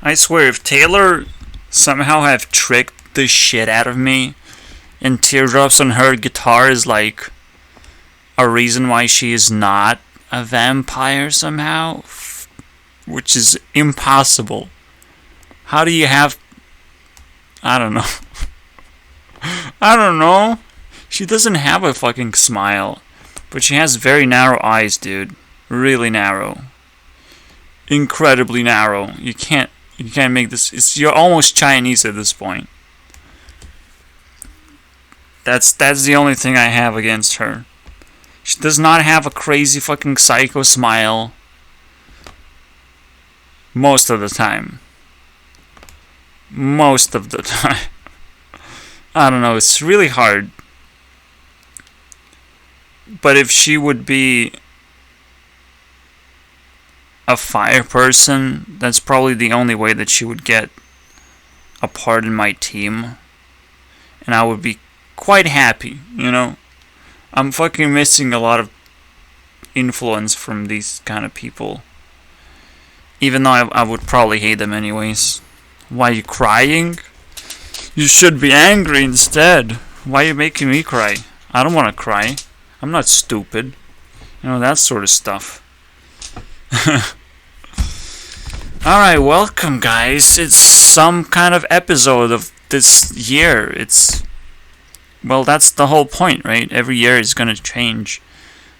I swear, if Taylor somehow have tricked the shit out of me, and teardrops on her guitar is like a reason why she is not a vampire somehow, which is impossible. How do you have... I don't know. I don't know. She doesn't have a fucking smile, but she has very narrow eyes, dude. Really narrow. Incredibly narrow. You can't make this... You're almost Chinese at this point. That's the only thing I have against her. She does not have a crazy fucking psycho smile. Most of the time. Most of the time. I don't know, it's really hard. But if she would be a fire person, that's probably the only way that she would get a part in my team. And I would be quite happy, you know? I'm fucking missing a lot of influence from these kind of people. Even though I would probably hate them anyways. Why are you crying? You should be angry instead. Why are you making me cry? I don't want to cry. I'm not stupid. You know, that sort of stuff. Alright, welcome guys. It's some kind of episode of this year. Well, that's the whole point, right? Every year is going to change.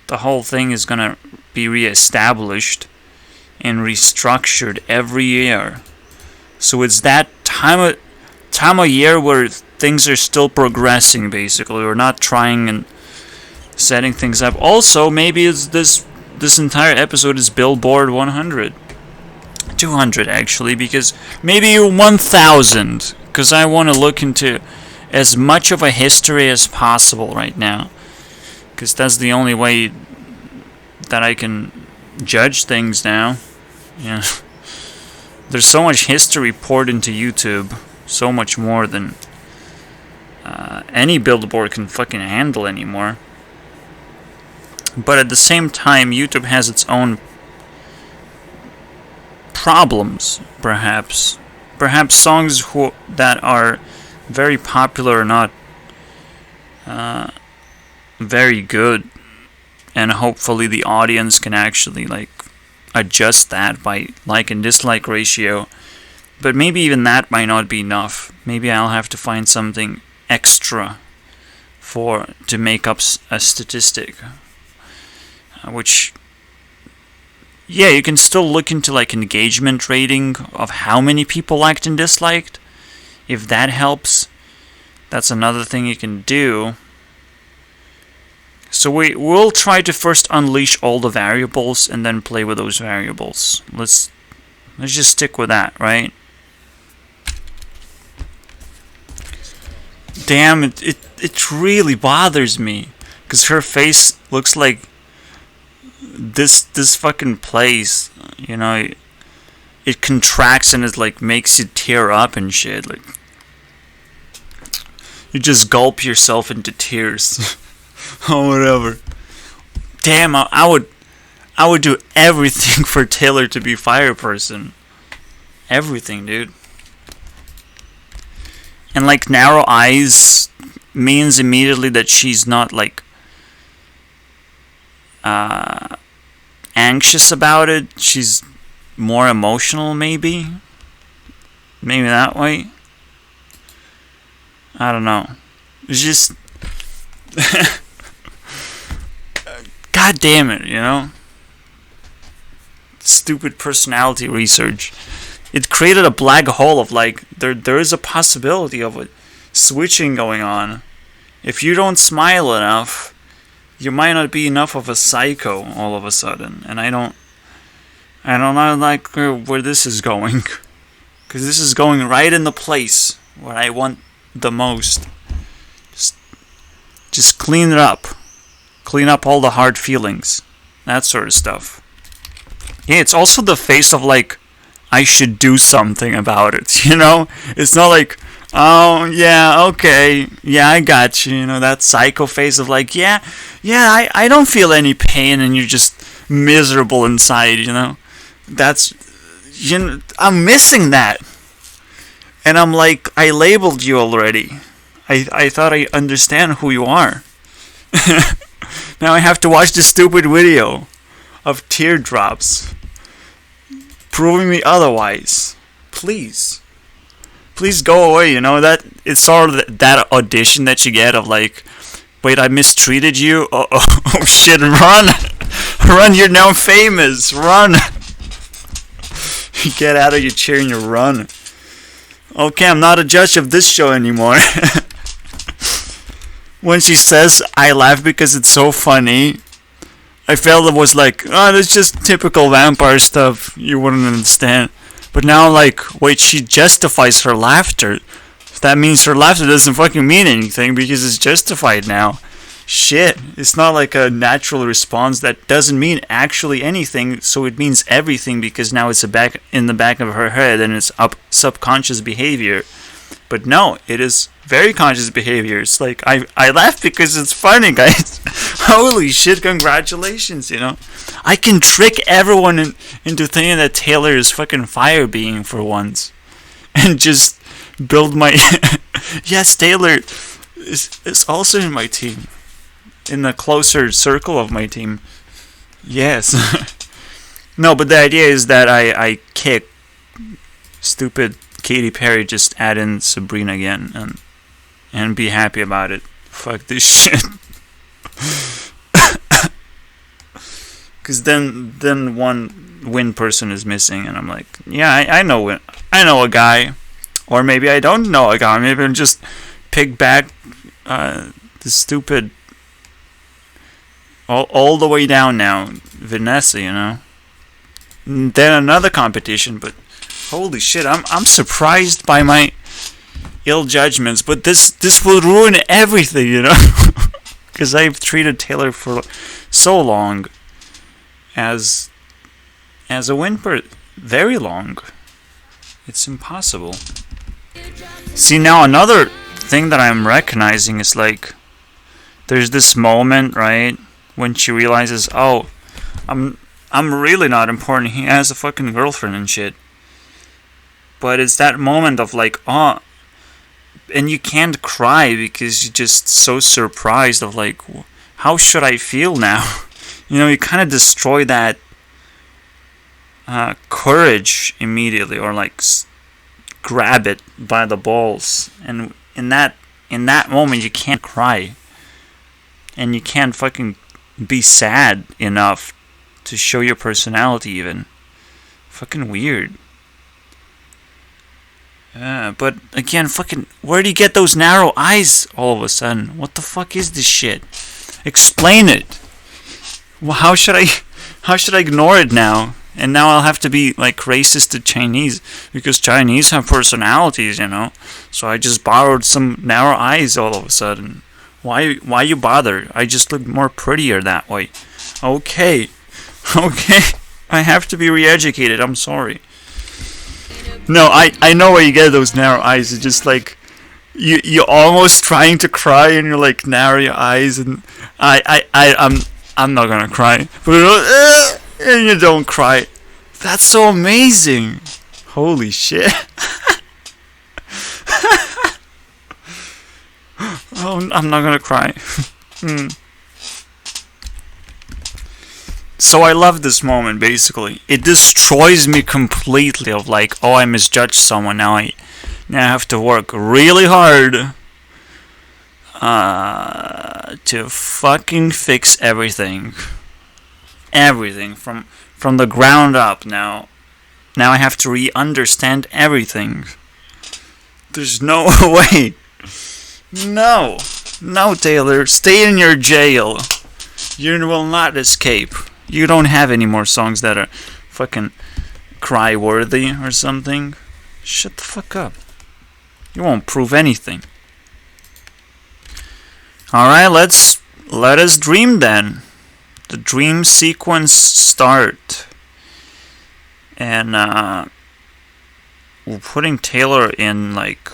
The whole thing is going to be reestablished and restructured every year. So it's that time of year where things are still progressing, basically. We're not trying and setting things up. Also, maybe it's this entire episode is Billboard 100. 200, actually, because maybe 1,000. Because I want to look into as much of a history as possible right now, because that's the only way that I can judge things now. Yeah, there's so much history poured into YouTube, so much more than any billboard can fucking handle anymore. But at the same time, YouTube has its own problems, perhaps. Perhaps songs that are very popular or not very good, and hopefully the audience can actually like adjust that by like and dislike ratio, but maybe even that might not be enough. Maybe I'll have to find something extra to make up a statistic, which yeah, you can still look into like engagement rating of how many people liked and disliked. If that helps, that's another thing you can do. So we'll try to first unleash all the variables and then play with those variables. Let's just stick with that, right? Damn, it really bothers me, because her face looks like this fucking place, you know. It contracts and it like makes you tear up and shit. Like you just gulp yourself into tears. Or whatever. Damn, I would do everything for Taylor to be fire person. Everything, dude. And like narrow eyes means immediately that she's not like anxious about it. She's more emotional, maybe that way. I don't know. It's just God damn it, you know? Stupid personality research. It created a black hole of like there is a possibility of a switching going on. If you don't smile enough, you might not be enough of a psycho all of a sudden. And I don't know like where this is going, because this is going right in the place where I want the most. Just clean it up. Clean up all the hard feelings. That sort of stuff. Yeah, it's also the face of like, I should do something about it, you know? It's not like, oh, yeah, okay, yeah, I got you, you know, that psycho face of like, yeah, I don't feel any pain, and you're just miserable inside, you know? I'm missing that. And I'm like, I labeled you already. I thought I understand who you are. Now I have to watch this stupid video of teardrops proving me otherwise. Please go away. That it's sort of that audition that you get of like, wait, I mistreated you. Oh shit, run, you're now famous. Run. You get out of your chair and you run. Okay, I'm not a judge of this show anymore. When she says I laugh because it's so funny, I felt it was like, oh, that's just typical vampire stuff. You wouldn't understand. But now I'm like, wait, she justifies her laughter. That means her laughter doesn't fucking mean anything because it's justified now. Shit, it's not like a natural response that doesn't mean actually anything, so it means everything because now it's in the back of her head and it's subconscious behavior. But no, it is very conscious behavior. It's like, I laugh because it's funny, guys. Holy shit, congratulations, I can trick everyone into thinking that Taylor is fucking fire being for once. And just build my... Yes, Taylor is also in my team. In the closer circle of my team. Yes. No, but the idea is that I kick stupid Katy Perry, just add in Sabrina again and be happy about it. Fuck this shit. Because then one win person is missing, and I'm like, yeah, I know a guy, or maybe I don't know a guy. Maybe I'm just pick back the stupid all the way down now, Vanessa, And then another competition, but holy shit, I'm surprised by my ill judgments, but this will ruin everything, Because I've treated Taylor for so long as a win very long. It's impossible. See, now another thing that I'm recognizing is like, there's this moment, right, when she realizes, oh, I'm really not important. He has a fucking girlfriend and shit. But it's that moment of like, oh, and you can't cry because you're just so surprised of like, how should I feel now? You kind of destroy that courage immediately, or like grab it by the balls. And in that moment, you can't cry, and you can't fucking be sad enough to show your personality even. Fucking weird. But again, fucking, where do you get those narrow eyes all of a sudden? What the fuck is this shit? Explain it. Well, how should I ignore it now? And now I'll have to be like racist to Chinese because Chinese have personalities, So I just borrowed some narrow eyes all of a sudden. Why you bother? I just look more prettier that way. Okay. I have to be re-educated. I'm sorry. No, I know where you get those narrow eyes. It's just like you're almost trying to cry and you're like narrow your eyes, and I'm not gonna cry, but and you don't cry. That's so amazing. Holy shit. Oh, I'm not gonna cry. So I love this moment, basically. It destroys me completely of like, oh, I misjudged someone. Now I have to work really hard to fucking fix everything. Everything from the ground up now. Now I have to re-understand everything. There's no way. No, Taylor, stay in your jail. You will not escape. You don't have any more songs that are fucking cry-worthy or something. Shut the fuck up. You won't prove anything. Alright, let us dream then. The dream sequence start. And we're putting Taylor in like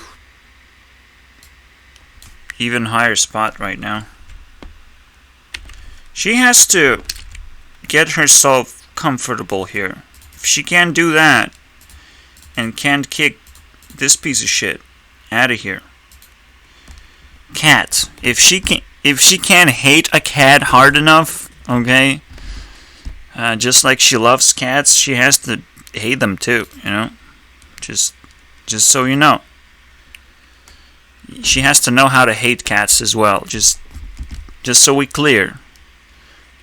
even higher spot right now. She has to get herself comfortable here. If she can't do that, and can't kick this piece of shit out of here. Cat. If she can't hate a cat hard enough, okay, just like she loves cats, she has to hate them too, you know? Just so you know. She has to know how to hate cats as well, just so we clear.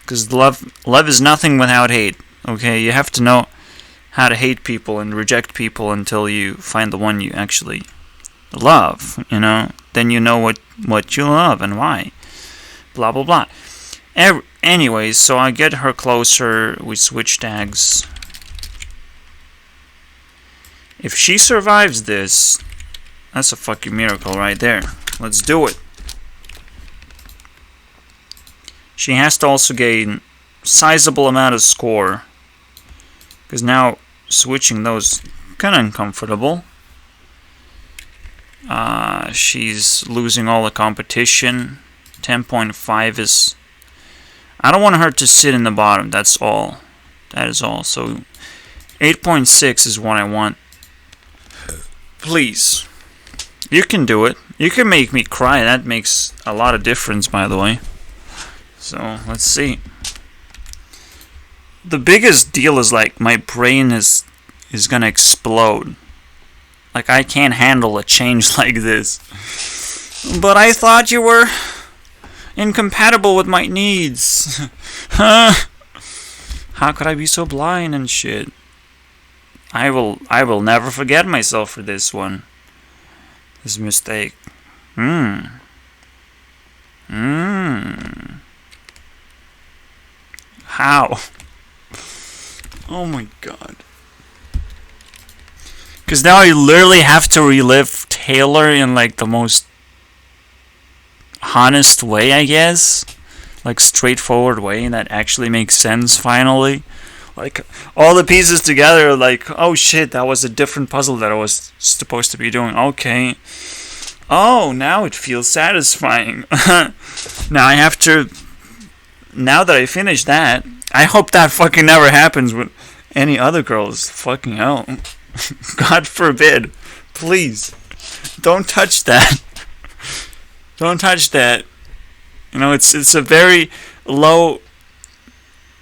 Because love is nothing without hate, okay? You have to know how to hate people and reject people until you find the one you actually love, you know? Then you know what you love and why. Blah, blah, blah. Anyways, so I get her closer, we switch tags. If she survives this, that's a fucking miracle right there. Let's do it. She has to also gain sizable amount of score. Because now switching those kinda uncomfortable. She's losing all the competition. 10.5 is... I don't want her to sit in the bottom, that's all. That is all. So 8.6 is what I want. Please. You can do it. You can make me cry. That makes a lot of difference, by the way. So, let's see. The biggest deal is, like, my brain is gonna explode. Like, I can't handle a change like this. But I thought you were incompatible with my needs. How could I be so blind and shit? I will never forget myself for this one. This mistake. How? Oh my god. Because now I literally have to relive Taylor in like the most honest way, I guess. Like straightforward way that actually makes sense finally. Like all the pieces together are like, oh shit, that was a different puzzle that I was supposed to be doing. Okay. Oh, now it feels satisfying. Now I have to... Now that I finished that, I hope that fucking never happens with any other girls. Fucking hell. God forbid. Please. Don't touch that. Don't touch that. You know, it's a very low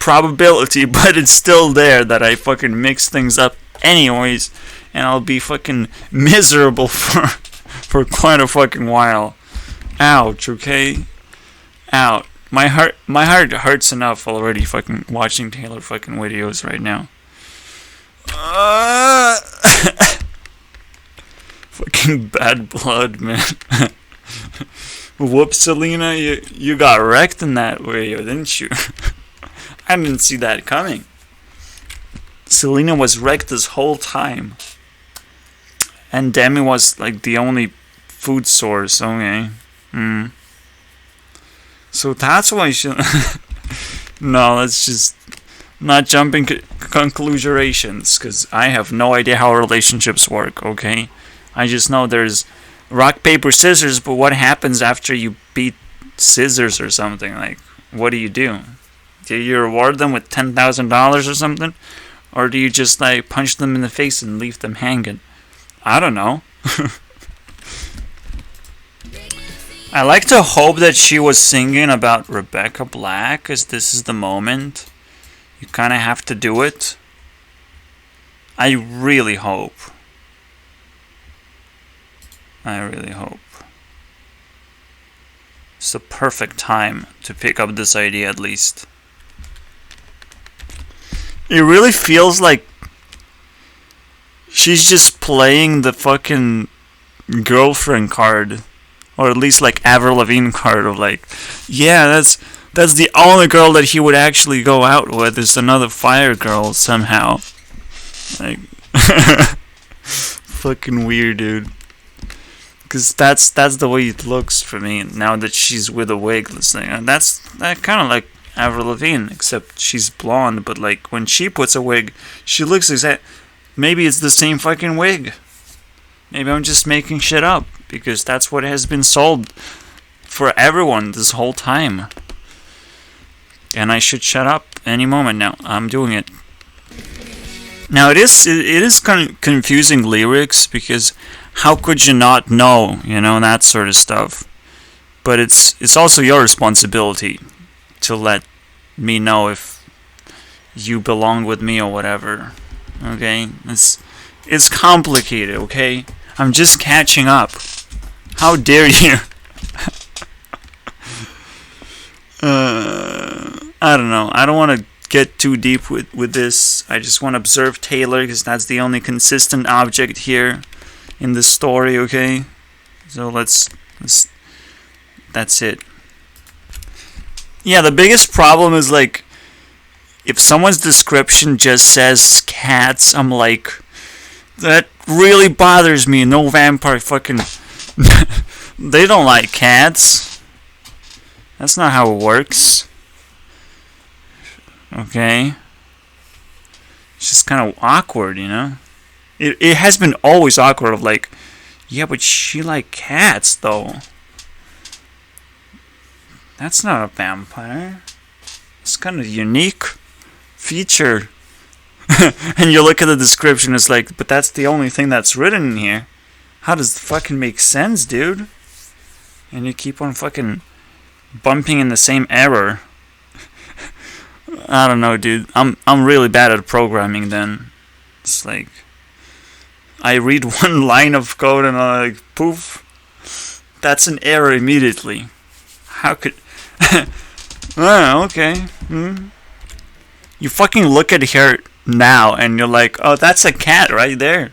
probability, but it's still there that I fucking mix things up anyways, and I'll be fucking miserable for quite a fucking while. Ouch, okay? Out. My heart hurts enough already fucking watching Taylor fucking videos right now. Fucking bad blood, man. Whoops, Selena, you got wrecked in that video, didn't you? I didn't see that coming. Selena was wrecked this whole time. And Demi was like the only food source, okay. So that's why she... No, let's just not jumping conclusions, because I have no idea how relationships work, okay? I just know there's rock, paper, scissors, but what happens after you beat scissors or something? Like, what do? Do you reward them with $10,000 or something? Or do you just, like, punch them in the face and leave them hanging? I don't know. I like to hope that she was singing about Rebecca Black, because this is the moment. You kind of have to do it. I really hope. I really hope. It's the perfect time to pick up this idea, at least. It really feels like she's just playing the fucking girlfriend card. Or at least like Avril Lavigne card of like, yeah, that's the only girl that he would actually go out with is another fire girl somehow. Like, fucking weird, dude. Because that's the way it looks for me now that she's with a wig. And that's kind of like Avril Lavigne, except she's blonde. But like when she puts a wig, she looks exact. Maybe it's the same fucking wig. Maybe I'm just making shit up, because that's what has been sold for everyone this whole time. And I should shut up any moment now. I'm doing it. Now it is kind of confusing lyrics because how could you not know, that sort of stuff. But it's also your responsibility to let me know if you belong with me or whatever. Okay? It's complicated, okay? I'm just catching up. How dare you? I don't know. I don't want to get too deep with this. I just want to observe Taylor because that's the only consistent object here in this story, okay? So let's that's it. Yeah, the biggest problem is like if someone's description just says cats, I'm like, that really bothers me. No vampire fucking they don't like cats. That's not how it works. Okay? It's just kind of awkward, It has been always awkward of like, yeah, but she like cats though. That's not a vampire. It's kind of a unique feature. And you look at the description, it's like, but that's the only thing that's written in here. How does it fucking make sense, dude? And you keep on fucking bumping in the same error. I don't know, dude. I'm really bad at programming then. It's like I read one line of code and I'm like, poof. That's an error immediately. How could okay. You fucking look at her now and you're like, oh, that's a cat right there.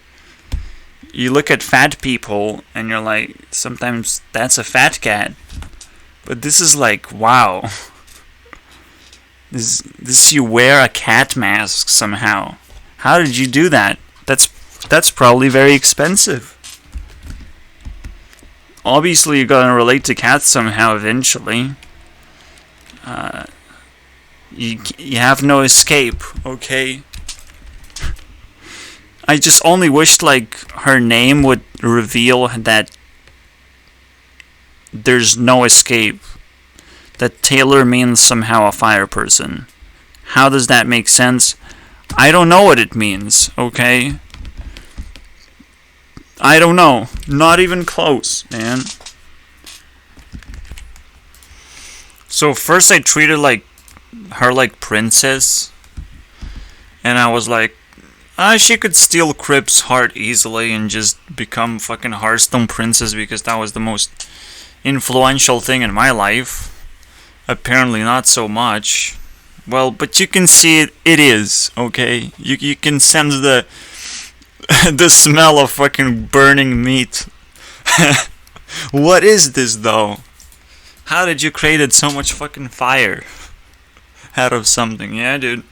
You look at fat people and you're like, sometimes that's a fat cat. But this is like, wow. This you wear a cat mask somehow. How did you do that? That's probably very expensive. Obviously you're gonna relate to cats somehow eventually. You have no escape, okay? I just only wished like her name would reveal that there's no escape. That Taylor means somehow a fire person. How does that make sense? I don't know what it means, okay? I don't know. Not even close, man. So first I treated her like princess. And I was like, she could steal Crip's heart easily and just become fucking Hearthstone princess because that was the most influential thing in my life. Apparently not so much. Well, but you can see it is, okay? You can sense the smell of fucking burning meat. What is this though? How did you create so much fucking fire out of something? Yeah, dude.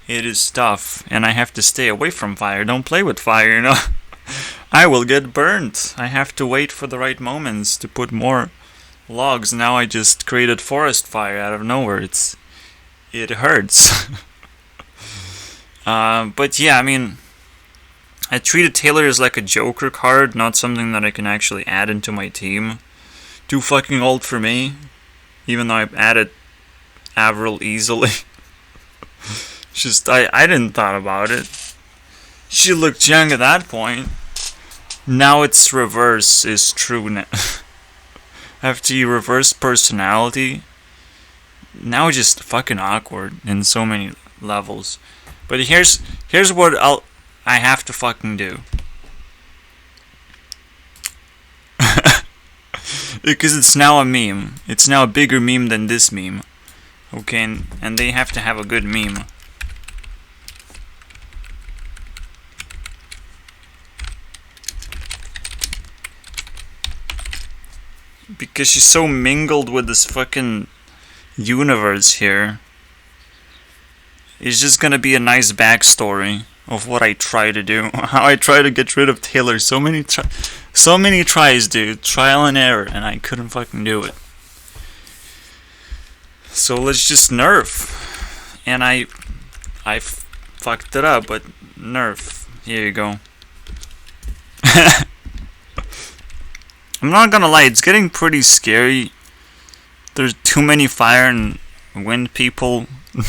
It is tough, and I have to stay away from fire. Don't play with fire, I will get burnt. I have to wait for the right moments to put more logs. Now I just created forest fire out of nowhere. It hurts. But yeah, I mean, I treated Taylor as like a Joker card, not something that I can actually add into my team. Too fucking old for me, even though I added Avril easily. Just, I didn't thought about it. She looked young at that point. Now it's reverse is true now. After you reverse personality, now it's just fucking awkward in so many levels. But here's what I have to fucking do. Because it's now a meme. It's now a bigger meme than this meme. Okay, and they have to have a good meme. Because she's so mingled with this fucking universe here. It's just gonna be a nice backstory of what I try to do. How I try to get rid of Taylor. So many tries, dude. Trial and error, and I couldn't fucking do it. So let's just nerf. And I fucked it up, but nerf. Here you go. I'm not gonna lie, it's getting pretty scary. There's too many fire and wind people,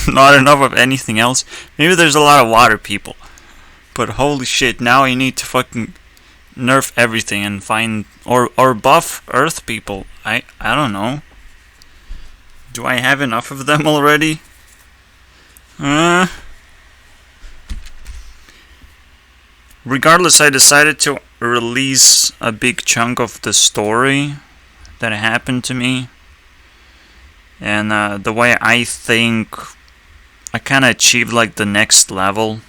not enough of anything else. Maybe there's a lot of water people. But holy shit, now I need to fucking nerf everything and find or buff Earth people. I don't know. Do I have enough of them already? Regardless, I decided to release a big chunk of the story that happened to me. And the way I think I kind of achieved like the next level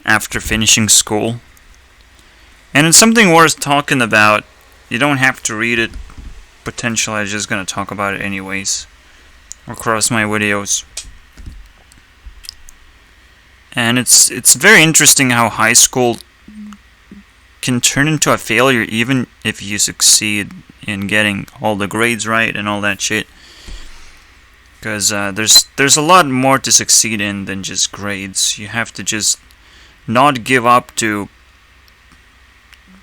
after finishing school. And it's something worth talking about. You don't have to read it. Potentially, I'm just gonna talk about it anyways across my videos. And it's very interesting how high school can turn into a failure even if you succeed in getting all the grades right and all that shit. Because there's a lot more to succeed in than just grades. You have to just not give up to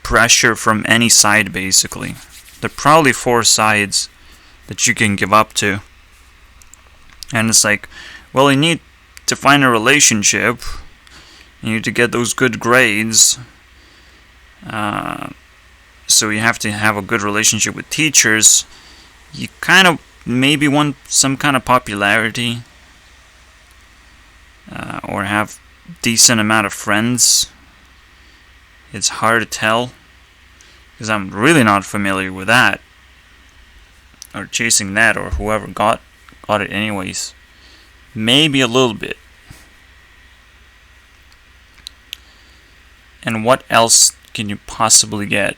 pressure from any side, basically. There are probably 4 sides that you can give up to. And it's like, well, you need to find a relationship. You need to get those good grades. So you have to have a good relationship with teachers. You kind of maybe want some kind of popularity. Or have decent amount of friends. It's hard to tell, because I'm really not familiar with that, or chasing that, or whoever got it anyways. Maybe a little bit. And what else can you possibly get?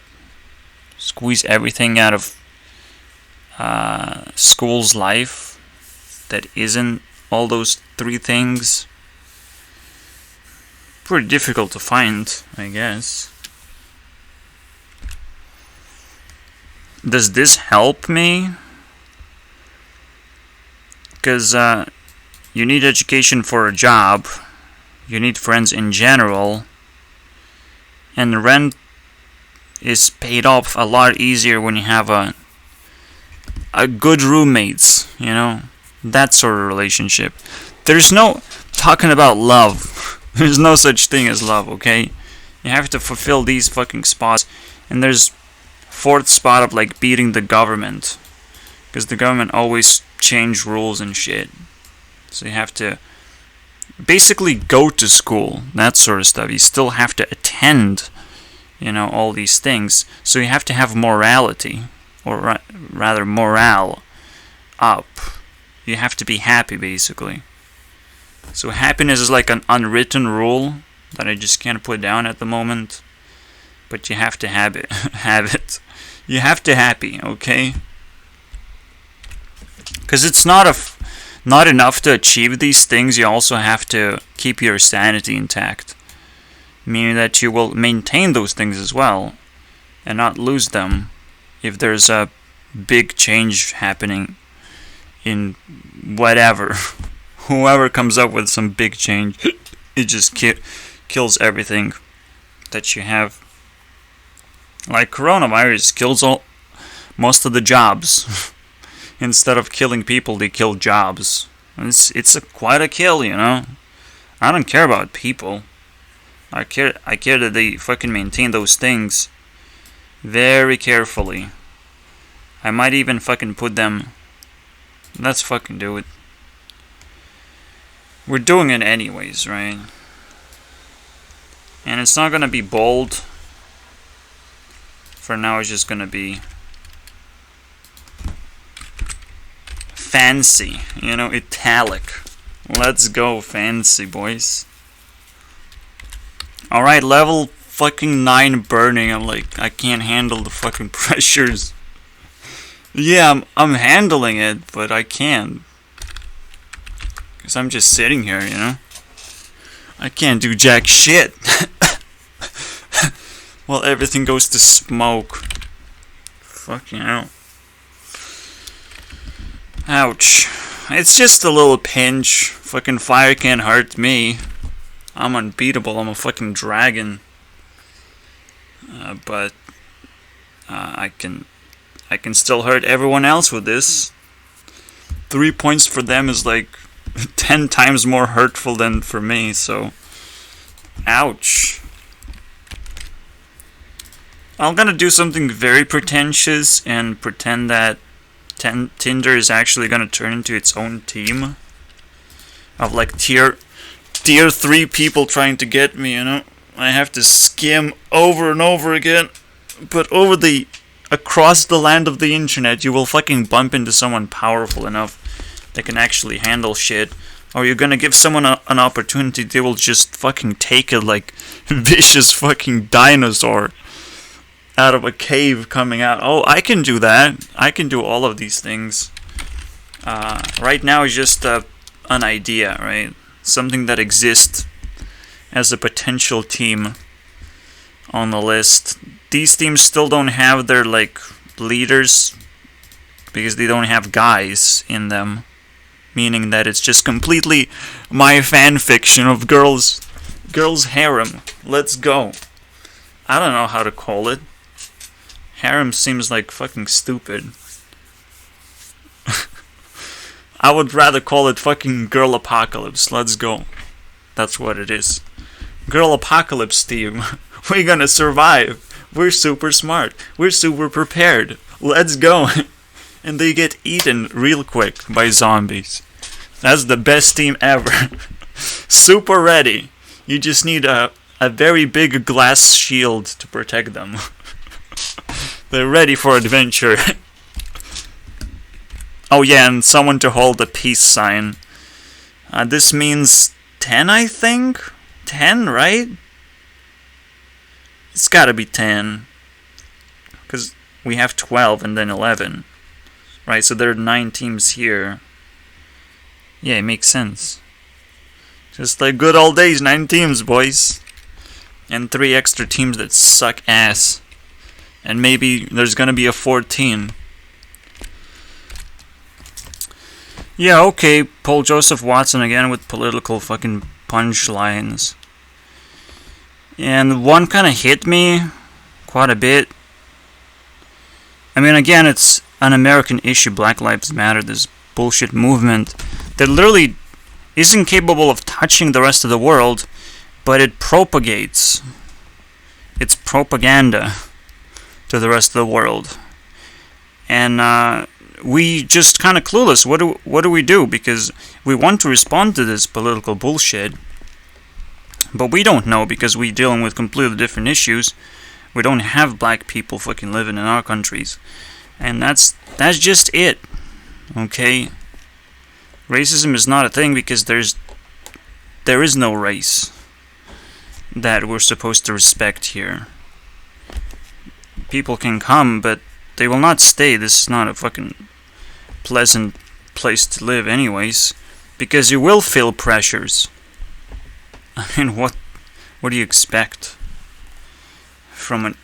Squeeze everything out of school's life that isn't all those 3 things. Pretty difficult to find, I guess. Does this help me? Because you need education for a job. You need friends in general. And rent is paid off a lot easier when you have a good roommates, you know? That sort of relationship. There's no talking about love. There's no such thing as love, okay? You have to fulfill these fucking spots. And there's 4th spot of like beating the government. Because the government always change rules and shit. So you have to basically go to school. That sort of stuff. You still have to attend, you know, all these things. So you have to have morality. Or rather morale up. You have to be happy, basically. So happiness is like an unwritten rule that I just can't put down at the moment. But you have to have it. Have it. You have to happy, okay? Because it's not enough to achieve these things. You also have to keep your sanity intact. Meaning that you will maintain those things as well. And not lose them if there's a big change happening in whatever. Whoever comes up with some big change, it just kills everything that you have. Like coronavirus kills most of the jobs. Instead of killing people, they kill jobs. It's quite a kill, you know. I don't care about people. I care that they fucking maintain those things very carefully. I might even fucking put them. Let's fucking do it. We're doing it anyways, right? And it's not gonna be bold. For now, it's just gonna be fancy, you know, italic. Let's go, fancy boys. Alright, level fucking 9 burning. I'm like, I can't handle the fucking pressures. Yeah, I'm handling it, but I can't. Because I'm just sitting here, you know? I can't do jack shit. Well, everything goes to smoke. Fucking hell. Ouch. It's just a little pinch. Fucking fire can't hurt me. I'm unbeatable. I'm a fucking dragon. But I can still hurt everyone else with this. 3 points for them is like 10 times more hurtful than for me, so Ouch. I'm gonna do something very pretentious and pretend that Tinder is actually gonna turn into its own team of like tier 3 people trying to get me, you know? I have to skim over and over again. But across the land of the internet, you will fucking bump into someone powerful enough that can actually handle shit. Or you're gonna give someone an opportunity, they will just fucking take it like vicious fucking dinosaur out of a cave coming out. Oh, I can do that. I can do all of these things. Right now is just an idea, right? Something that exists as a potential team on the list. These teams still don't have their like leaders because they don't have guys in them, meaning that it's just completely my fan fiction of girls harem. Let's go. I don't know how to call it. Harem seems like fucking stupid. I would rather call it fucking girl apocalypse. Let's go. That's what it is. Girl apocalypse team. We're gonna survive. We're super smart. We're super prepared. Let's go. And they get eaten real quick by zombies. That's the best team ever. Super ready. You just need a very big glass shield to protect them. They're ready for adventure. Oh yeah, and someone to hold the peace sign. This means 10, I think? 10, right? It's gotta be 10. Because we have 12 and then 11. Right, so there are 9 teams here. Yeah, it makes sense. Just like good old days, 9 teams, boys. And 3 extra teams that suck ass. And maybe there's gonna be a 14. Yeah, okay, Paul Joseph Watson again with political fucking punchlines. And one kind of hit me quite a bit. I mean, again, it's an American issue, Black Lives Matter, this bullshit movement that literally isn't capable of touching the rest of the world, but it propagates. It's propaganda to the rest of the world. And we just kind of clueless. What do we do? Because we want to respond to this political bullshit, but we don't know because we're dealing with completely different issues. We don't have black people fucking living in our countries. And that's just it. Okay? Racism is not a thing because there is no race that we're supposed to respect here. People can come, but they will not stay. This is not a fucking pleasant place to live anyways, because you will feel pressures. I mean, what do you expect from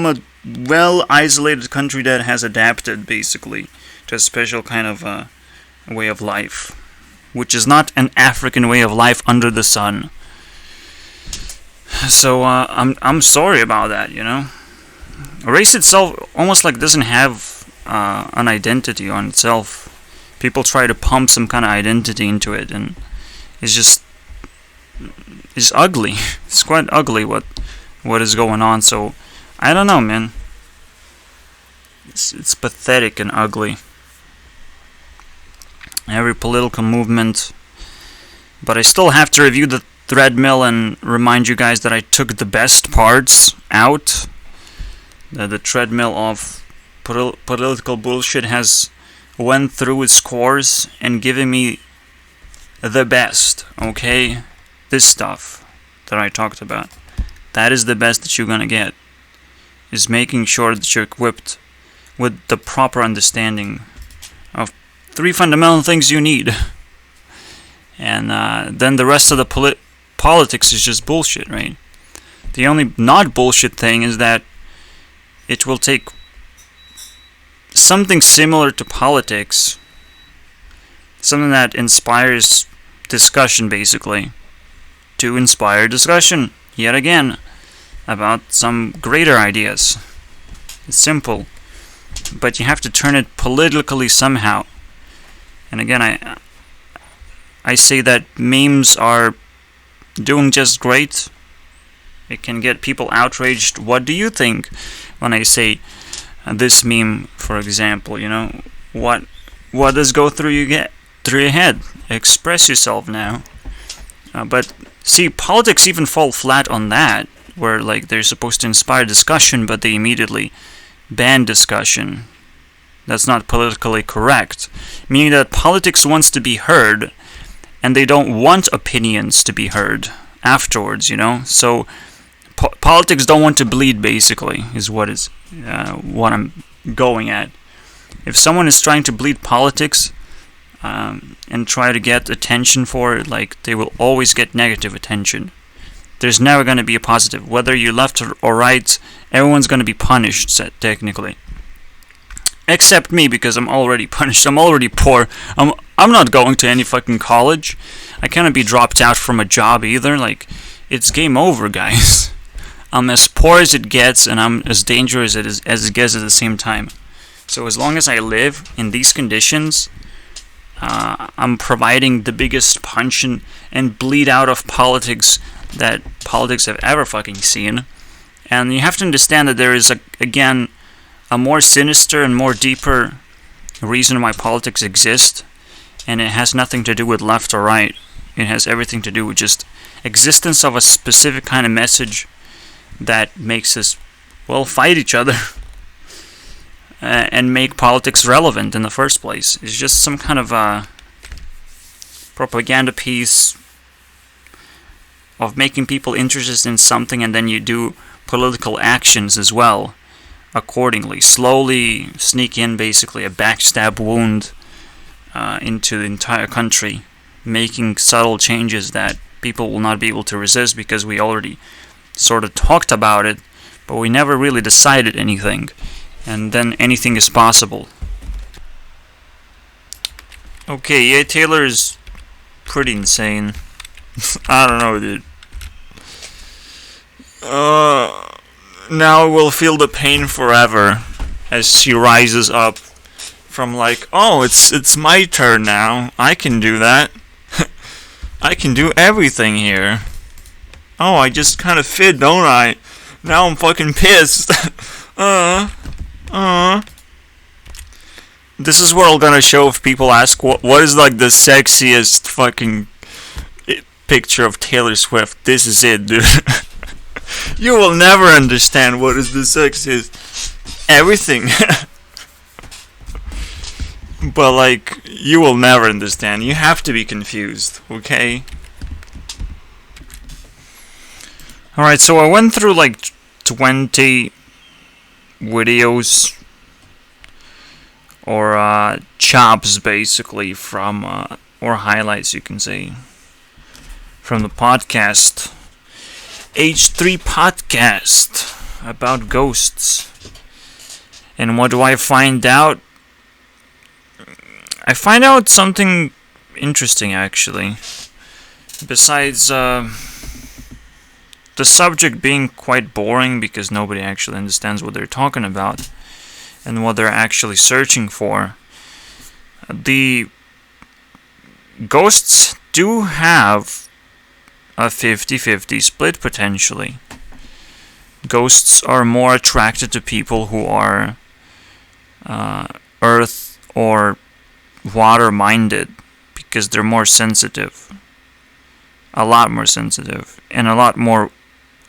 a well-isolated country that has adapted, basically, to a special kind of way of life, which is not an African way of life under the sun. So I'm sorry about that, you know. Race itself almost like doesn't have an identity on itself. People try to pump some kind of identity into it, and it's ugly. It's quite ugly what is going on. So I don't know, man. It's pathetic and ugly. Every political movement. But I still have to review the threadmill and remind you guys that I took the best parts out. The treadmill of political bullshit has went through its course and given me the best, okay? This stuff that I talked about. That is the best that you're gonna get. Is making sure that you're equipped with the proper understanding of 3 fundamental things you need. And then the rest of the politics is just bullshit, right? The only not bullshit thing is that it will take something similar to politics, something that inspires discussion, basically, to inspire discussion, yet again, about some greater ideas. It's simple, but you have to turn it politically somehow. And again, I say that memes are doing just great. It can get people outraged. What do you think when I say this meme, for example? What does go through your head? Express yourself now. But see, politics even fall flat on that, where like they're supposed to inspire discussion, but they immediately ban discussion. That's not politically correct, meaning that politics wants to be heard, and they don't want opinions to be heard afterwards. So politics don't want to bleed. Basically, is what I'm going at. If someone is trying to bleed politics and try to get attention for it, like, they will always get negative attention. There's never going to be a positive. Whether you're left or right, everyone's going to be punished, technically. Except me, because I'm already punished. I'm already poor. I'm not going to any fucking college. I cannot be dropped out from a job either. Like, it's game over, guys. I'm as poor as it gets, and I'm as dangerous as it gets at the same time. So as long as I live in these conditions, I'm providing the biggest punch and bleed out of politics that politics have ever fucking seen. And you have to understand that there is, again, a more sinister and more deeper reason why politics exist, and it has nothing to do with left or right. It has everything to do with just existence of a specific kind of message that makes us, fight each other and make politics relevant in the first place. It's just some kind of a propaganda piece of making people interested in something, and then you do political actions as well accordingly. Slowly sneak in basically a backstab wound into the entire country, making subtle changes that people will not be able to resist, because we already sort of talked about it, but we never really decided anything, and then anything is possible. Okay, yeah, Taylor is pretty insane. I don't know, dude. Now we'll feel the pain forever as she rises up from like, oh, it's my turn now. I can do that. I can do everything here. Oh, I just kind of fit, don't I? Now I'm fucking pissed. This is what I'm gonna show if people ask what is like the sexiest fucking picture of Taylor Swift. This is it, dude. You will never understand what is the sexiest everything. But like, you will never understand. You have to be confused, okay? Alright, so I went through like 20 videos or chops basically from or highlights, you can say, from the podcast H3 podcast about ghosts. And what do I find out? I find out something interesting, actually. Besides the subject being quite boring because nobody actually understands what they're talking about and what they're actually searching for, the ghosts do have a 50-50 split potentially. Ghosts are more attracted to people who are earth or water minded because they're more sensitive, a lot more sensitive, and a lot more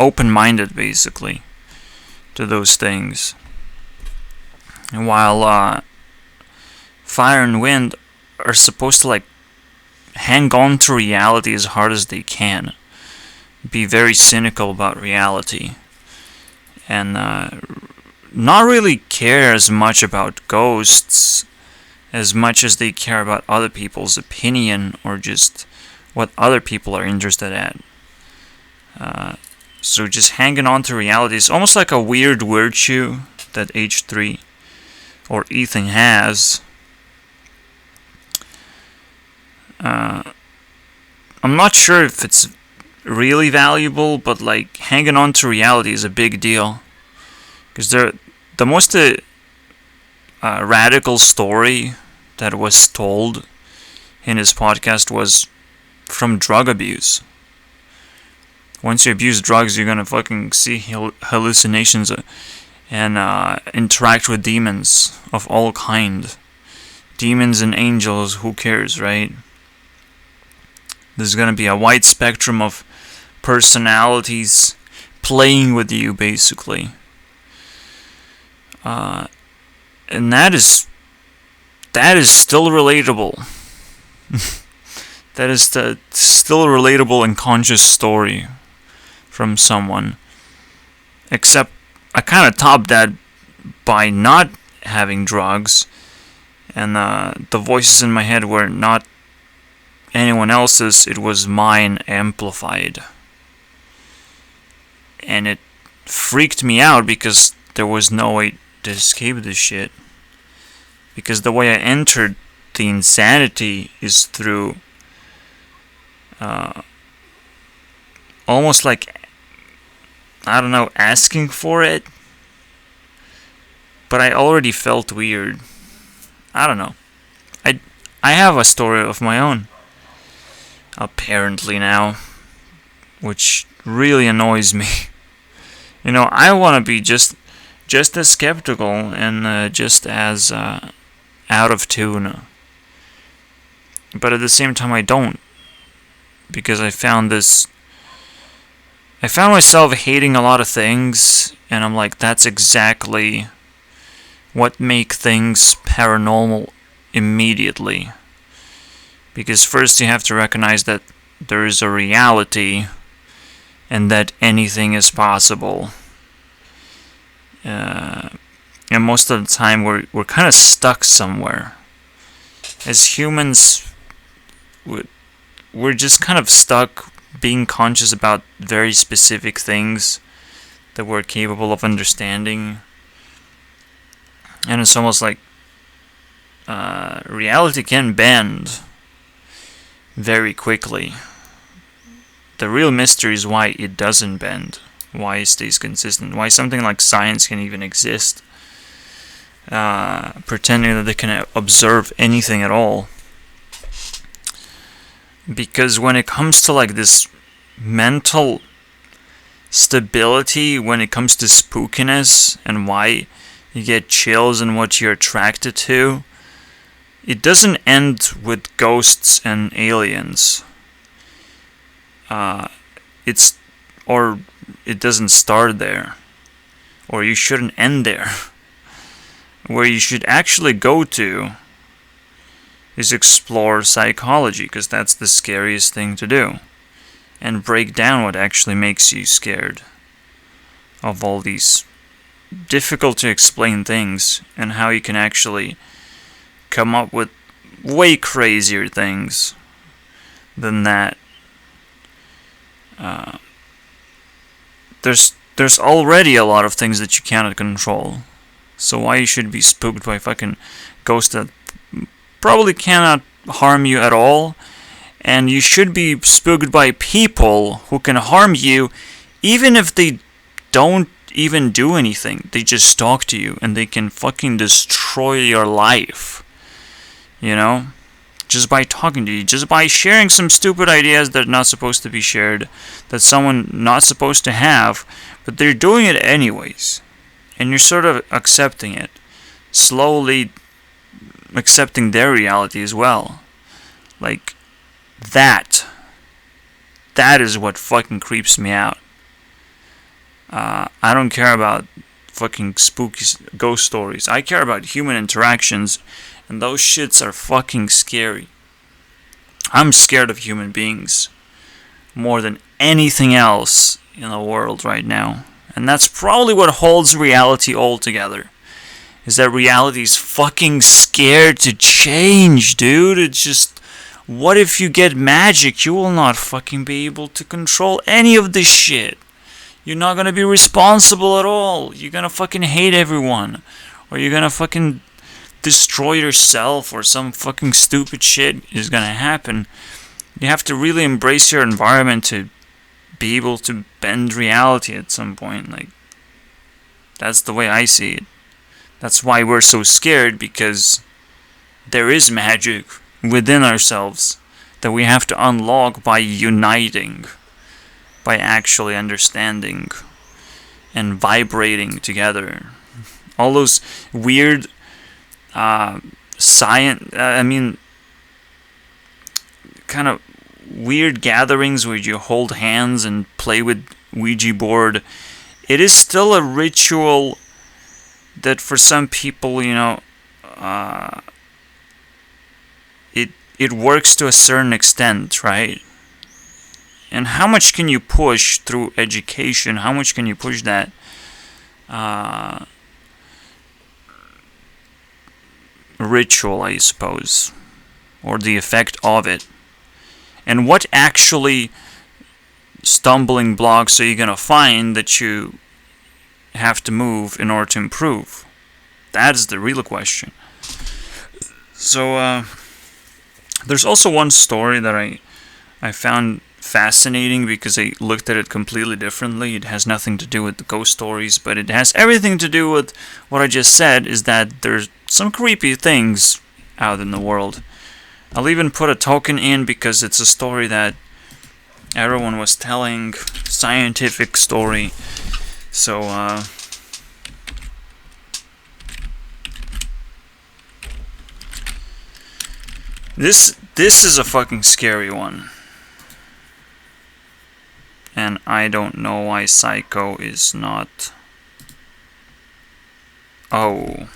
open-minded basically to those things. And while fire and wind are supposed to like hang on to reality as hard as they can, be very cynical about reality, and not really care as much about ghosts as much as they care about other people's opinion or just what other people are interested in. So just hanging on to reality is almost like a weird virtue that H3 or Ethan has. I'm not sure if it's really valuable, but like hanging on to reality is a big deal, because the most radical story that was told in his podcast was from drug abuse. Once you abuse drugs, you're gonna fucking see hallucinations and interact with demons of all kind. Demons and angels, who cares, right? There's gonna be a wide spectrum of personalities playing with you, basically. And that is still relatable. That is still a relatable and conscious story from someone. Except I kind of topped that by not having drugs, and the voices in my head were not anyone else's, it was mine amplified. And it freaked me out because there was no way to escape this shit. Because the way I entered the insanity is through almost like, I don't know, asking for it. But I already felt weird. I don't know. I have a story of my own, apparently now, which really annoys me. You know, I want to be just as skeptical and just as out of tune. But at the same time, I don't. Because I found myself hating a lot of things, and I'm like, that's exactly what make things paranormal immediately. Because first you have to recognize that there is a reality and that anything is possible. And most of the time we're kind of stuck somewhere. As humans, we're just kind of stuck being conscious about very specific things that we're capable of understanding. And it's almost like reality can bend very quickly. The real mystery is why it doesn't bend, why it stays consistent, why something like science can even exist, pretending that they can observe anything at all. Because when it comes to like this mental stability, when it comes to spookiness and why you get chills and what you're attracted to, it doesn't end with ghosts and aliens. It doesn't start there, or you shouldn't end there. Where you should actually go to is explore psychology, because that's the scariest thing to do, and break down what actually makes you scared of all these difficult to explain things, and how you can actually come up with way crazier things than that. There's already a lot of things that you cannot control, so why you should be spooked by fucking ghosts that probably cannot harm you at all, and you should be spooked by people who can harm you even if they don't even do anything. They just talk to you and they can fucking destroy your life, you know, just by talking to you, just by sharing some stupid ideas that are not supposed to be shared, that someone not supposed to have, but they're doing it anyways, and you're sort of accepting it, slowly accepting their reality as well. Like, that is what fucking creeps me out. I don't care about fucking spooky ghost stories. I care about human interactions, and those shits are fucking scary. I'm scared of human beings more than anything else in the world right now. And that's probably what holds reality all together. Is that reality's fucking scared to change, dude. It's just, what if you get magic? You will not fucking be able to control any of this shit. You're not gonna be responsible at all. You're gonna fucking hate everyone. Or you're gonna fucking destroy yourself, or some fucking stupid shit is gonna happen. You have to really embrace your environment to be able to bend reality at some point. Like, that's the way I see it. That's why we're so scared, because there is magic within ourselves that we have to unlock by uniting, by actually understanding and vibrating together. All those weird kind of weird gatherings where you hold hands and play with Ouija board, it is still a ritual that for some people, it works to a certain extent, right? And how much can you push through education? How much can you push that ritual, I suppose, or the effect of it? And what actually stumbling blocks are you going to find that you have to move in order to improve? That is the real question. So, there's also one story that I found fascinating because I looked at it completely differently. It has nothing to do with the ghost stories, but it has everything to do with what I just said, is that there's some creepy things out in the world. I'll even put a token in because it's a story that everyone was telling, scientific story. So, this is a fucking scary one. And I don't know why Psycho is not... Oh.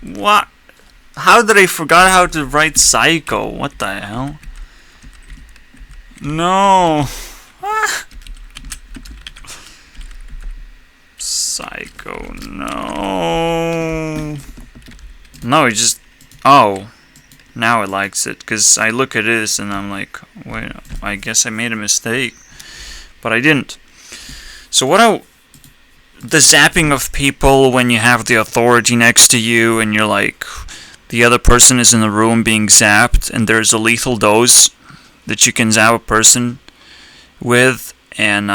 What? How did I forgot how to write Psycho? What the hell? No. Psycho, no. No, it just... Oh. Now it likes it, because I look at this and I'm like, wait, I guess I made a mistake. But I didn't. So the zapping of people when you have the authority next to you and you're like, the other person is in the room being zapped and there's a lethal dose that you can zap a person with, and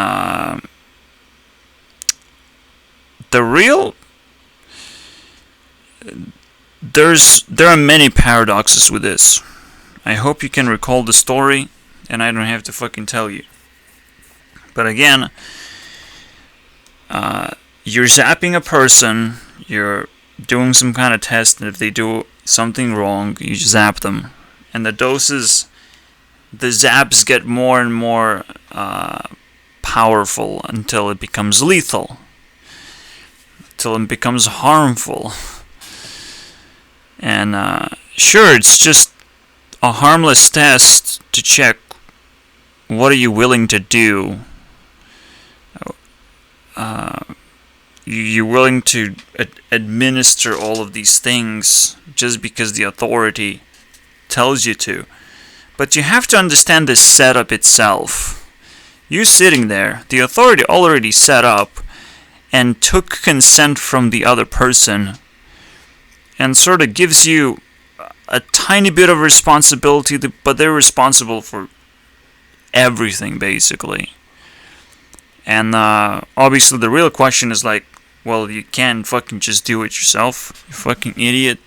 there are many paradoxes with this. I hope you can recall the story and I don't have to fucking tell you. But again, you're zapping a person, you're doing some kind of test, and if they do something wrong, you zap them. And the doses, the zaps get more and more powerful until it becomes lethal, until it becomes harmful. And sure, it's just a harmless test to check what are you willing to do. You're willing to administer all of these things just because the authority tells you to. But you have to understand the setup itself. You sitting there, the authority already set up and took consent from the other person and sort of gives you a tiny bit of responsibility, but they're responsible for everything, basically. And obviously the real question is like, well, you can't fucking just do it yourself, you fucking idiot.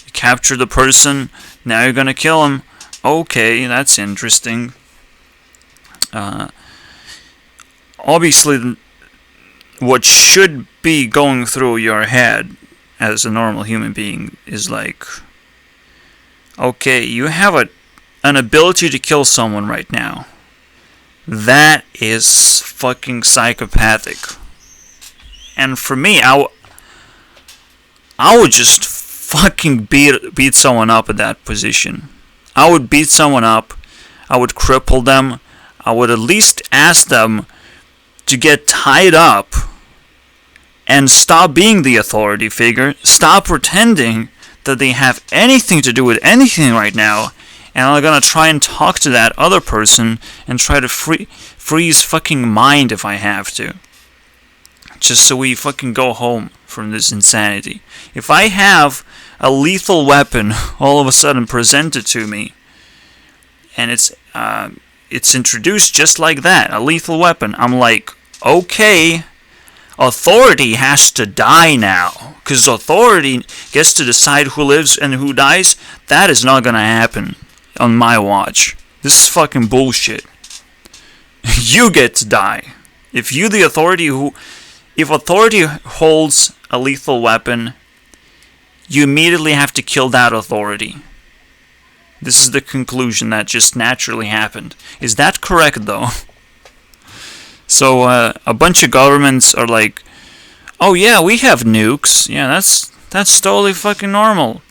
You capture the person, now you're gonna kill him. Okay, that's interesting. Obviously, what should be going through your head as a normal human being is like, okay, you have an ability to kill someone right now. That is fucking psychopathic. And for me, I would just fucking beat someone up at that position. I would beat someone up, I would cripple them, I would at least ask them to get tied up and stop being the authority figure, stop pretending that they have anything to do with anything right now, and I'm gonna try and talk to that other person and try to freeze fucking mind if I have to. Just so we fucking go home from this insanity. If I have a lethal weapon all of a sudden presented to me, and it's introduced just like that, a lethal weapon, I'm like, okay, authority has to die now, because authority gets to decide who lives and who dies. That is not gonna happen. on my watch. This is fucking bullshit. You get to die. If authority holds a lethal weapon, you immediately have to kill that authority. This is the conclusion that just naturally happened. Is that correct, though? So, a bunch of governments are like, oh yeah, we have nukes. Yeah, that's totally fucking normal.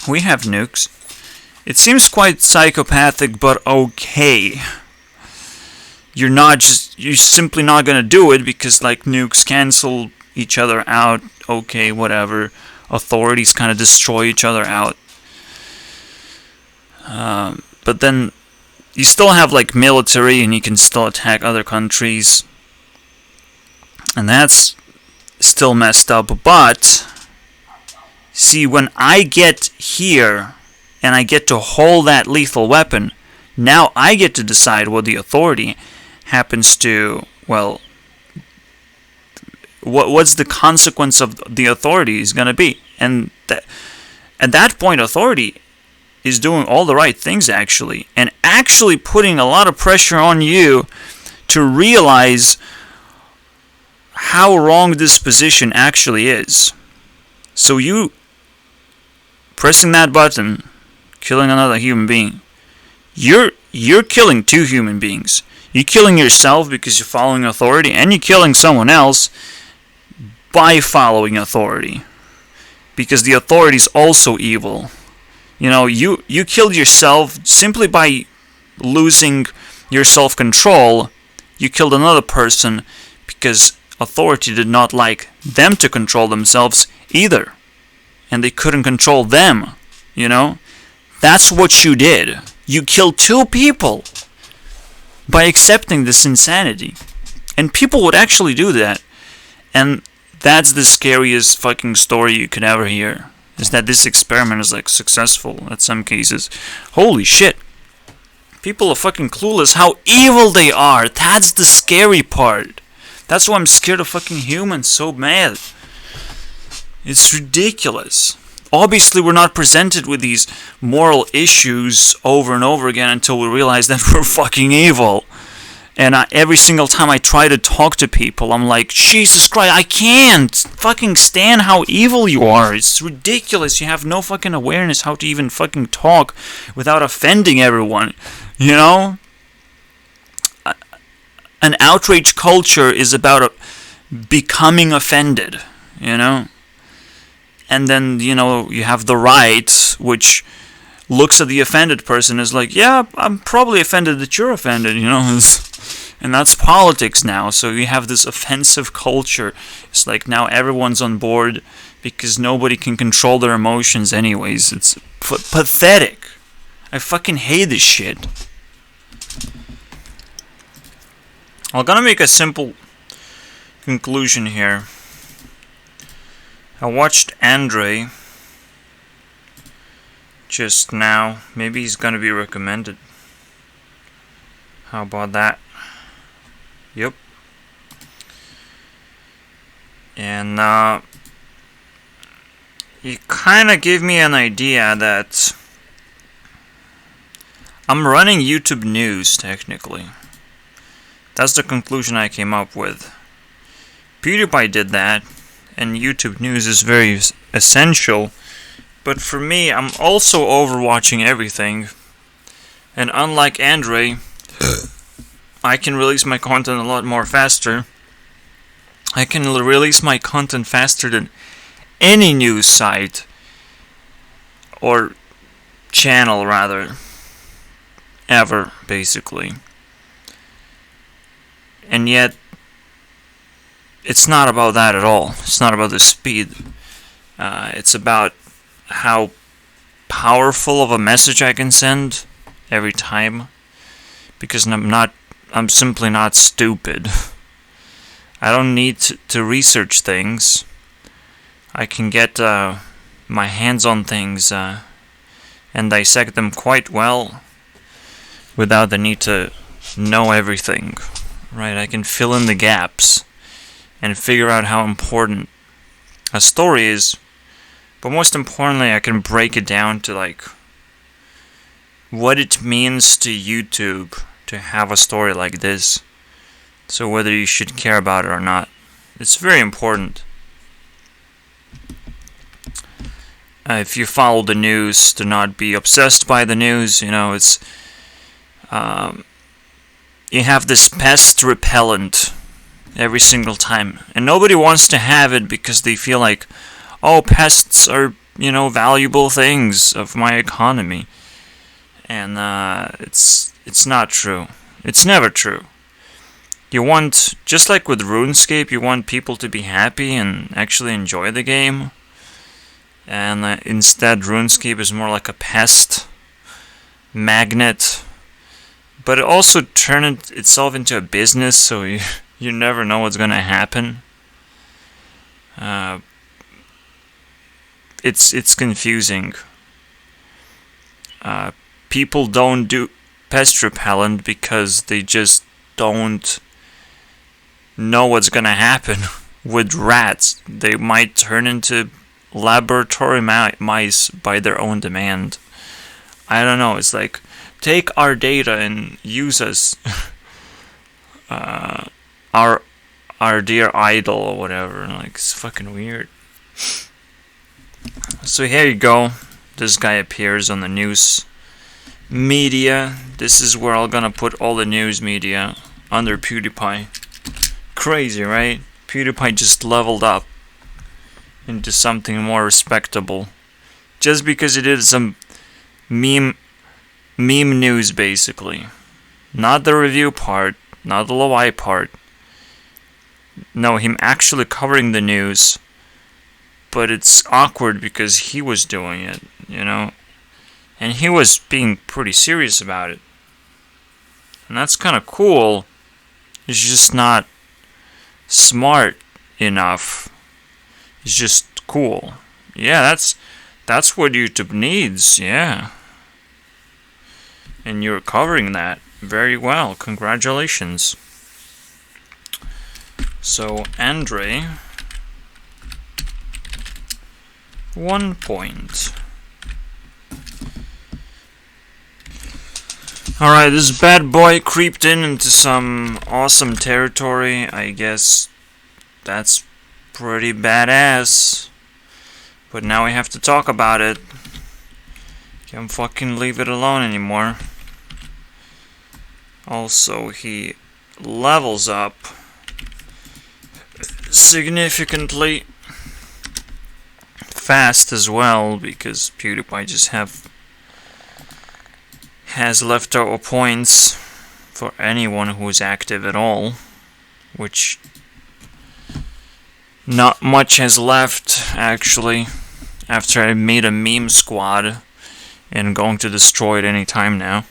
We have nukes. It seems quite psychopathic, but okay. You're simply not gonna do it because, like, nukes cancel each other out. Okay, whatever. Authorities kind of destroy each other out. But then you still have, like, military, and you can still attack other countries. And that's still messed up. But, see, when I get here, and I get to hold that lethal weapon, now I get to decide what the authority happens to, well, what's the consequence of the authority is going to be. And at that point, authority is doing all the right things, actually, and actually putting a lot of pressure on you to realize how wrong this position actually is. So you pressing that button, killing another human being, you're killing two human beings. You're killing yourself because you're following authority, and you're killing someone else by following authority, because the authority is also evil. You know, you killed yourself simply by losing your self-control. You killed another person because authority did not like them to control themselves either, and they couldn't control them. You know, that's what you did. You killed two people by accepting this insanity. And people would actually do that. And that's the scariest fucking story you could ever hear. Is that this experiment is, like, successful at some cases. Holy shit. People are fucking clueless how evil they are. That's the scary part. That's why I'm scared of fucking humans so bad. It's ridiculous. Obviously, we're not presented with these moral issues over and over again until we realize that we're fucking evil. And every single time I try to talk to people, I'm like, Jesus Christ, I can't fucking stand how evil you are. It's ridiculous. You have no fucking awareness how to even fucking talk without offending everyone. You know? An outrage culture is about becoming offended. You know? And then, you know, you have the right, which looks at the offended person as like, yeah, I'm probably offended that you're offended, you know. And that's politics now. So you have this offensive culture. It's like now everyone's on board because nobody can control their emotions anyways. It's pathetic. I fucking hate this shit. I'm gonna make a simple conclusion here. I watched Andre just now. Maybe he's gonna be recommended. How about that? Yep. And he kinda gave me an idea that I'm running YouTube News, technically. That's the conclusion I came up with. PewDiePie did that, and YouTube News is very essential. But for me, I'm also overwatching everything. And unlike Andre, I can release my content a lot more faster. I can release my content faster than any news site, or channel rather, ever, basically. And yet, it's not about that at all. It's not about the speed. It's about how powerful of a message I can send every time, because I'm simply not stupid. I don't need to research things. I can get my hands on things and dissect them quite well without the need to know everything. Right? I can fill in the gaps and figure out how important a story is. But most importantly, I can break it down to like what it means to YouTube to have a story like this. So whether you should care about it or not, it's very important. If you follow the news, do not be obsessed by the news. You know, it's you have this pest repellent every single time, and nobody wants to have it because they feel like, oh, pests are, you know, valuable things of my economy, and it's not true. It's never true. You want, just like with RuneScape, you want people to be happy and actually enjoy the game. And instead, RuneScape is more like a pest magnet. But it also turned itself into a business, so you never know what's gonna happen. It's confusing. People don't do pest repellent because they just don't know what's gonna happen with rats. They might turn into laboratory mice by their own demand. I don't know, it's like, take our data and use us, our dear idol or whatever. Like, it's fucking weird. So here you go. This guy appears on the news media. This is where I'm gonna put all the news media under PewDiePie. Crazy, right? PewDiePie just leveled up into something more respectable just because he did some meme news, basically. Not the review part, not the low part. No, him actually covering the news, but it's awkward because he was doing it, you know, and he was being pretty serious about it, and that's kind of cool. It's just not smart enough. It's just cool. Yeah, that's what YouTube needs. Yeah, and you're covering that very well. Congratulations. So Andre, 1 point. Alright, this bad boy creeped into some awesome territory. I guess that's pretty badass. But now we have to talk about it. Can't fucking leave it alone anymore. Also, he levels up significantly fast as well, because PewDiePie just has leftover points for anyone who is active at all, which not much has left, actually, after I made a meme squad and going to destroy it any time now.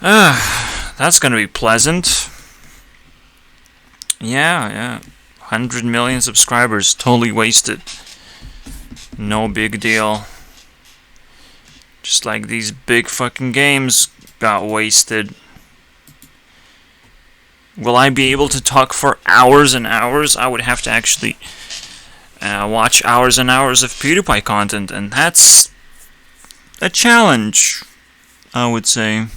That's gonna be pleasant. Yeah, 100 million subscribers, totally wasted. No big deal. Just like these big fucking games got wasted. Will I be able to talk for hours and hours? I would have to actually watch hours and hours of PewDiePie content, and that's a challenge, I would say.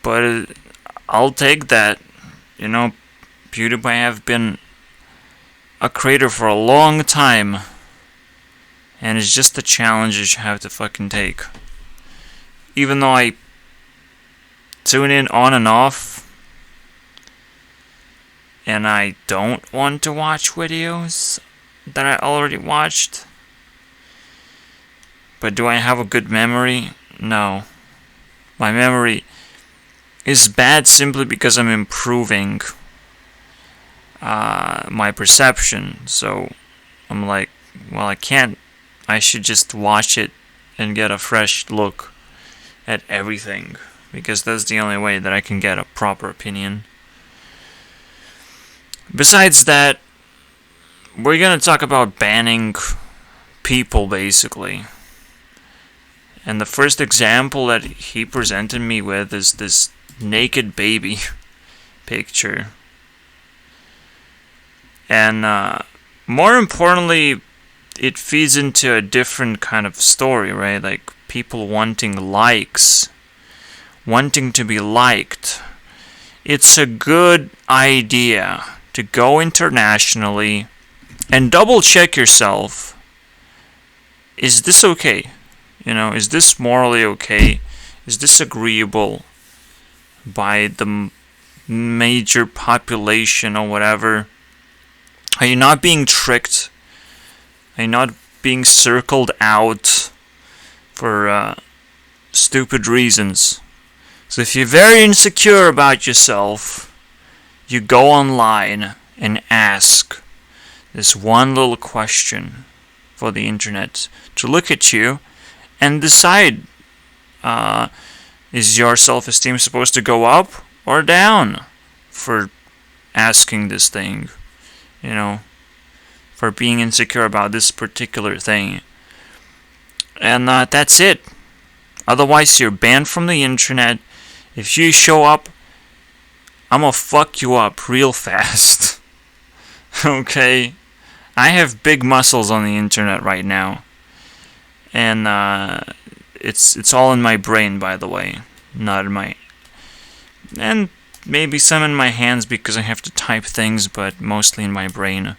But I'll take that. You know, PewDiePie have been a creator for a long time, and it's just a challenge that you have to fucking take. Even though I tune in on and off, and I don't want to watch videos that I already watched. But do I have a good memory? No. My memory is bad simply because I'm improving my perception. So I'm like, well, I should just watch it and get a fresh look at everything, because that's the only way that I can get a proper opinion. Besides that, we're gonna talk about banning people, basically. And the first example that he presented me with is this naked baby picture. And more importantly, it feeds into a different kind of story, right? Like, people wanting likes, wanting to be liked, it's a good idea to go internationally and double check yourself. Is this okay? Is this morally okay? Is this agreeable by the major population or whatever? Are you not being tricked? Are you not being circled out for stupid reasons? So if you're very insecure about yourself, you go online and ask this one little question for the internet to look at you and decide, is your self-esteem supposed to go up or down for asking this thing, for being insecure about this particular thing. And that's it. Otherwise, you're banned from the internet. If you show up, I'm gonna fuck you up real fast. Okay? I have big muscles on the internet right now. And it's all in my brain, by the way. Not in my... And maybe some in my hands because I have to type things, but mostly in my brain.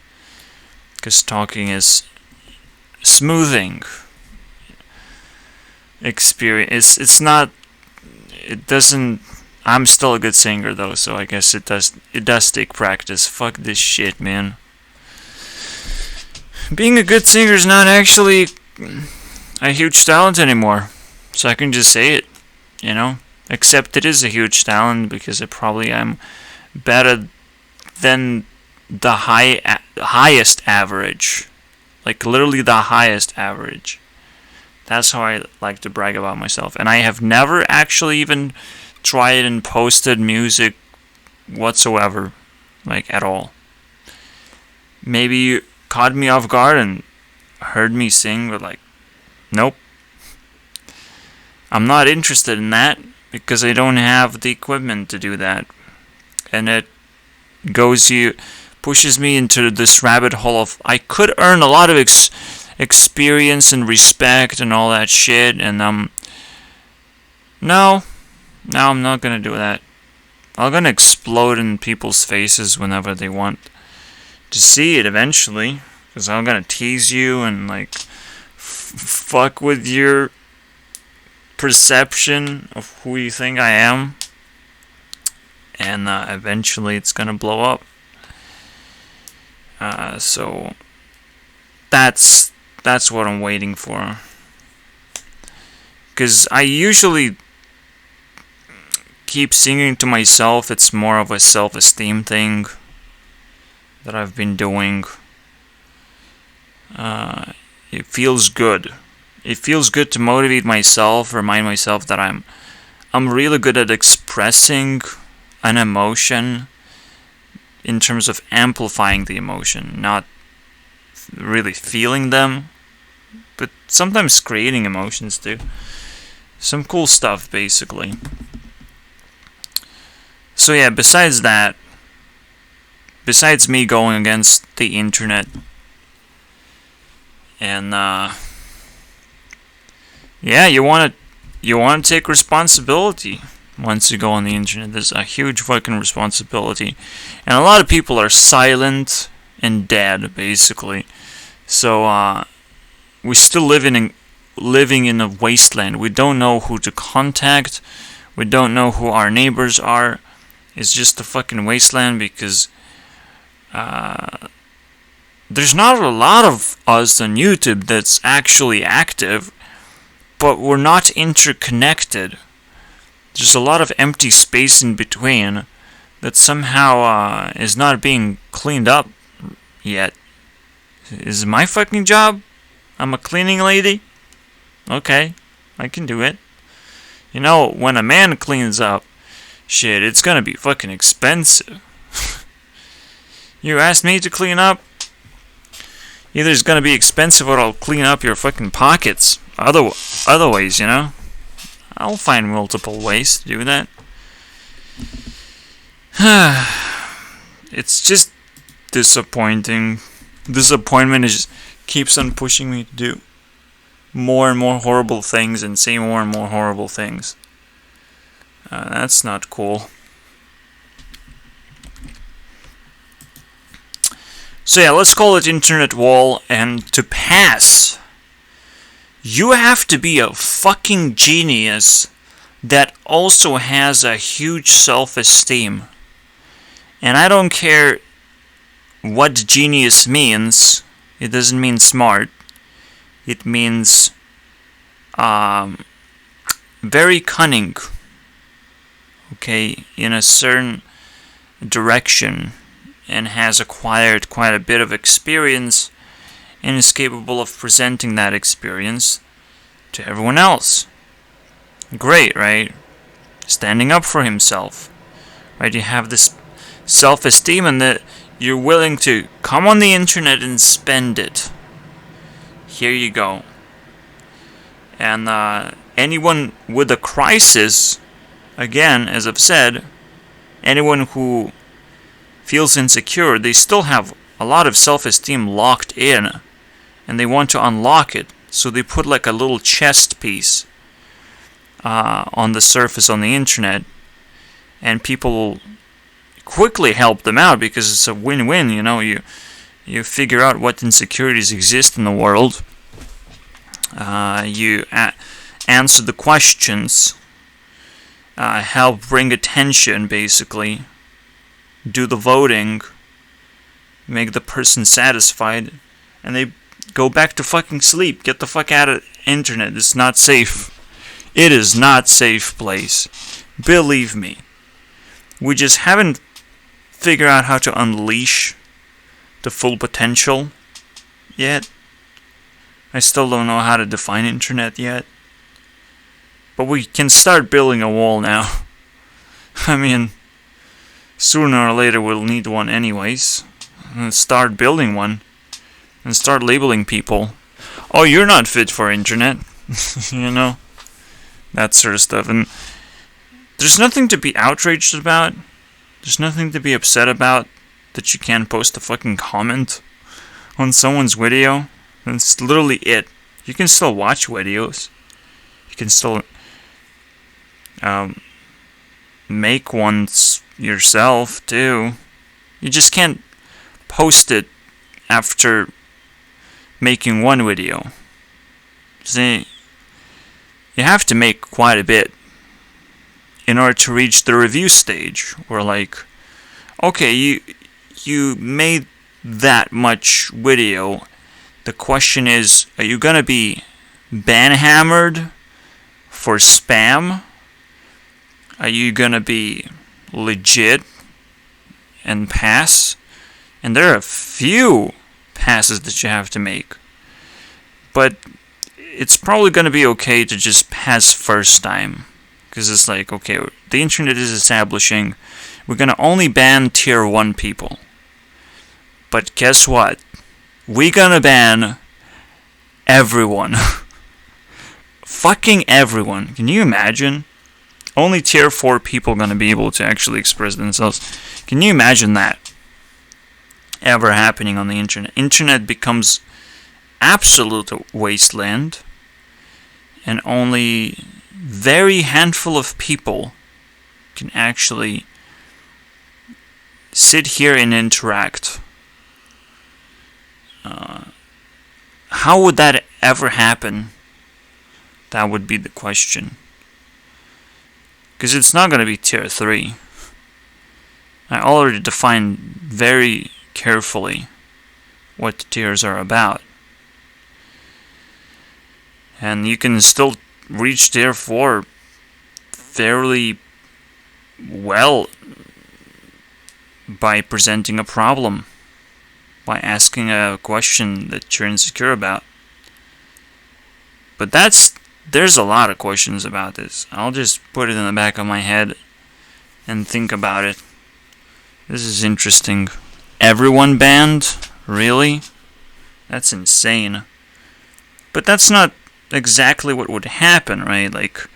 Because talking is smoothing experience. It's not... It doesn't... I'm still a good singer though, so I guess it does take practice. Fuck this shit, man. Being a good singer is not actually a huge talent anymore. So I can just say it, Except it is a huge talent because I am better than the highest average. Like literally the highest average. That's how I like to brag about myself. And I have never actually even tried and posted music whatsoever. Like at all. Maybe you caught me off guard and heard me sing, but like, nope. I'm not interested in that because I don't have the equipment to do that. And it pushes me into this rabbit hole of I could earn a lot of experience and respect and all that shit, and no, I'm not gonna do that. I'm gonna explode in people's faces whenever they want to see it eventually, because I'm gonna tease you and like fuck with your perception of who you think I am, and eventually it's gonna blow up. So that's what I'm waiting for. Because I usually keep singing to myself. It's more of a self-esteem thing that I've been doing. It feels good. It feels good to motivate myself, remind myself that I'm really good at expressing an emotion in terms of amplifying the emotion, not really feeling them, but sometimes creating emotions too. Some cool stuff, basically. So yeah, besides me going against the internet, and yeah, you want to take responsibility once you go on the internet. There's a huge fucking responsibility, and a lot of people are silent and dead, basically. So we're still living in a wasteland. We don't know who to contact. We don't know who our neighbors are. It's just a fucking wasteland because there's not a lot of us on YouTube that's actually active, but we're not interconnected. There's a lot of empty space in between that somehow is not being cleaned up yet. Is it my fucking job? I'm a cleaning lady? Okay, I can do it. When a man cleans up, shit, it's gonna be fucking expensive. You asked me to clean up? Either it's gonna be expensive or I'll clean up your fucking pockets. Other ways, I'll find multiple ways to do that. It's just disappointing. Disappointment keeps on pushing me to do more and more horrible things and say more and more horrible things. That's not cool. So yeah, let's call it internet wall, and to pass, you have to be a fucking genius that also has a huge self-esteem. And I don't care what genius means. It doesn't mean smart. It means very cunning. Okay, in a certain direction, and has acquired quite a bit of experience and is capable of presenting that experience to everyone else. Great, right? Standing up for himself. Right? You have this self-esteem and that you're willing to come on the internet and spend it. Here you go. And anyone with a crisis, again, as I've said, anyone who feels insecure, they still have a lot of self-esteem locked in, and they want to unlock it, so they put like a little chest piece on the surface on the internet, and people quickly help them out because it's a win-win. You know, you figure out what insecurities exist in the world, you answer the questions, help bring attention, basically, do the voting, make the person satisfied, and they go back to fucking sleep. Get the fuck out of the internet. It's not safe. It is not safe place. Believe me. We just haven't figured out how to unleash the full potential yet. I still don't know how to define internet yet. But we can start building a wall now. I mean, sooner or later we'll need one anyways. And start building one. And start labeling people. Oh, you're not fit for internet. You know? That sort of stuff. And there's nothing to be outraged about. There's nothing to be upset about that you can't post a fucking comment on someone's video. That's literally it. You can still watch videos. You can still make ones yourself too. You just can't post it after making one video. See, you have to make quite a bit in order to reach the review stage, where like, okay, you made that much video. The question is, are you gonna be ban-hammered for spam? Are you gonna be legit and pass? And there are a few passes that you have to make. But it's probably gonna be okay to just pass first time. Because it's like, okay, the internet is establishing we're gonna only ban tier 1 people. But guess what? We're gonna ban everyone. Fucking everyone. Can you imagine? Only tier 4 people gonna be able to actually express themselves. Can you imagine that ever happening on the internet? Internet becomes absolute wasteland, and only very handful of people can actually sit here and interact. How would that ever happen? That would be the question. Because it's not going to be tier 3. I already defined very carefully what the tiers are about. And you can still reach tier 4 fairly well by presenting a problem, by asking a question that you're insecure about. But there's a lot of questions about this. I'll just put it in the back of my head and think about it. This is interesting. Everyone banned? Really? That's insane. But that's not exactly what would happen, right? Like,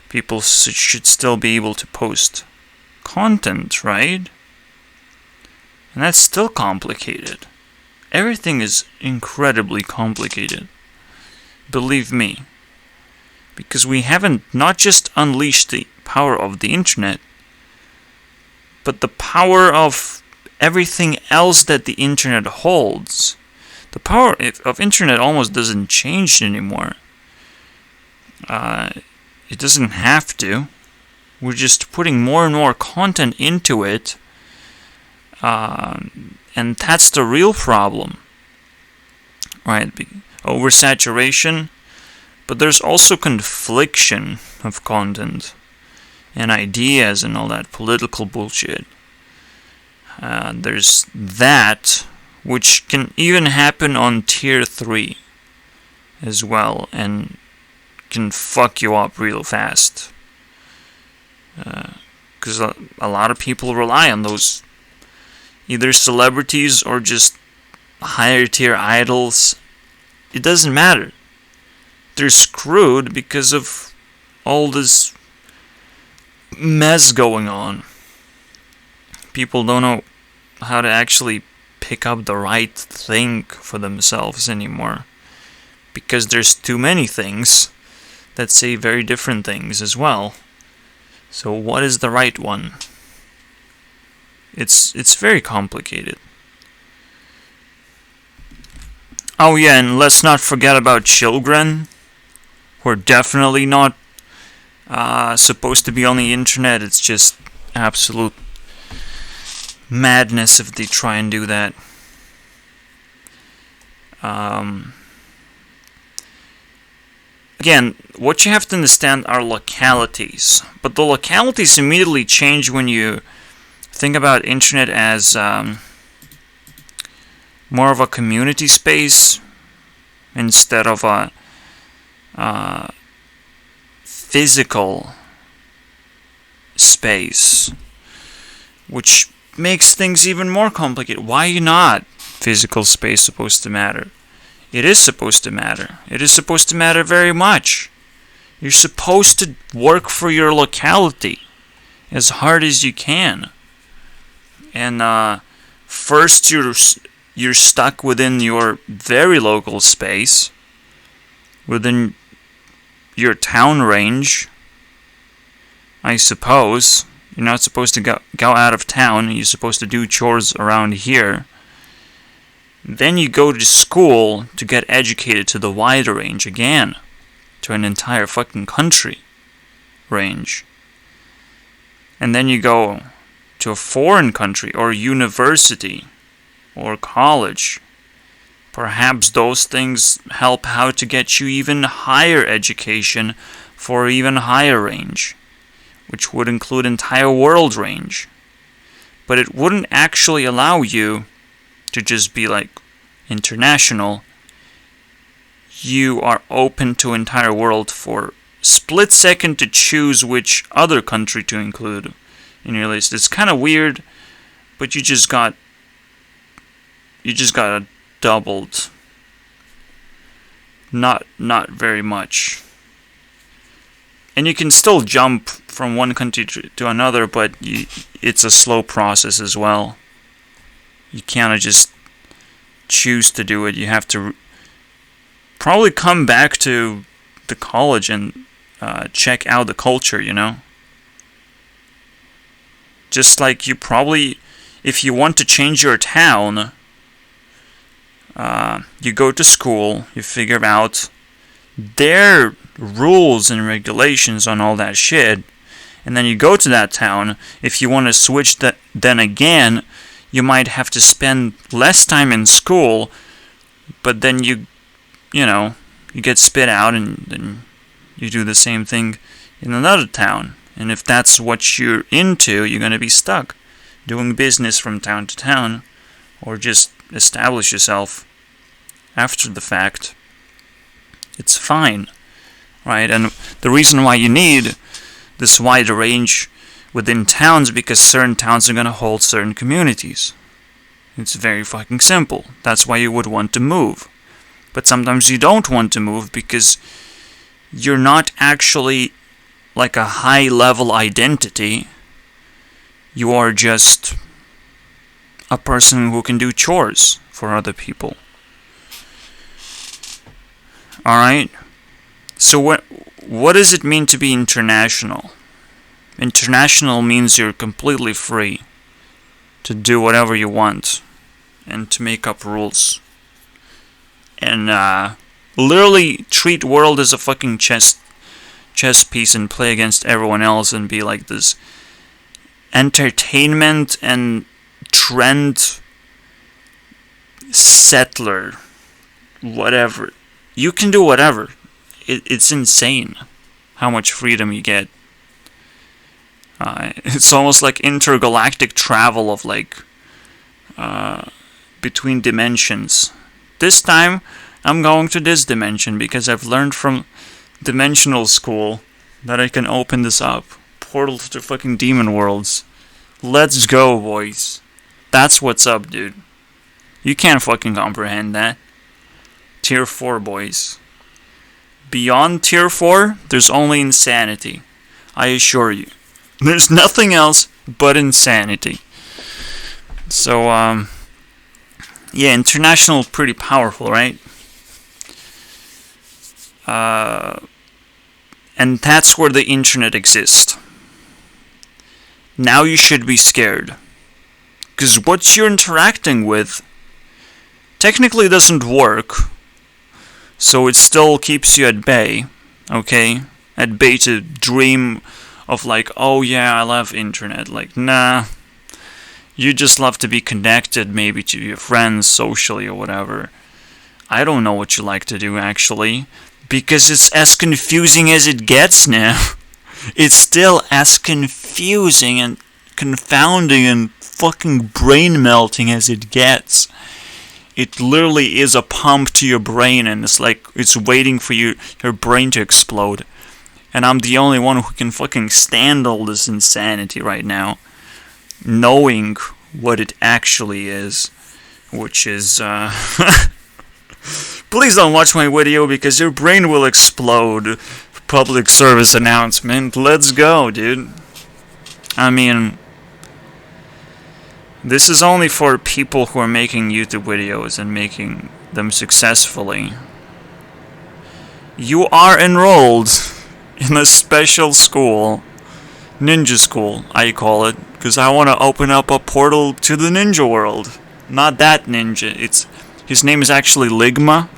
people should still be able to post content, right? And that's still complicated. Everything is incredibly complicated. Believe me. Because we haven't not just unleashed the power of the internet, but the power of everything else that the internet holds. The power of internet almost doesn't change anymore. It doesn't have to. We're just putting more and more content into it. And that's the real problem. Right? Oversaturation. But there's also confliction of content and ideas and all that political bullshit. There's that, which can even happen on tier 3 as well, and can fuck you up real fast. Because a lot of people rely on those either celebrities or just higher tier idols. It doesn't matter. They're screwed because of all this mess going on. People don't know how to actually pick up the right thing for themselves anymore, because there's too many things that say very different things as well. So what is the right one? It's very complicated. Oh yeah, and let's not forget about children. We're definitely not supposed to be on the internet. It's just absolute madness if they try and do that. Again, what you have to understand are localities. But the localities immediately change when you think about internet as more of a community space instead of a physical space, which makes things even more complicated. Why not physical space supposed to matter? It is supposed to matter. It is supposed to matter very much. You're supposed to work for your locality as hard as you can. And first you're stuck within your very local space, within your town range, I suppose. You're not supposed to go out of town. You're supposed to do chores around here. Then you go to school to get educated to the wider range again, to an entire fucking country range. And then you go to a foreign country or university or college. Perhaps those things help how to get you even higher education for even higher range, which would include entire world range. But it wouldn't actually allow you to just be like international. You are open to entire world for split second to choose which other country to include in your list. It's kind of weird, but you just got doubled. Not very much. And you can still jump from one country to another, but it's a slow process as well. You can't just choose to do it. You have to probably come back to the college and check out the culture, you know? Just like you probably, if you want to change your town, you go to school, you figure out their rules and regulations on all that shit, and then you go to that town. If you want to switch that, then again, you might have to spend less time in school, but then you get spit out, and then you do the same thing in another town. And if that's what you're into, you're going to be stuck doing business from town to town, or just establish yourself after the fact. It's fine, right? And the reason why you need this wide range within towns, because certain towns are going to hold certain communities. It's very fucking simple. That's why you would want to move. But sometimes you don't want to move because you're not actually like a high-level identity. You are just a person who can do chores for other people. Alright? So what does it mean to be international? International means you're completely free to do whatever you want and to make up rules. And literally treat world as a fucking chess piece and play against everyone else and be like this entertainment and trend settler, whatever. You can do whatever. It's insane how much freedom you get. It's almost like intergalactic travel of like between dimensions. This time I'm going to this dimension because I've learned from dimensional school that I can open this up. Portal to fucking demon worlds. Let's go, boys. That's what's up, dude. You can't fucking comprehend that. Tier 4, boys. Beyond Tier 4, there's only insanity. I assure you. There's nothing else but insanity. So, yeah, international pretty powerful, right? And that's where the internet exists. Now you should be scared. Because what you're interacting with technically doesn't work. So it still keeps you at bay. Okay? At bay to dream of like, oh yeah, I love internet. Like, nah. You just love to be connected maybe to your friends socially or whatever. I don't know what you like to do actually. Because it's as confusing as it gets now. It's still as confusing and confounding and fucking brain melting as it gets. It literally is a pump to your brain and it's like it's waiting for your brain to explode. And I'm the only one who can fucking stand all this insanity right now. Knowing what it actually is. Which is, please don't watch my video because your brain will explode. Public service announcement. Let's go, dude. I mean, this is only for people who are making YouTube videos and making them successfully. You are enrolled in a special school. Ninja school, I call it. Because I want to open up a portal to the ninja world. Not that ninja. His name is actually Ligma.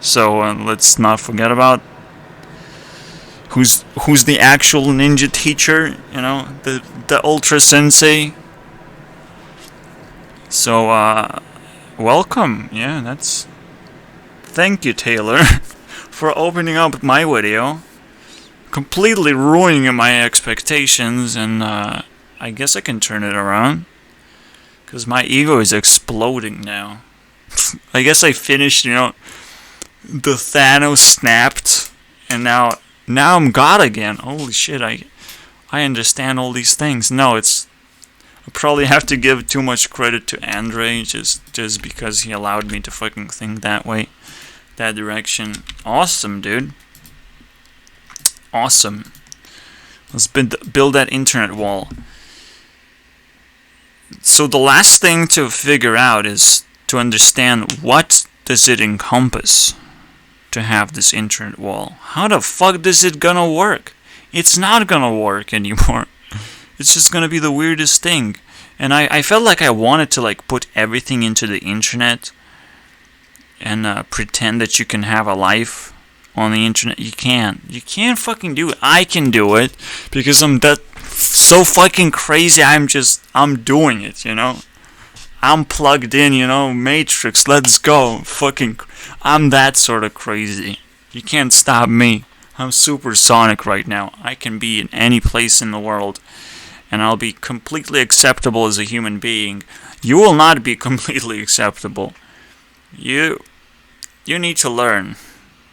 So let's not forget about who's the actual ninja teacher, you know, the Ultra Sensei. So welcome. Yeah, thank you, Taylor, for opening up my video, completely ruining my expectations, and I guess I can turn it around because my ego is exploding now. I guess I finished, you know, the Thanos snapped, and now I'm God again. Holy shit, I understand all these things. No, I probably have to give too much credit to Andre just because he allowed me to fucking think that way, that direction. Awesome, dude. Awesome. Let's build that internet wall. So the last thing to figure out is to understand what does it encompass to have this internet wall. How the fuck is it gonna work? It's not gonna work anymore. It's just gonna be the weirdest thing. And I felt like I wanted to like put everything into the internet and pretend that you can have a life on the internet. You can't. You can't fucking do it. I can do it because I'm that so fucking crazy. I'm doing it, you know. I'm plugged in, you know, Matrix, let's go. Fucking, I'm that sort of crazy. You can't stop me. I'm supersonic right now. I can be in any place in the world, and I'll be completely acceptable as a human being. You will not be completely acceptable. You need to learn,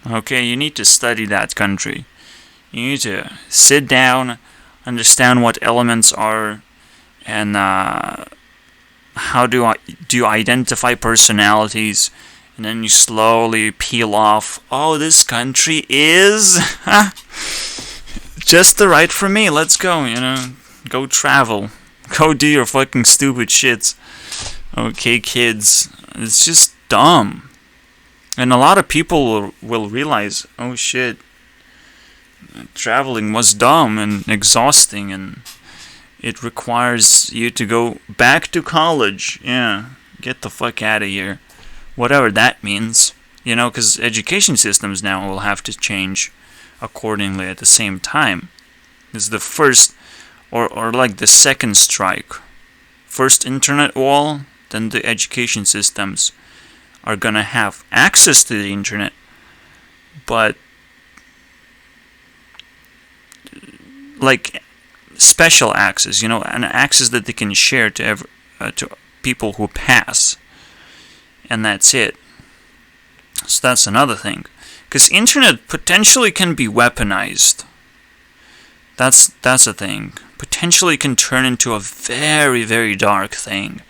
okay? You need to study that country. You need to sit down, understand what elements are, and how do you identify personalities, and then you slowly peel off, oh, this country is just the right for me, let's go, you know, go travel, go do your fucking stupid shits, okay, kids, it's just dumb, and a lot of people will realize, oh shit, traveling was dumb and exhausting, and it requires you to go back to college. Yeah, get the fuck out of here. Whatever that means. Because education systems now will have to change accordingly at the same time. It's the first, or like the second strike. First internet wall, then the education systems are gonna have access to the internet, but like special access, an access that they can share to people who pass, and that's it. So that's another thing, because internet potentially can be weaponized. That's a thing. Potentially can turn into a very, very dark thing,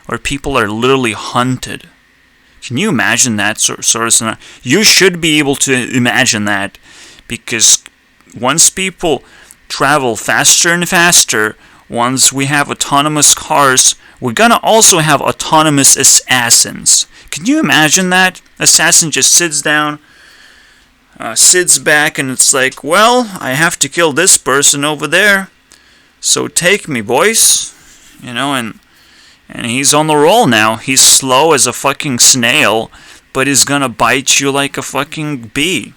where people are literally hunted. Can you imagine that sort of scenario? You should be able to imagine that, because once people travel faster and faster, once we have autonomous cars, we're gonna also have autonomous assassins. Can you imagine that? Assassin just sits down, sits back, and it's like, well, I have to kill this person over there, so take me, boys. And he's on the roll now. He's slow as a fucking snail, but he's gonna bite you like a fucking bee.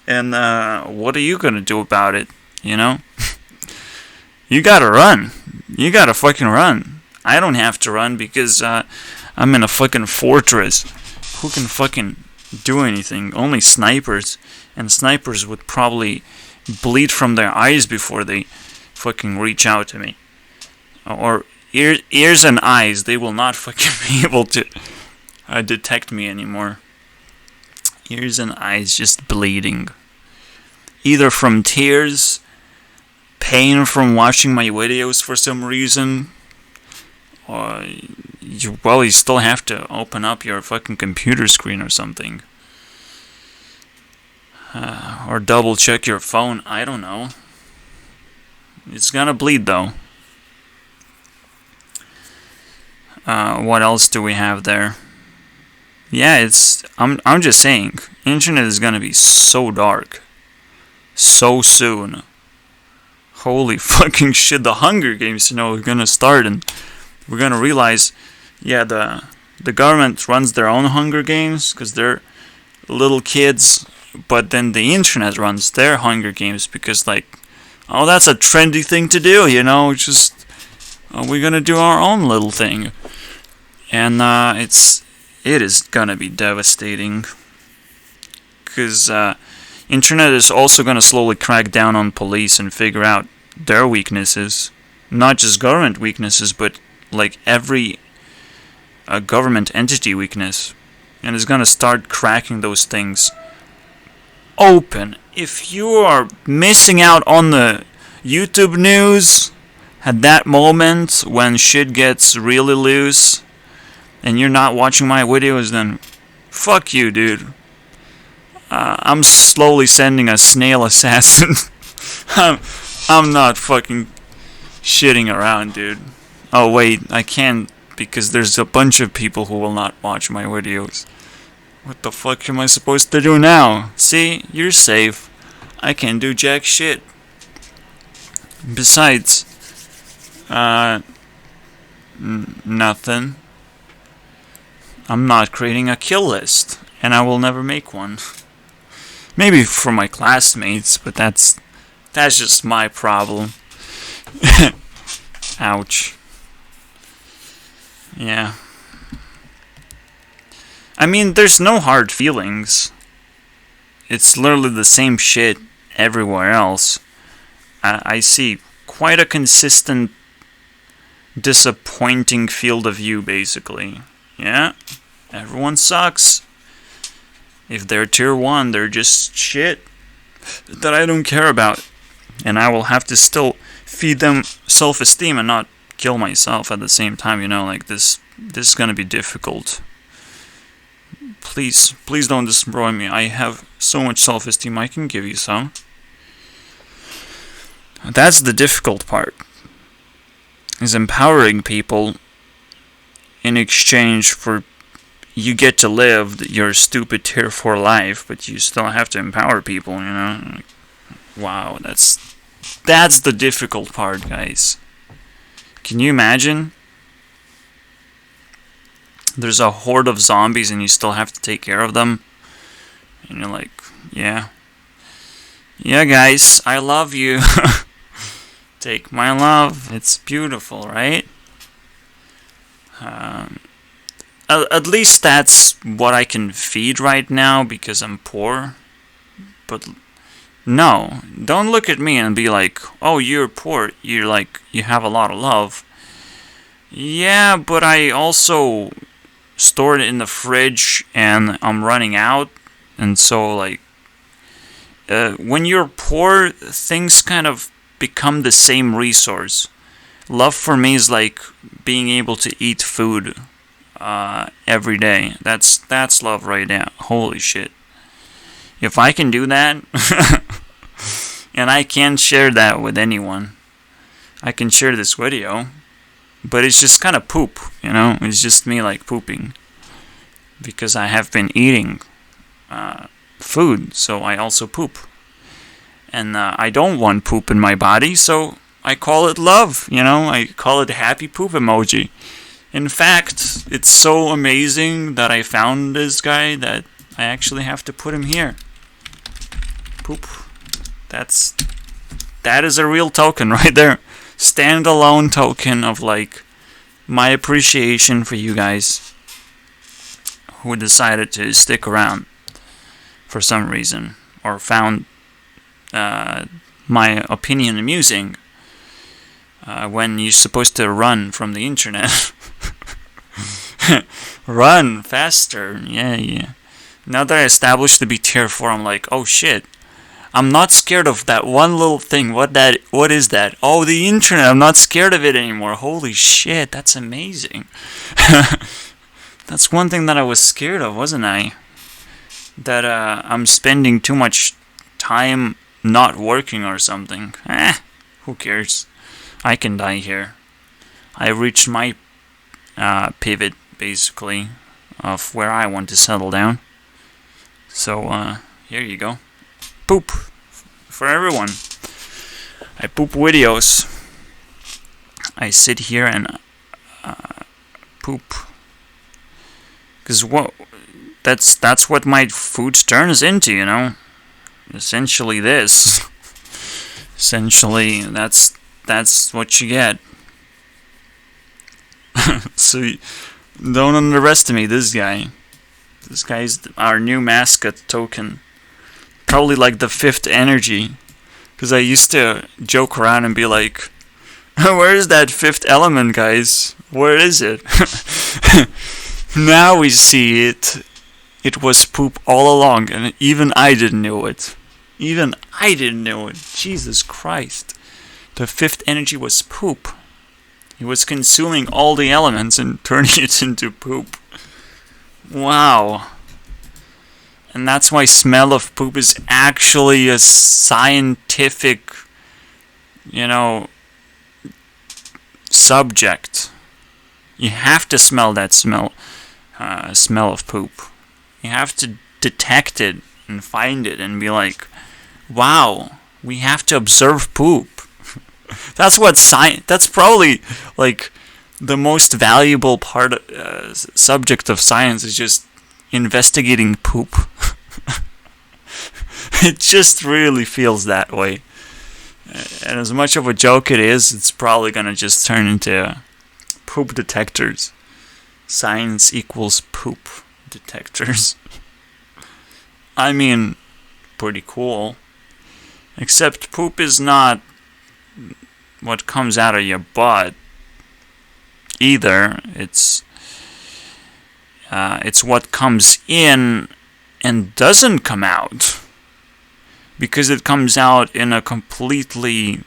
And what are you gonna do about it? You gotta run. You gotta fucking run. I don't have to run because I'm in a fucking fortress. Who can fucking do anything? Only snipers. And snipers would probably bleed from their eyes before they fucking reach out to me. Or ears and eyes, they will not fucking be able to detect me anymore. Ears and eyes just bleeding. Either from tears, pain from watching my videos for some reason, or you still have to open up your fucking computer screen or something. Or double check your phone, I don't know. It's gonna bleed though. What else do we have there? Yeah, I'm just saying, internet is gonna be so dark, so soon. Holy fucking shit! The Hunger Games, are gonna start, and we're gonna realize, yeah, the government runs their own Hunger Games because they're little kids, but then the internet runs their Hunger Games because, like, oh, that's a trendy thing to do, just we're gonna do our own little thing. And it is gonna be devastating, because internet is also gonna slowly crack down on police and figure out their weaknesses, not just government weaknesses, but like every government entity weakness, and it's gonna start cracking those things open. If you are missing out on the YouTube news at that moment when shit gets really loose, and you're not watching my videos, then fuck you, dude. I'm slowly sending a snail assassin. I'm not fucking shitting around, dude. Oh wait, I can't, because there's a bunch of people who will not watch my videos. What the fuck am I supposed to do now? See, you're safe. I can't do jack shit. Besides, nothing. I'm not creating a kill list, and I will never make one. Maybe for my classmates, but that's just my problem. Ouch. Yeah. I mean, there's no hard feelings. It's literally the same shit everywhere else. I see quite a consistent, disappointing field of view, basically. Yeah, everyone sucks. If they're tier 1, they're just shit that I don't care about. And I will have to still feed them self-esteem and not kill myself at the same time, like this is gonna be difficult. Please don't destroy me. I have so much self-esteem, I can give you some. That's the difficult part, is empowering people in exchange for you get to live your stupid tier 4 life, but you still have to empower people, Wow, that's the difficult part, guys. Can you imagine? There's a horde of zombies and you still have to take care of them. And you're like, yeah. Yeah, guys, I love you. Take my love. It's beautiful, right? At least that's what I can feed right now because I'm poor. But no, don't look at me and be like, oh, you're poor. You're like, you have a lot of love. Yeah, but I also stored it in the fridge and I'm running out. And so, like, when you're poor, things kind of become the same resource. Love for me is like being able to eat food every day. That's love right now. Holy shit. If I can do that, and I can't share that with anyone, I can share this video, but it's just kind of poop, you know? It's just me like pooping. Because I have been eating food, so I also poop. And I don't want poop in my body, so I call it love, you know? I call it happy poop emoji. In fact, it's so amazing that I found this guy that I actually have to put him here. Poop. That is a real token right there. Standalone token of like my appreciation for you guys who decided to stick around for some reason or found my opinion amusing when you're supposed to run from the internet. Run faster. Yeah. Now that I established the B tier 4, I'm like, oh shit. I'm not scared of that one little thing. What is that? Oh, the internet. I'm not scared of it anymore. Holy shit, that's amazing. That's one thing that I was scared of, wasn't I? That I'm spending too much time not working or something. Who cares? I can die here. I reached my pivot, basically, of where I want to settle down. So, here you go. Poop. For everyone. I poop videos. I sit here and poop. Because that's what my food turns into, you know? Essentially this. Essentially, that's what you get. So, don't underestimate this guy. This guy's our new mascot token. Probably like the 5th energy. Because I used to joke around and be like, where is that 5th element, guys? Where is it? Now we see it. It was poop all along, and even I didn't know it. Even I didn't know it. Jesus Christ. The 5th energy was poop. It was consuming all the elements and turning it into poop. Wow. And that's why smell of poop is actually a scientific, you know, subject. You have to smell that smell of poop. You have to detect it and find it and be like, wow, we have to observe poop. That's what that's probably like the most valuable part subject of science is just investigating poop. It just really feels that way. And as much of a joke it is, it's probably gonna just turn into poop detectors. Science equals poop detectors. I mean, pretty cool. Except poop is not what comes out of your butt either. It's what comes in and doesn't come out. Because it comes out in a completely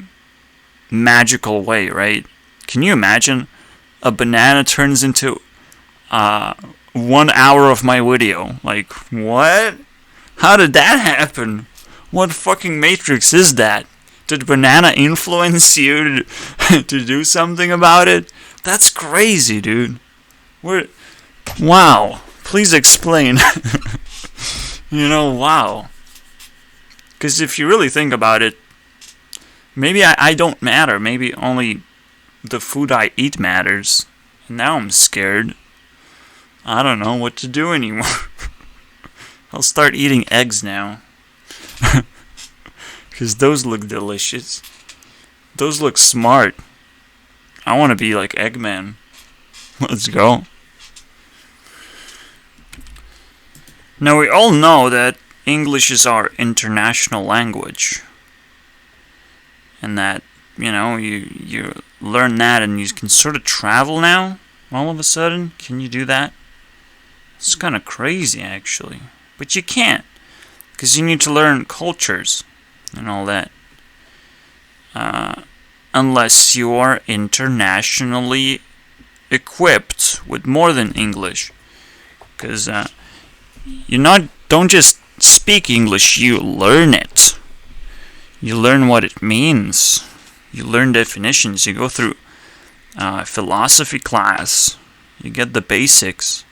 magical way, right? Can you imagine? A banana turns into 1 hour of my video. Like, what? How did that happen? What fucking matrix is that? Did banana influence you to do something about it? That's crazy, dude. Wow. Please explain. You know, wow. Because if you really think about it, maybe I don't matter. Maybe only the food I eat matters. And now I'm scared. I don't know what to do anymore. I'll start eating eggs now. Because those look delicious. Those look smart. I want to be like Eggman. Let's go. Now we all know that English is our international language. And that, you learn that and you can sort of travel now, all of a sudden. Can you do that? It's kind of crazy, actually. But you can't. Because you need to learn cultures and all that. Unless you are internationally equipped with more than English. Because don't just speak English, you learn it. You learn what it means. You learn definitions. You go through philosophy class. You get the basics.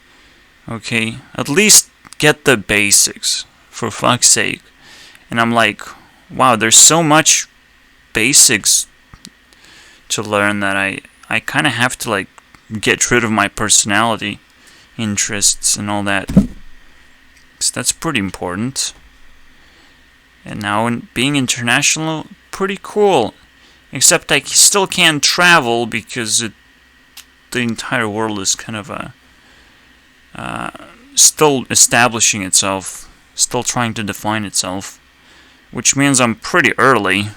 Okay? At least get the basics, for fuck's sake. And I'm like, wow, there's so much basics to learn that I kind of have to like get rid of my personality, interests, and all that. So that's pretty important. And now being international, pretty cool. Except I still can't travel because the entire world is kind of still establishing itself, still trying to define itself. Which means I'm pretty early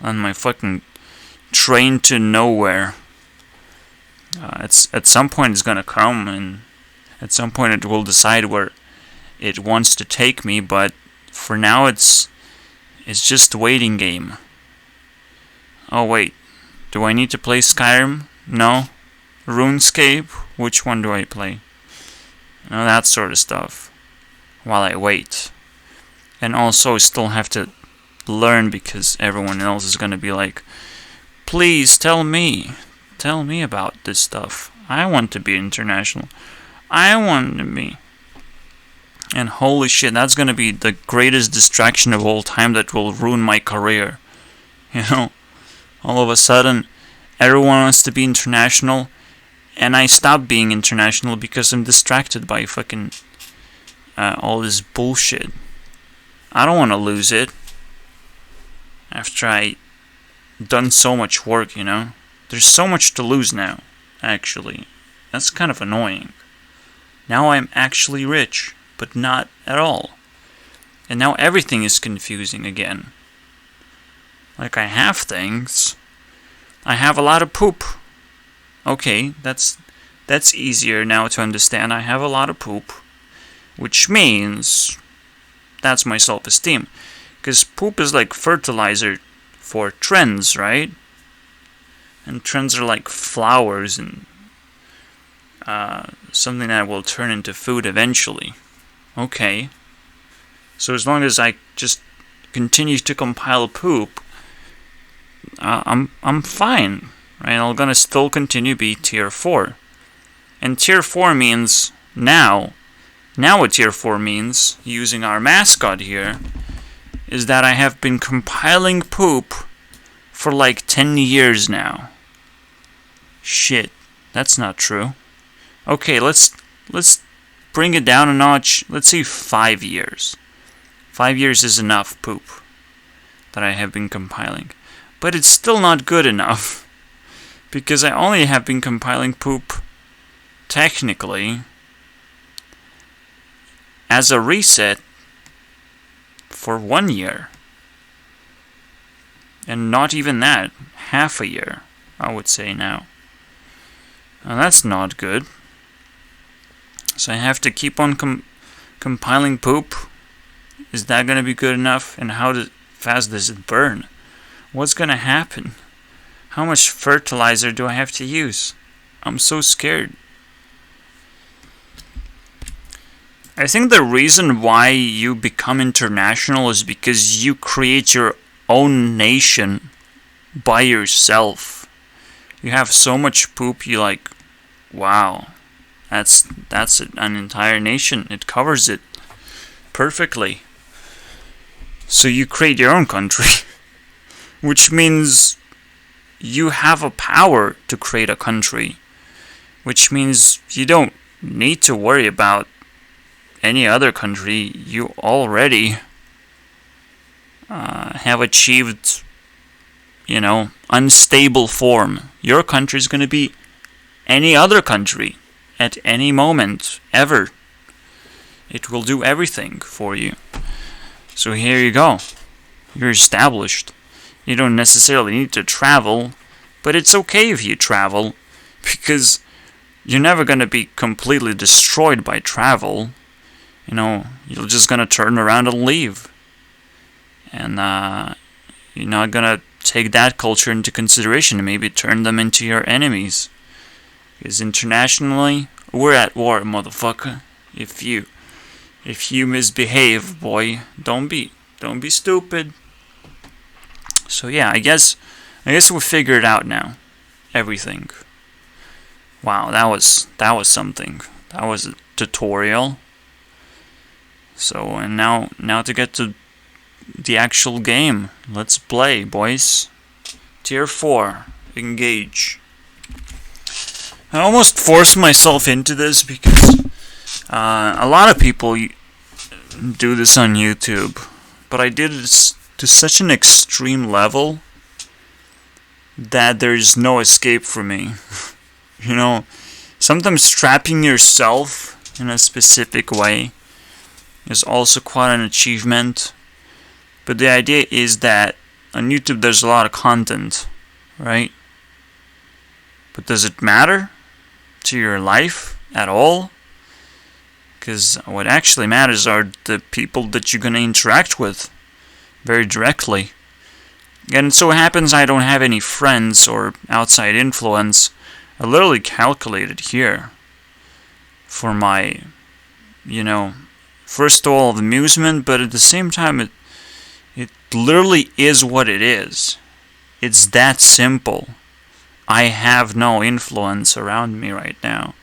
on my fucking train to nowhere. At some point it's gonna come, and at some point it will decide where it wants to take me, but for now it's just a waiting game. Oh wait, do I need to play Skyrim? No? RuneScape? Which one do I play? That sort of stuff. While I wait. And also I still have to learn because everyone else is gonna be like, please tell me about this stuff. I want to be international. I want to be. And holy shit, that's gonna be the greatest distraction of all time that will ruin my career. All of a sudden, everyone wants to be international, and I stop being international because I'm distracted by fucking all this bullshit. I don't want to lose it. After I done so much work, There's so much to lose now, actually. That's kind of annoying. Now I'm actually rich, but not at all. And now everything is confusing again. Like I have things. I have a lot of poop. Okay, that's easier now to understand. I have a lot of poop. Which means that's my self-esteem. Because poop is like fertilizer for trends, right? And trends are like flowers and something that will turn into food eventually. Okay. So as long as I just continue to compile poop, I'm fine, right? I'm gonna still continue to be tier 4. And tier 4 means now what tier 4 means, using our mascot here, is that I have been compiling poop for like 10 years now. Shit, that's not true. Okay, let's bring it down a notch. Let's say 5 years. 5 years is enough poop that I have been compiling. But it's still not good enough, because I only have been compiling poop, technically, as a reset for 1 year. And not even that, half a year, I would say now. Now that's not good. So I have to keep on compiling poop. Is that going to be good enough? And how fast does it burn? What's going to happen? How much fertilizer do I have to use? I'm so scared. I think the reason why you become international is because you create your own nation by yourself. You have so much poop, you like, wow, that's an entire nation. It covers it perfectly. So you create your own country, which means you have a power to create a country, which means you don't need to worry about any other country. You already have achieved, unstable form. Your country is going to be any other country at any moment, ever. It will do everything for you. So here you go. You're established. You don't necessarily need to travel, but it's okay if you travel, because you're never going to be completely destroyed by travel. You're just going to turn around and leave. And you're not going to take that culture into consideration and maybe turn them into your enemies. Because internationally, we're at war, motherfucker. If you misbehave, boy, don't be stupid. So yeah, I guess we figured out now. Everything. Wow, that was something. That was a tutorial. So, and now to get to the actual game. Let's play, boys. Tier 4. Engage. I almost forced myself into this because a lot of people do this on YouTube, but I did it to such an extreme level that there's no escape for me. Sometimes trapping yourself in a specific way is also quite an achievement. But the idea is that on YouTube there's a lot of content, right? But does it matter to your life at all? Because what actually matters are the people that you're going to interact with very directly. And it so happens I don't have any friends or outside influence. I literally calculated here for my, first of all, amusement, but at the same time, it literally is what it is. It's that simple. I have no influence around me right now.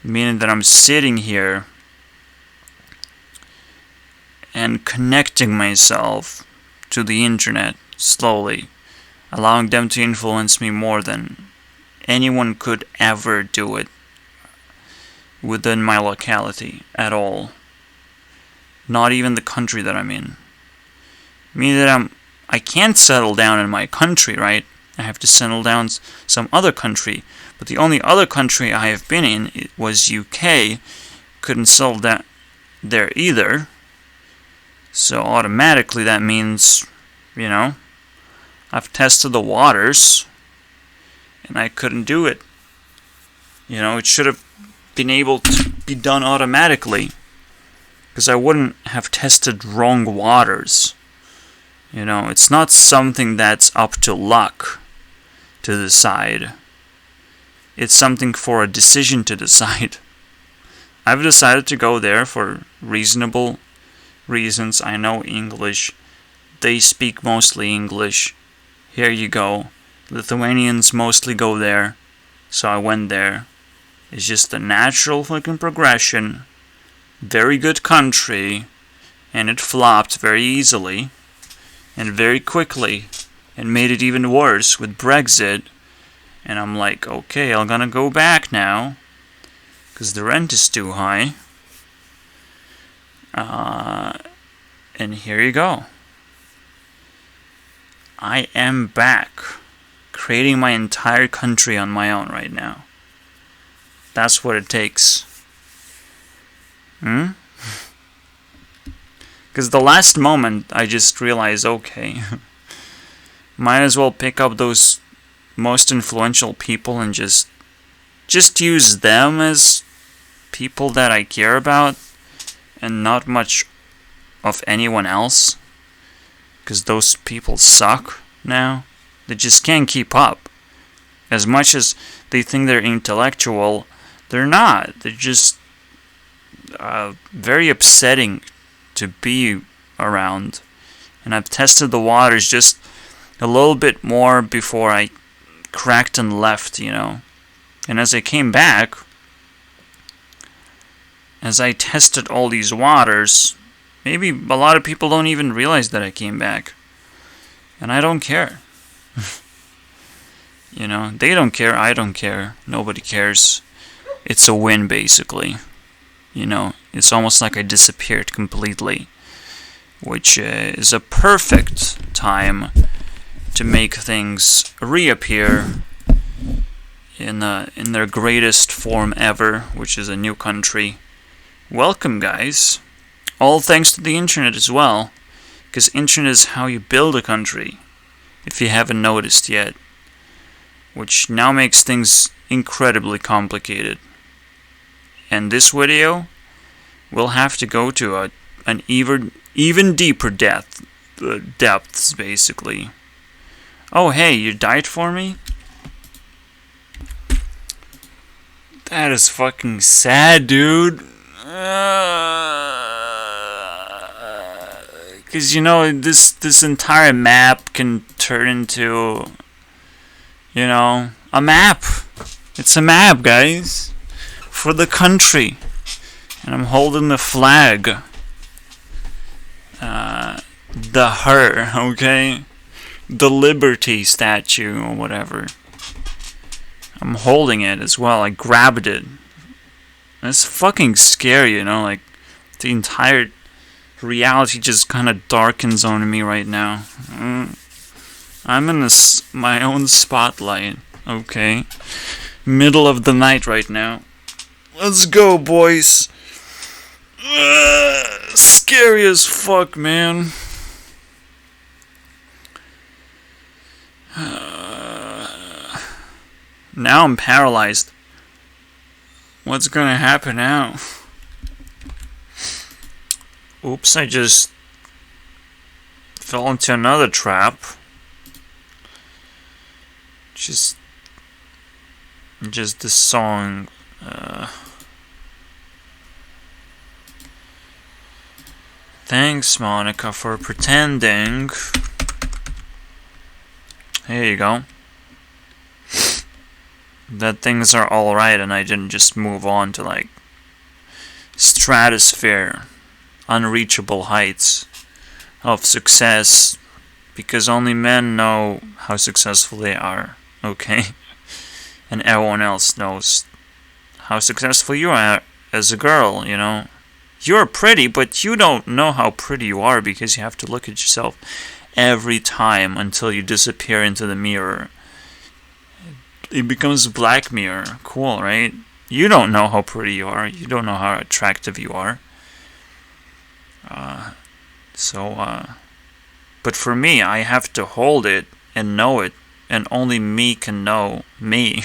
Meaning that I'm sitting here and connecting myself to the internet slowly, allowing them to influence me more than anyone could ever do it within my locality at all. Not even the country that I'm in. Meaning that I can't settle down in my country, right? I have to settle down some other country. But the only other country I have been in was UK. Couldn't settle that there either. So automatically that means, I've tested the waters and I couldn't do it. It should have been able to be done automatically, because I wouldn't have tested wrong waters. It's not something that's up to luck to decide. It's something for a decision to decide. I've decided to go there for reasonable reasons. I know English. They speak mostly English. Here you go. Lithuanians mostly go there. So I went there. It's just a natural fucking progression. Very good country. And it flopped very easily. And very quickly. And made it even worse with Brexit. And I'm like, okay, I'm gonna go back now, because the rent is too high. And here you go. I am back, creating my entire country on my own right now. That's what it takes. Because the last moment, I just realized, okay, might as well pick up those most influential people and just use them as people that I care about and not much of anyone else, because those people suck now. They just can't keep up. As much as they think they're intellectual, they're not. They're just very upsetting to be around. And I've tested the waters just a little bit more before I cracked and left, And as I came back, as I tested all these waters, Maybe a lot of people don't even realize that I came back. And I don't care. You know, they don't care, I don't care. Nobody cares. It's a win, basically. You know, it's almost like I disappeared completely. Which is a perfect time to make things reappear in their greatest form ever, which is a new country. Welcome, guys. All thanks to the internet as well, because internet is how you build a country, if you haven't noticed yet, which now makes things incredibly complicated. And this video will have to go to an even deeper depths, basically. Oh, hey, you died for me? That is fucking sad, dude. Because, you know, this entire map can turn into, you know, a map. It's a map, guys. For the country. And I'm holding the flag. The her, okay? The Liberty statue or whatever. I'm holding it as well. I grabbed it. It's fucking scary, you know? Like, the entire reality just kind of darkens on me right now. I'm in my own spotlight, okay? Middle of the night right now. Let's go, boys. Scary as fuck, man. Now I'm paralyzed. What's gonna happen now? Oops, I just fell into another trap. Just this song. Thanks, Monica, for pretending. Here you go. That things are alright and I didn't just move on to, like, stratosphere, unreachable heights of success, because only men know how successful they are, okay? And everyone else knows how successful you are as a girl, you know? You're pretty, but you don't know how pretty you are because you have to look at yourself every time until you disappear into the mirror. It becomes Black Mirror. Cool, right? You don't know how pretty you are. You don't know how attractive you are. But for me, I have to hold it and know it, and only me can know me,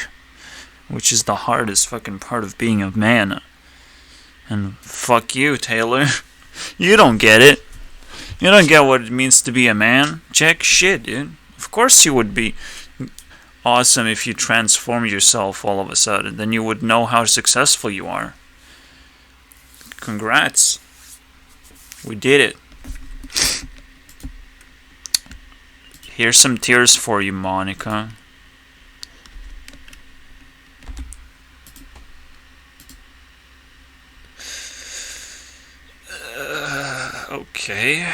which is the hardest fucking part of being a man. And fuck you, Taylor. You don't get it. You don't get what it means to be a man. Check shit, dude. Of course you would be awesome if you transform yourself all of a sudden. Then you would know how successful you are. Congrats. We did it. Here's some tears for you, Monica. Okay.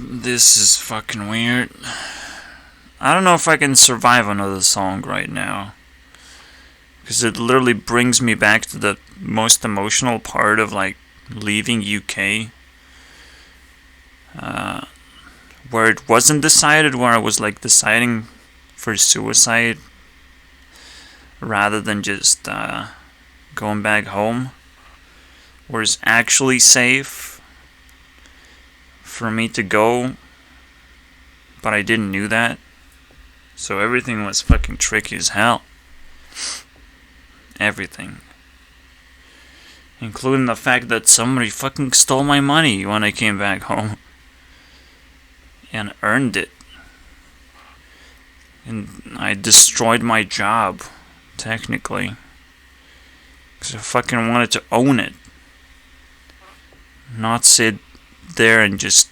This is fucking weird. I don't know if I can survive another song right now, because it literally brings me back to the most emotional part of, like, leaving UK, where it wasn't decided, where I was, like, deciding for suicide rather than just going back home, where it's actually safe for me to go, but I didn't know that. So everything was fucking tricky as hell. Everything. Including the fact that somebody fucking stole my money when I came back home. And earned it. And I destroyed my job, technically. Because I fucking wanted to own it. Not sit there and just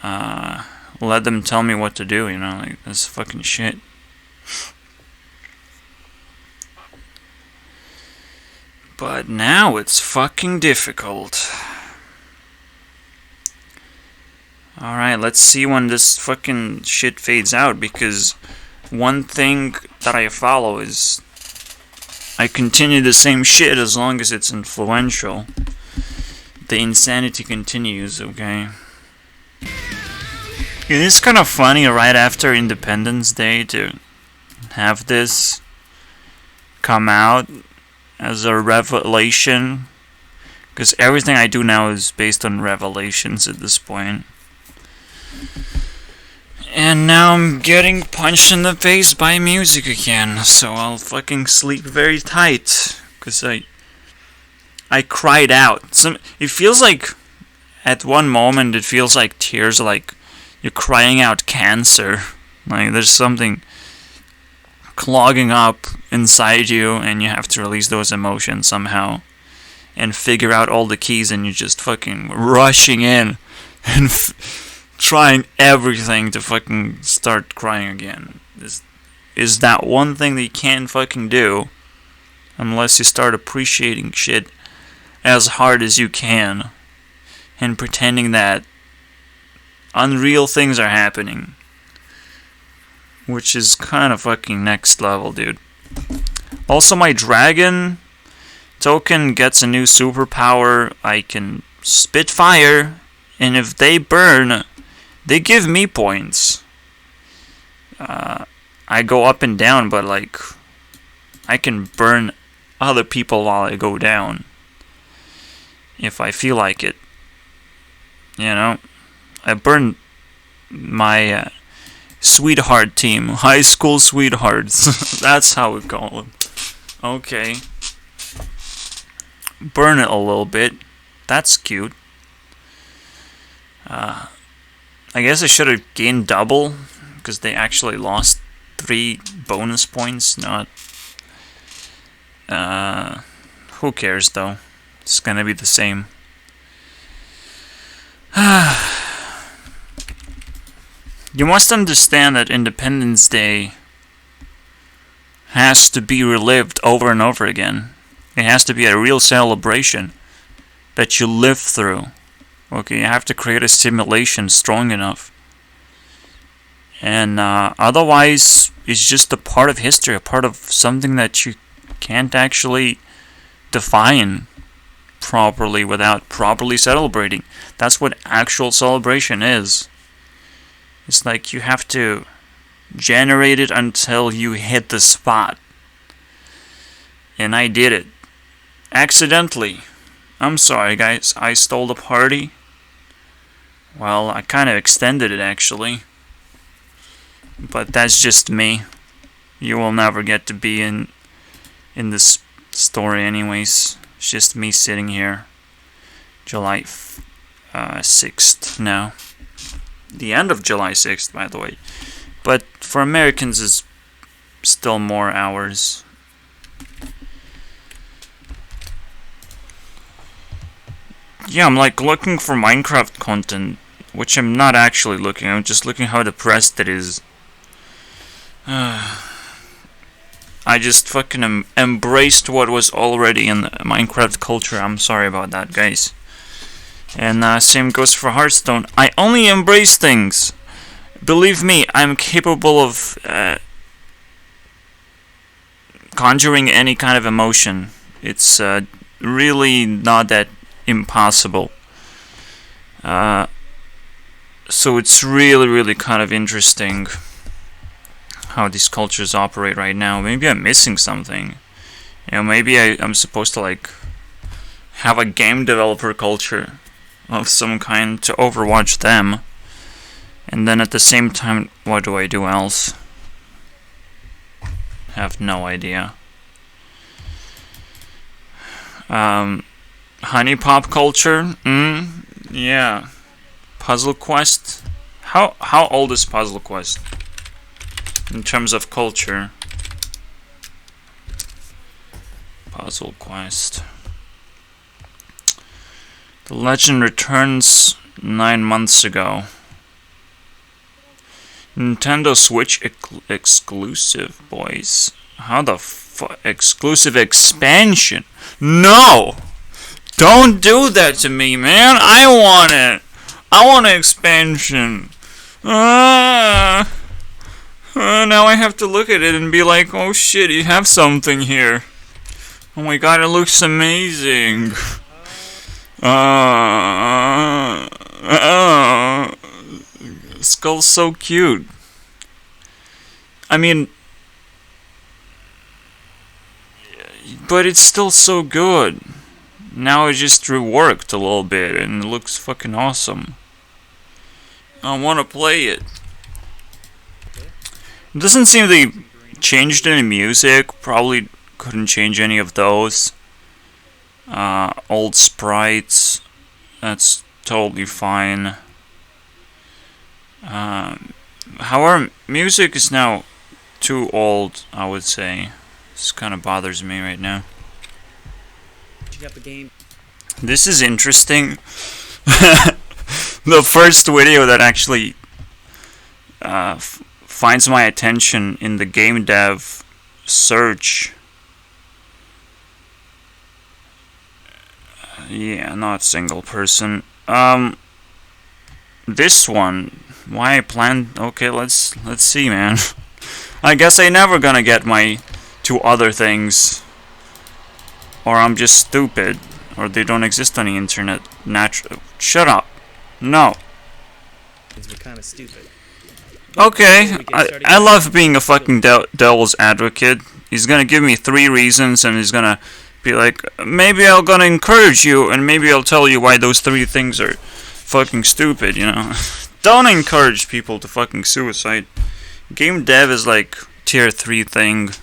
let them tell me what to do, you know? Like, that's fucking shit. But now it's fucking difficult. Alright, let's see when this fucking shit fades out, because one thing that I follow is I continue the same shit as long as it's influential. The insanity continues, okay? It is kind of funny right after Independence Day to have this come out as a revelation, because everything I do now is based on revelations at this point. And now I'm getting punched in the face by music again, so I'll fucking sleep very tight, because I cried out. It feels like, at one moment, it feels like tears are like you're crying out cancer. Like there's something clogging up inside you, and you have to release those emotions somehow, and figure out all the keys, and you're just fucking rushing in, and trying everything to fucking start crying again. This is that one thing that you can't fucking do unless you start appreciating shit as hard as you can and pretending that unreal things are happening, which is kind of fucking next level, dude. Also, my dragon token gets a new superpower. I can spit fire, and if they burn, they give me points. I go up and down, but like I can burn other people while I go down if I feel like it. You know, I burned my sweetheart team, high school sweethearts. That's how we call them. Okay, burn it a little bit. That's cute. I guess I should have gained double, because they actually lost 3 bonus points, not... who cares, though? It's gonna be the same. You must understand that Independence Day has to be relived over and over again. It has to be a real celebration that you live through. Okay, you have to create a simulation strong enough. And otherwise, it's just a part of history, a part of something that you can't actually define properly without properly celebrating. That's what actual celebration is. It's like you have to generate it until you hit the spot. And I did it. Accidentally. I'm sorry, guys. I stole the party. Well, I kind of extended it, actually. But that's just me. You will never get to be in this story anyways. It's just me sitting here. July 6th now. The end of July 6th, by the way. But for Americans, it's still more hours. Yeah, I'm like looking for Minecraft content, which I'm not actually looking. I'm just looking how depressed it is. I just fucking embraced what was already in the Minecraft culture. I'm sorry about that, guys. And same goes for Hearthstone. I only embrace things. Believe me, I'm capable of conjuring any kind of emotion. It's really not that impossible. So it's really kind of interesting how these cultures operate right now. Maybe I'm missing something. You know, maybe I'm supposed to like have a game developer culture of some kind to overwatch them, and then at the same time, what do I do else? Have no idea. Honey pop culture? Yeah. Puzzle Quest? How old is Puzzle Quest? in terms of culture. Puzzle quest. The legend returns 9 months ago. Nintendo Switch exclusive, boys. How the exclusive expansion? No! Don't do that to me, man. I want it. I want an expansion. Now I have to look at it and be like, oh shit, you have something here. Oh my god, it looks amazing. Skull's so cute. I mean, but it's still so good. Now it just reworked a little bit and it looks fucking awesome. I want to play it. It doesn't seem they changed any music. Probably couldn't change any of those. Old sprites. That's totally fine. However, music is now too old, I would say. This kind of bothers me right now. This is interesting. The first video that actually finds my attention in the game dev search. Yeah, not single person. This one. Why I planned? Okay, let's see, man. I guess I never gonna get my 2 other things, or I'm just stupid, or they don't exist on the internet. Shut up. No. We're kind of stupid. Okay, I love being a fucking devil's advocate. He's gonna give me 3 reasons, and he's gonna be like, maybe I'm gonna encourage you, and maybe I'll tell you why those 3 things are fucking stupid, you know? Don't encourage people to fucking suicide. Game dev is like tier 3 thing.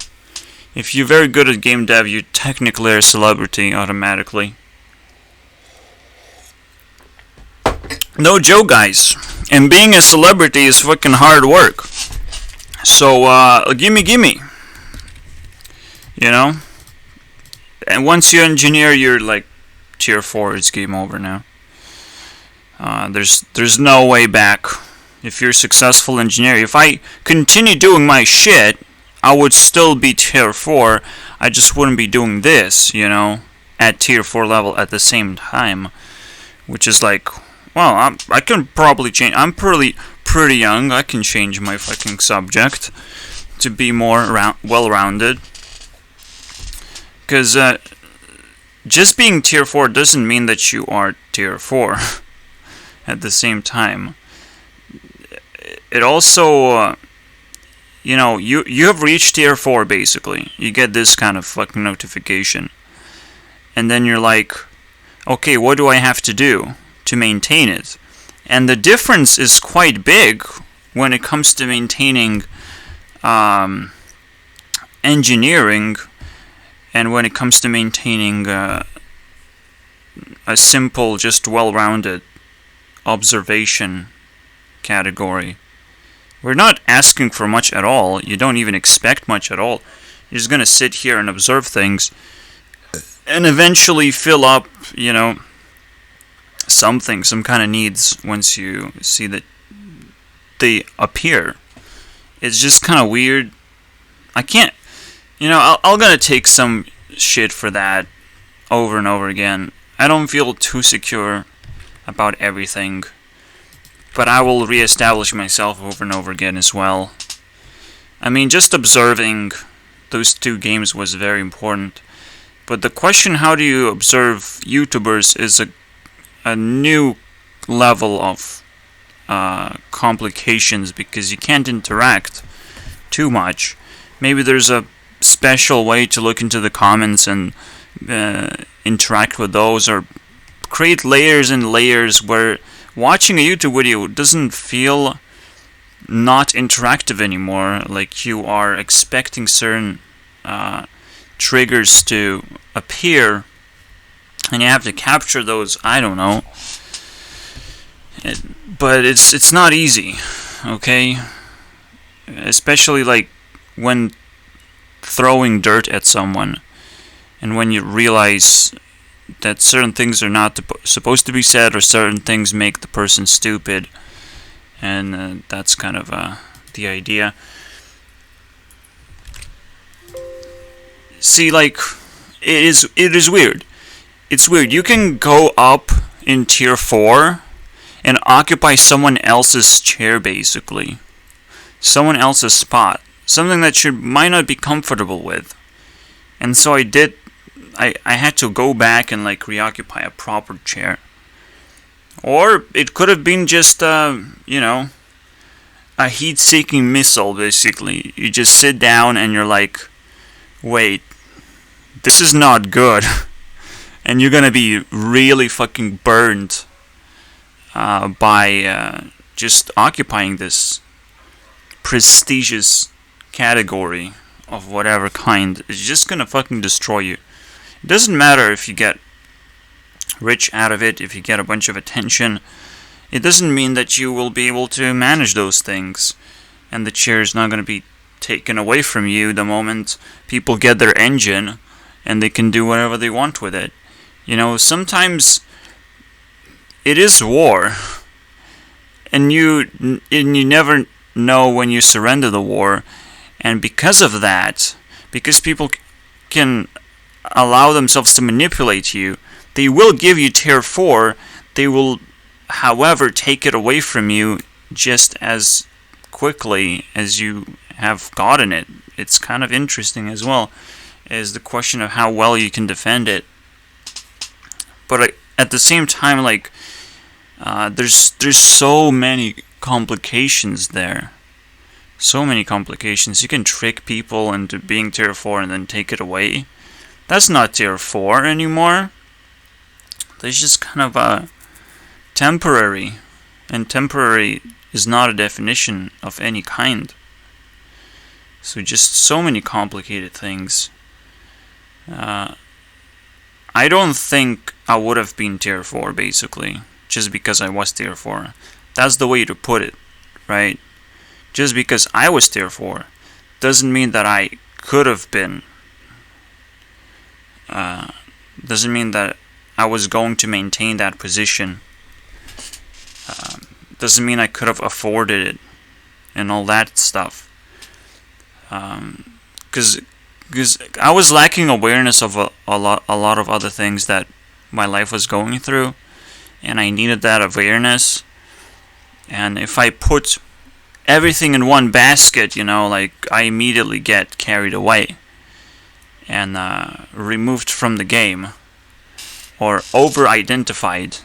If you're very good at game dev, you technically are a celebrity automatically. No joke, guys. And being a celebrity is fucking hard work. So, gimme. You know? And once you engineer, you're like tier 4, it's game over now. There's no way back. If you're a successful engineer, if I continue doing my shit, I would still be tier 4. I just wouldn't be doing this, you know, at tier 4 level at the same time. Which is like, well, I can probably change. I'm pretty young. I can change my fucking subject to be more well-rounded. Because just being tier 4 doesn't mean that you are tier 4 at the same time. It also, you know, you have reached tier 4 basically. You get this kind of fucking notification. And then you're like, okay, what do I have to do to maintain it? And the difference is quite big when it comes to maintaining engineering and when it comes to maintaining a simple, just well-rounded observation category. We're not asking for much at all. You don't even expect much at all. You're just gonna sit here and observe things and eventually fill up, you know, some kind of needs once you see that they appear. It's just kind of weird. I can't, you know, I'm gonna take some shit for that over and over again. I don't feel too secure about everything, but I will reestablish myself over and over again as well. I mean, just observing those 2 games was very important. But the question, how do you observe YouTubers, is a new level of complications, because you can't interact too much. Maybe there's a special way to look into the comments and interact with those, or create layers and layers where watching a YouTube video doesn't feel not interactive anymore. Like you are expecting certain triggers to appear, and you have to capture those. I don't know, but it's not easy. Okay, especially like when throwing dirt at someone, and when you realize that certain things are not supposed to be said, or certain things make the person stupid, and that's kind of the idea. See, like, it is weird. It's weird. You can go up in tier 4 and occupy someone else's chair, basically. Someone else's spot. Something that you might not be comfortable with. And so I had to go back and like reoccupy a proper chair. Or it could have been just, a heat-seeking missile, basically. You just sit down and you're like, wait, this is not good. And you're gonna be really fucking burned by just occupying this prestigious category of whatever kind. It's just gonna fucking destroy you. It doesn't matter if you get rich out of it, if you get a bunch of attention. It doesn't mean that you will be able to manage those things, and the chair is not gonna be taken away from you the moment people get their engine and they can do whatever they want with it. Sometimes it is war, and you never know when you surrender the war, and because of that, because people can allow themselves to manipulate you, they will give you tier 4, they will, however, take it away from you just as quickly as you have gotten it. It's kind of interesting as well, is the question of how well you can defend it. But at the same time, like, there's so many complications there. So many complications. You can trick people into being tier 4 and then take it away. That's not tier 4 anymore. That's just kind of a temporary. And temporary is not a definition of any kind. So just so many complicated things. I don't think I would have been tier 4, basically, just because I was tier 4. That's the way to put it, right? Just because I was tier 4 doesn't mean that I could have been. Doesn't mean that I was going to maintain that position. Doesn't mean I could have afforded it and all that stuff. Because I was lacking awareness of a lot of other things that my life was going through, and I needed that awareness. And if I put everything in one basket, like, I immediately get carried away and removed from the game, or over-identified,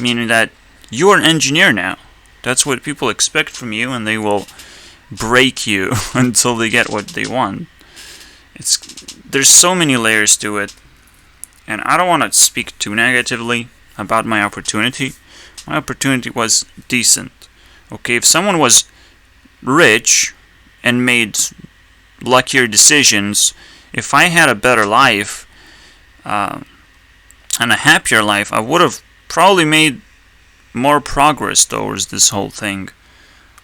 meaning that you're an engineer now. That's what people expect from you, and they will break you until they get what they want. There's so many layers to it, and I don't want to speak too negatively about my opportunity. My opportunity was decent. Okay, if someone was rich and made luckier decisions, if I had a better life and a happier life, I would have probably made more progress towards this whole thing.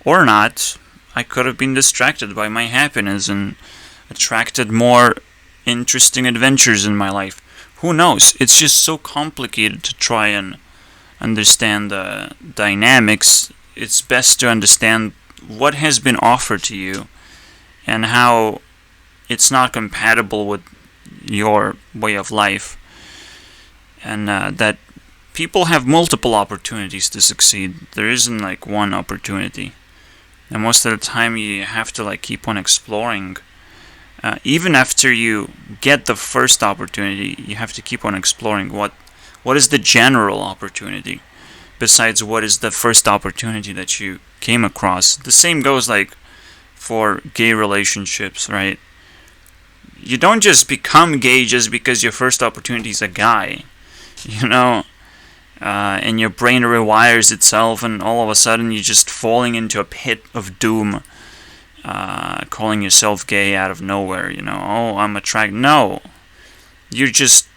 Or not. I could have been distracted by my happiness and attracted more interesting adventures in my life. Who knows? It's just so complicated to try and understand the dynamics. It's best to understand what has been offered to you and how it's not compatible with your way of life, and that people have multiple opportunities to succeed. There isn't like one opportunity, and most of the time you have to like keep on exploring. Even after you get the first opportunity, you have to keep on exploring what is the general opportunity besides what is the first opportunity that you came across. The same goes like for gay relationships, right? You don't just become gay just because your first opportunity is a guy, and your brain rewires itself, and all of a sudden you're just falling into a pit of doom, calling yourself gay out of nowhere, oh, I'm attracted. No, you're just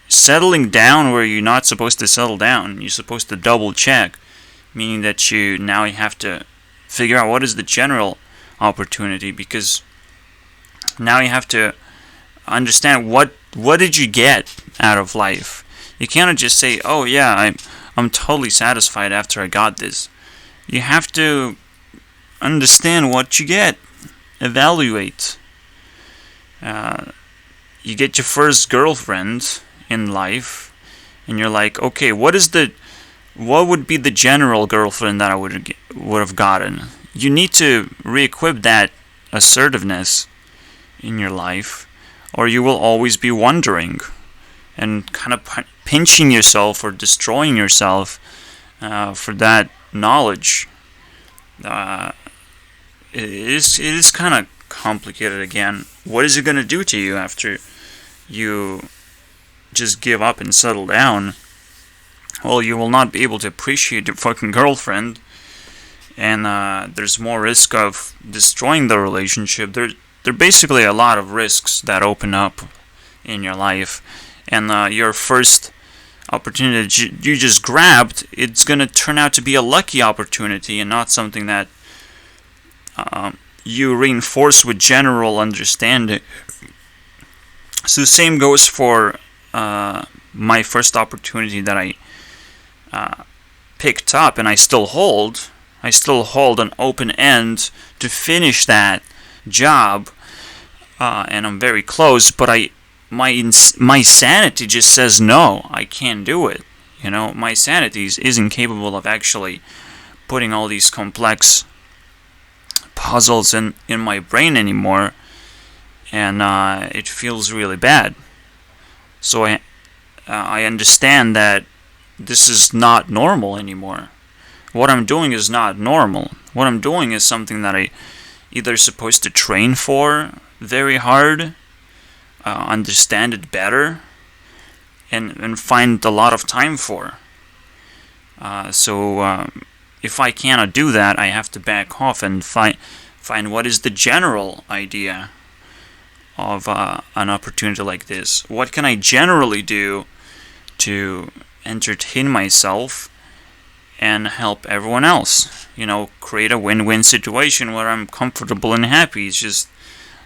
settling down where you're not supposed to settle down. You're supposed to double check, meaning that you have to figure out what is the general opportunity, because now you have to understand what did you get out of life. You cannot just say, oh yeah, I'm totally satisfied after I got this. You have to understand what you get, evaluate. You get your first girlfriend in life, and you're like, okay, what would be the general girlfriend that I would have gotten? You need to re-equip that assertiveness in your life, or you will always be wondering and kind of pinching yourself or destroying yourself for that knowledge. It is kind of complicated again. What is it going to do to you after you just give up and settle down? Well, you will not be able to appreciate your fucking girlfriend, and there's more risk of destroying the relationship. There are basically a lot of risks that open up in your life, and your first opportunity that you just grabbed, it's going to turn out to be a lucky opportunity and not something that you reinforce with general understanding. So the same goes for my first opportunity that I picked up, and I still hold an open end to finish that job, and I'm very close, but my sanity just says no, I can't do it. You know, my sanity isn't capable of actually putting all these complex puzzles in my brain anymore, and it feels really bad. So I understand that this is not normal anymore. What I'm doing is not normal. What I'm doing is something that I either supposed to train for very hard, understand it better, and find a lot of time for. So if I cannot do that, I have to back off and find what is the general idea of an opportunity like this. What can I generally do to entertain myself and help everyone else? You know, create a win-win situation where I'm comfortable and happy. It's just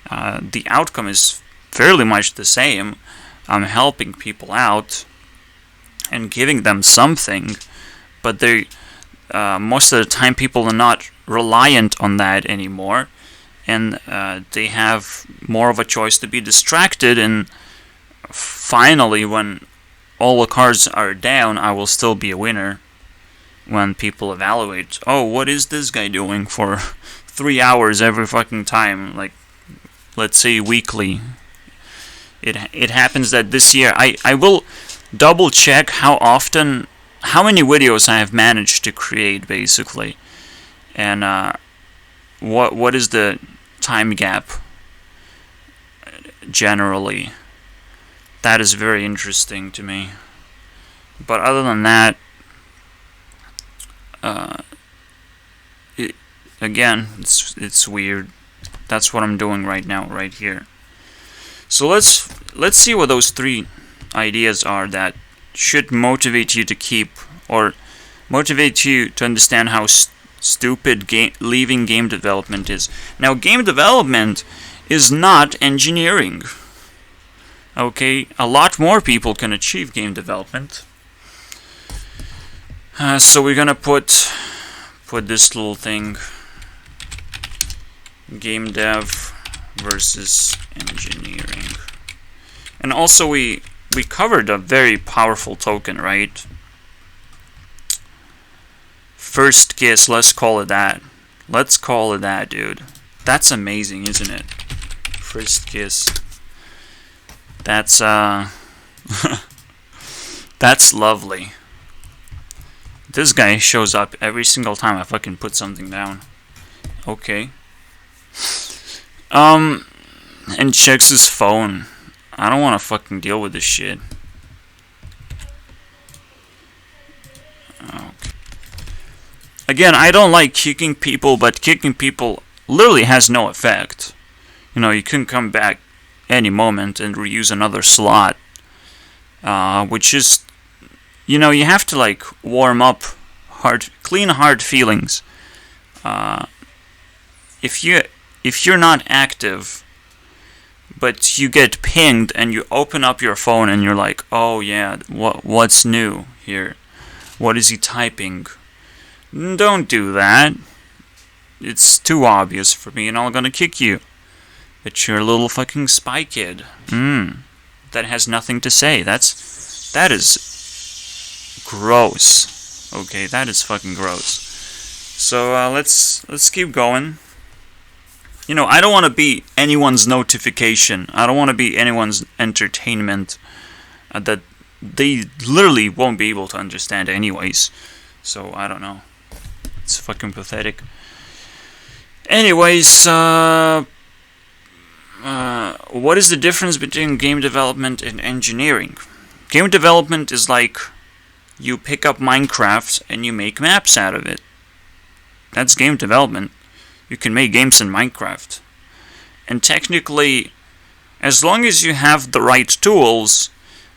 the outcome is fairly much the same. I'm helping people out and giving them something, but most of the time people are not reliant on that anymore, and they have more of a choice to be distracted, and finally, when all the cards are down, I will still be a winner when people evaluate, oh, what is this guy doing for 3 hours every fucking time, like, let's say weekly. It happens that this year, I will double check how many videos I have managed to create, basically, and what is the time gap generally. That is very interesting to me. But other than that, it's weird. That's what I'm doing right now, right here. So let's see what those 3 ideas are that should motivate you to keep, or motivate you to understand how stupid leaving game development is. Now, game development is not engineering. Okay, a lot more people can achieve game development. So we're gonna put this little thing: game dev versus engineering. And also we covered a very powerful token, right? First kiss, let's call it that. Let's call it that, dude. That's amazing, isn't it? First kiss. That's that's lovely. This guy shows up every single time I fucking put something down. Okay. And checks his phone. I don't want to fucking deal with this shit. Okay. Again, I don't like kicking people, but kicking people literally has no effect. You know, you can come back any moment and reuse another slot. Which is, you know, you have to like warm up clean hard feelings. If you if you're not active, but you get pinged and you open up your phone and you're like, oh yeah, what's new here? What is he typing? Don't do that. It's too obvious for me and I'm gonna kick you. But you're a little fucking spy kid. That has nothing to say. That is gross. Okay, that is fucking gross. So let's keep going. You know, I don't want to be anyone's notification. I don't want to be anyone's entertainment that they literally won't be able to understand anyways. So I don't know. It's fucking pathetic. Anyways, what is the difference between game development and engineering? Game development is like you pick up Minecraft and you make maps out of it. That's game development. You can make games in Minecraft. And technically, as long as you have the right tools,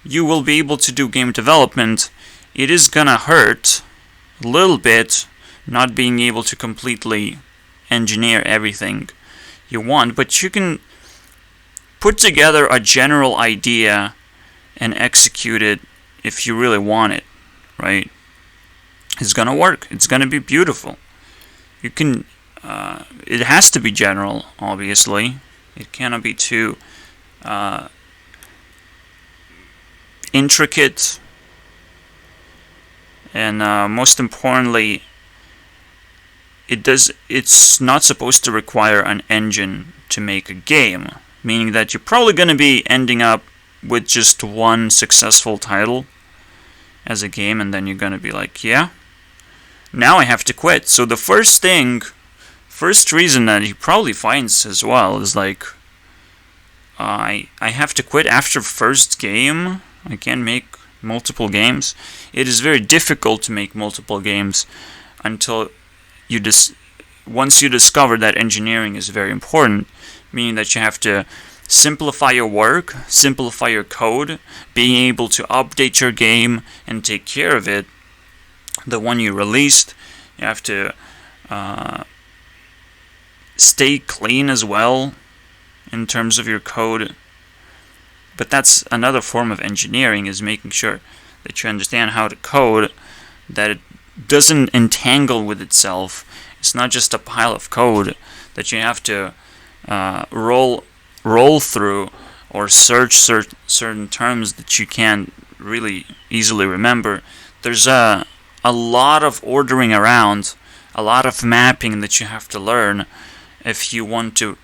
you will be able to do game development. It is gonna hurt a little bit not being able to completely engineer everything you want, but you can put together a general idea and execute it if you really want it, right? It's gonna work. It's gonna be beautiful. You can. It has to be general, obviously. It cannot be too intricate. And most importantly, it's not supposed to require an engine to make a game. Meaning that you're probably going to be ending up with just one successful title as a game, and then you're going to be like, yeah, now I have to quit. So the first reason that he probably finds as well is like, I have to quit after first game. I can't make multiple games. It is very difficult to make multiple games until once you discover that engineering is very important, meaning that you have to simplify your work, simplify your code, being able to update your game and take care of it. The one you released, you have to stay clean as well in terms of your code. But that's another form of engineering, is making sure that you understand how to code, that it doesn't entangle with itself. It's not just a pile of code that you have to roll through or search certain terms that you can't really easily remember. There's a lot of ordering around, a lot of mapping that you have to learn if you want to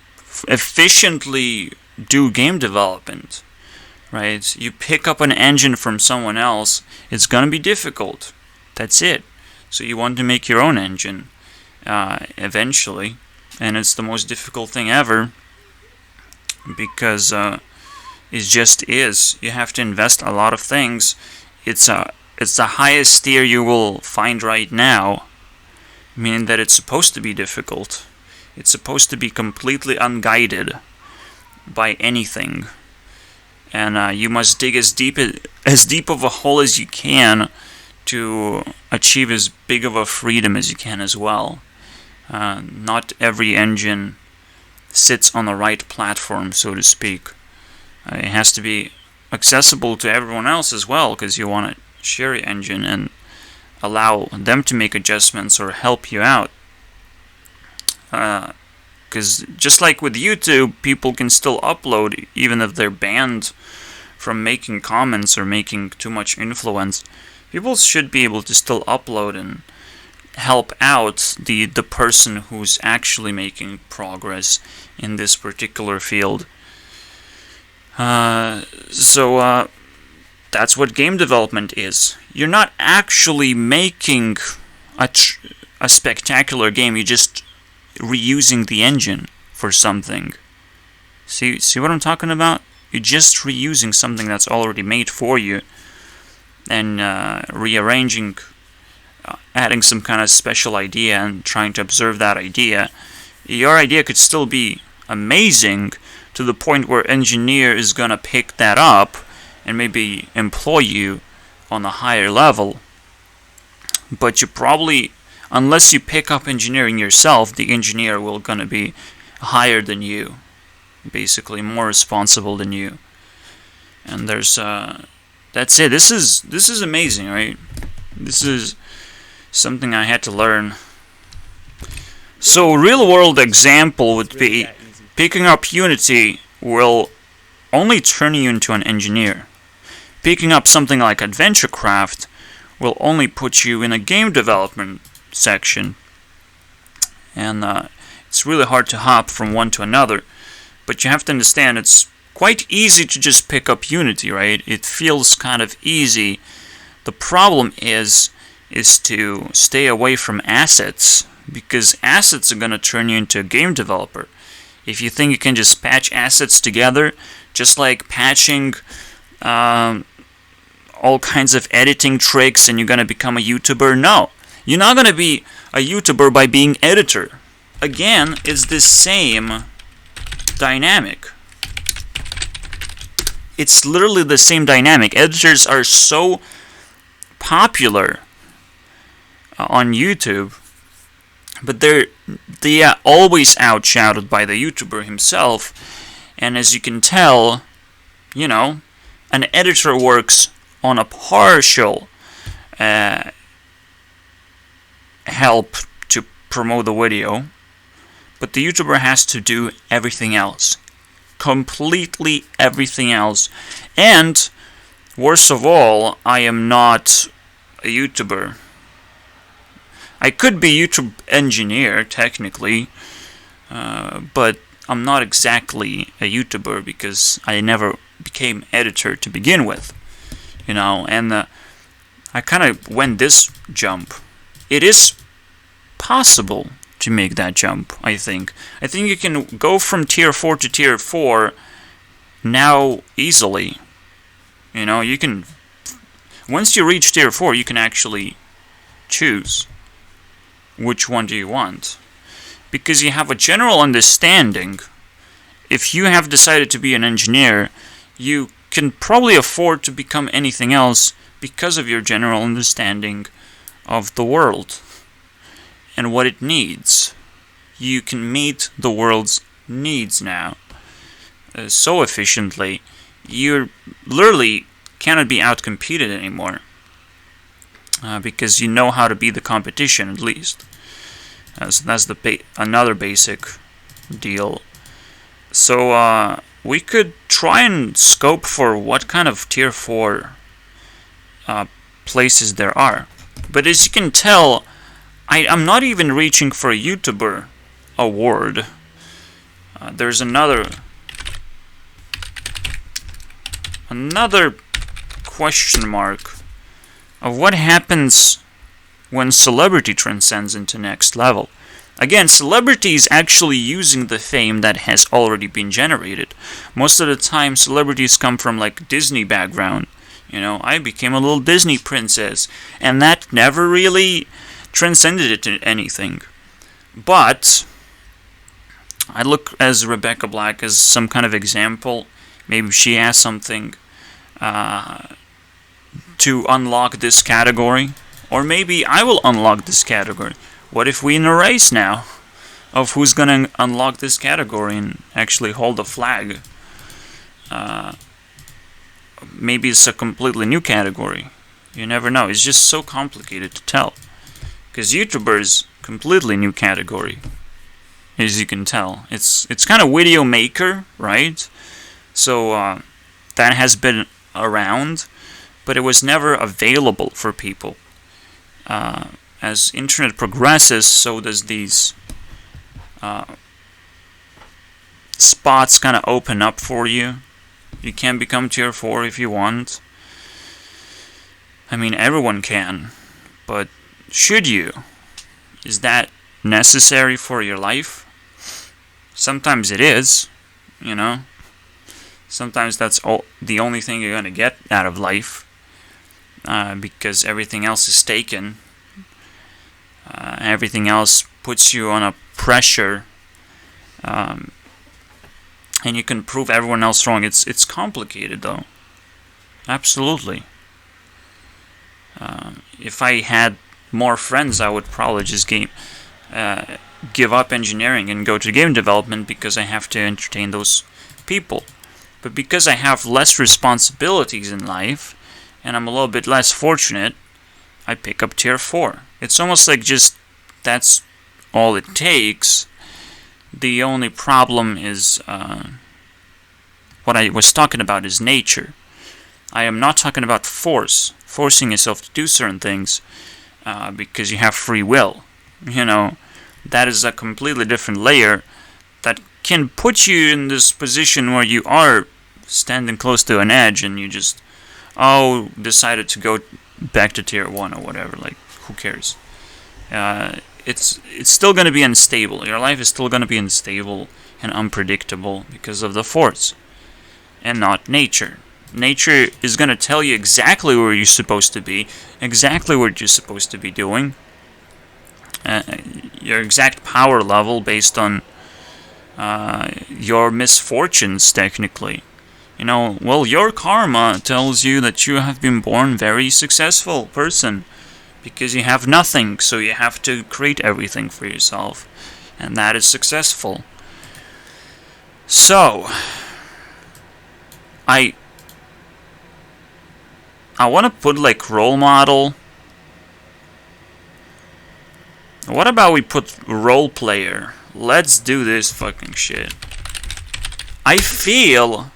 efficiently do game development, right? You pick up an engine from someone else, it's gonna be difficult. That's it. So you want to make your own engine eventually, and it's the most difficult thing ever because it just is. You have to invest a lot of things. It's the highest tier you will find right now, meaning that it's supposed to be difficult. It's supposed to be completely unguided by anything, and you must dig as deep of a hole as you can to achieve as big of a freedom as you can as well. Not every engine sits on the right platform, so to speak. It has to be accessible to everyone else as well, because you want to share your engine and allow them to make adjustments or help you out. Because just like with YouTube, people can still upload even if they're banned from making comments or making too much influence. People should be able to still upload and help out the person who's actually making progress in this particular field. So that's what game development is. You're not actually making a spectacular game. You're just reusing the engine for something. See what I'm talking about? You're just reusing something that's already made for you and rearranging, adding some kind of special idea and trying to observe that idea. Your idea could still be amazing to the point where engineer is gonna pick that up and maybe employ you on a higher level. But you probably, unless you pick up engineering yourself, the engineer will gonna be higher than you, basically more responsible than you. And there's that's it. This is amazing, right? This is something I had to learn. So real world example would Really be that easy. picking up Unity will only turn you into an engineer. Picking up something like AdventureCraft will only put you in a game development section. And it's really hard to hop from one to another. But you have to understand it's quite easy to just pick up Unity, right? It feels kind of easy. The problem is to stay away from assets, because assets are going to turn you into a game developer. If you think you can just patch assets together, just like patching all kinds of editing tricks, and you're going to become a YouTuber, no. You're not going to be a YouTuber by being editor. Again, it's the same dynamic. It's literally the same dynamic. Editors are so popular on YouTube, but they are always outshouted by the YouTuber himself. And as you can tell, you know, an editor works on a partial help to promote the video, but the YouTuber has to do everything else. Completely everything else. And worst of all, I am not a YouTuber. I could be a YouTube engineer technically, but I'm not exactly a YouTuber because I never became editor to begin with, you know. And I kind of went this jump. It is possible to make that jump, I think. I think you can go from tier 4 to tier 4 now easily. You know, you can... Once you reach tier 4, you can actually choose which one do you want. Because you have a general understanding. If you have decided to be an engineer, you can probably afford to become anything else because of your general understanding of the world and what it needs. You can meet the world's needs now so efficiently. You literally cannot be outcompeted anymore because you know how to beat the competition, at least. So that's another basic deal. So we could try and scope for what kind of tier 4 places there are. But as you can tell, I'm not even reaching for a YouTuber award. There's another question mark of what happens when celebrity transcends into next level. Again, celebrity is actually using the fame that has already been generated. Most of the time, celebrities come from like Disney background. You know, I became a little Disney princess, and that never really transcended it to anything. But I look as Rebecca Black as some kind of example. Maybe she has something to unlock this category, or maybe I will unlock this category. What if we in a race now of who's gonna unlock this category and actually hold the flag? Maybe it's a completely new category. You never know. It's just so complicated to tell. Because YouTubers, completely new category, as you can tell. It's kind of video maker, right? So that has been around, but it was never available for people. As internet progresses, so does these spots kind of open up for you. You can become tier 4 if you want. I mean, everyone can, but should you? Is that necessary for your life? Sometimes it is, you know. Sometimes that's the only thing you're gonna get out of life, because everything else is taken. Everything else puts you on a pressure, and you can prove everyone else wrong. It's complicated, though. Absolutely. If I had more friends, I would probably just give up engineering and go to game development because I have to entertain those people. But because I have less responsibilities in life, and I'm a little bit less fortunate, I pick up tier 4. It's almost like just that's all it takes. The only problem is what I was talking about is nature. I am not talking about forcing yourself to do certain things because you have free will. You know, that is a completely different layer that can put you in this position where you are standing close to an edge and you just, decided to go back to tier 1 or whatever. Like, who cares? It's still going to be unstable. Your life is still going to be unstable and unpredictable because of the force and not nature. Nature is going to tell you exactly where you're supposed to be, exactly what you're supposed to be doing, your exact power level based on your misfortunes, technically. You know, well, your karma tells you that you have been born very successful person because you have nothing, so you have to create everything for yourself, and that is successful. So, I want to put like role model. What about we put role player? Let's do this fucking shit. I feel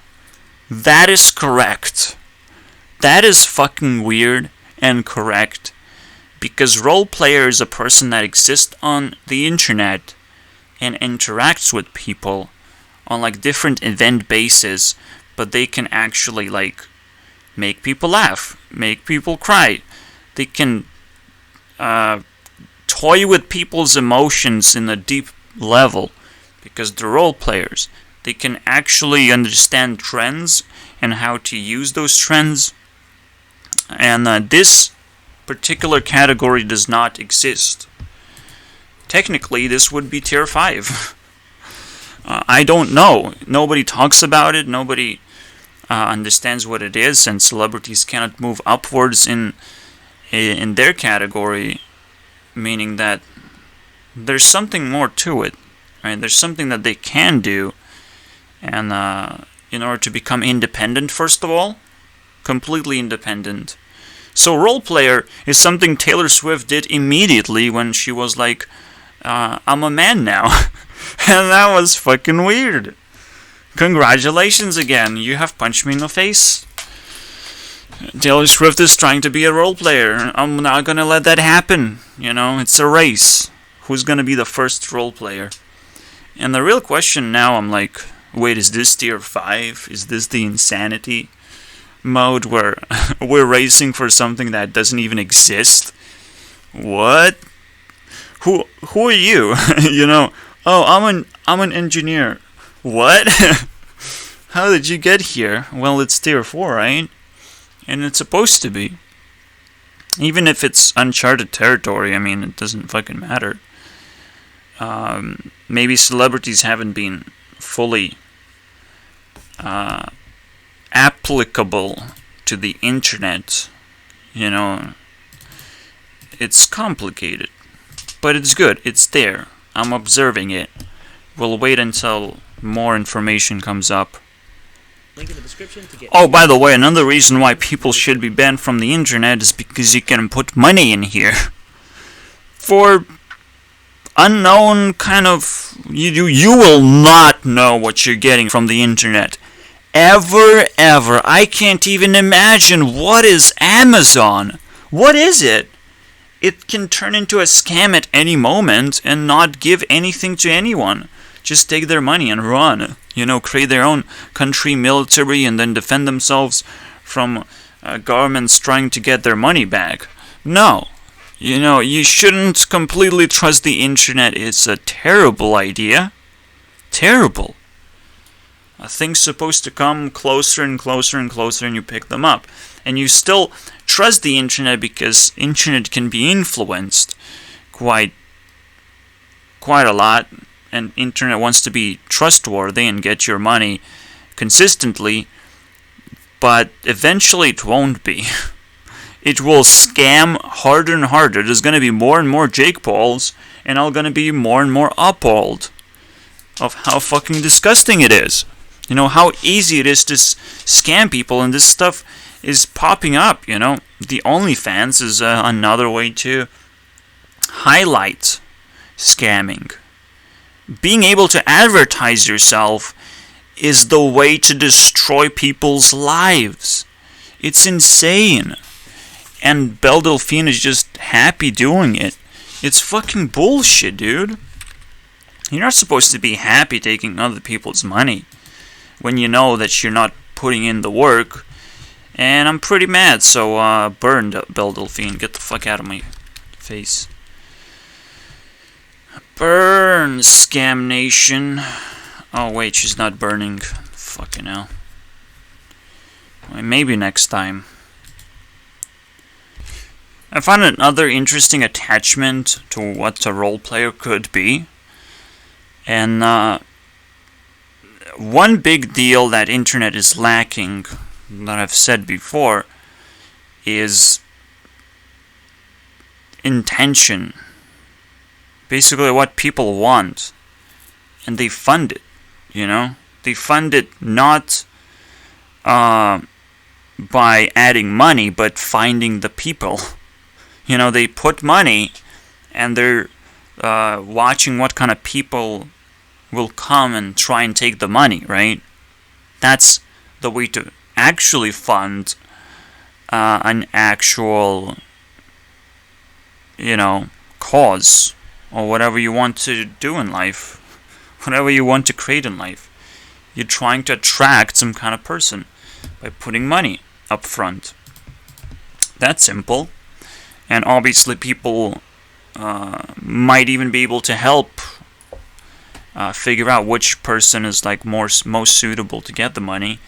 that is correct. That is fucking weird and correct. Because role player is a person that exists on the internet and interacts with people on like different event bases, but they can actually like make people laugh, make people cry. They can toy with people's emotions in a deep level because they're role players. They can actually understand trends and how to use those trends. And this particular category does not exist. Technically, this would be tier 5. I don't know. Nobody talks about it. Nobody understands what it is, and celebrities cannot move upwards in their category, meaning that there's something more to it. Right? There's something that they can do, and in order to become independent, first of all, completely independent. So role player is something Taylor Swift did immediately when she was like, I'm a man now. And that was fucking weird. Congratulations again, you have punched me in the face. Taylor Swift is trying to be a role player. I'm not gonna let that happen. You know, it's a race. Who's gonna be the first role player? And the real question now, I'm like, wait, is this tier 5? Is this the insanity mode where we're racing for something that doesn't even exist? What? Who are you? You know, I'm an engineer. What? How did you get here? Well, it's tier 4, right? And it's supposed to be. Even if it's uncharted territory, I mean, it doesn't fucking matter. Maybe celebrities haven't been fully applicable to the internet. You know, it's complicated, but it's good. It's there. I'm observing it. We'll wait until more information comes up. Link in the description to get. Oh, by the way, another reason why people should be banned from the internet is because you can put money in here for unknown kind of. You will not know what you're getting from the internet. Ever. I can't even imagine what is Amazon. What is it? It can turn into a scam at any moment and not give anything to anyone. Just take their money and run. You know, create their own country military and then defend themselves from governments trying to get their money back. No. You know, you shouldn't completely trust the internet. It's a terrible idea. Terrible. Things supposed to come closer and closer and closer, and you pick them up. And you still trust the internet because internet can be influenced quite a lot, and internet wants to be trustworthy and get your money consistently, but eventually it won't be. it will scam harder and harder. There's going to be more and more Jake Pauls, and I'm going to be more and more appalled of how fucking disgusting it is. You know, how easy it is to scam people, and this stuff is popping up, you know. The OnlyFans is another way to highlight scamming. Being able to advertise yourself is the way to destroy people's lives. It's insane. And Belle Delphine is just happy doing it. It's fucking bullshit, dude. You're not supposed to be happy taking other people's money when you know that you're not putting in the work. And I'm pretty mad, so burn Belle Delphine. Get the fuck out of my face. Burn, Scam Nation. Oh wait, she's not burning. Fucking hell. Well, maybe next time. I found another interesting attachment to what a role player could be. And one big deal that internet is lacking, that I've said before, is intention. Basically what people want. And they fund it, you know? They fund it not by adding money, but finding the people. You know, they put money and they're watching what kind of people will come and try and take the money, right? That's the way to actually fund an actual, you know, cause, or whatever you want to do in life, whatever you want to create in life. You're trying to attract some kind of person by putting money up front. That's simple. And obviously people might even be able to help figure out which person is like most suitable to get the money.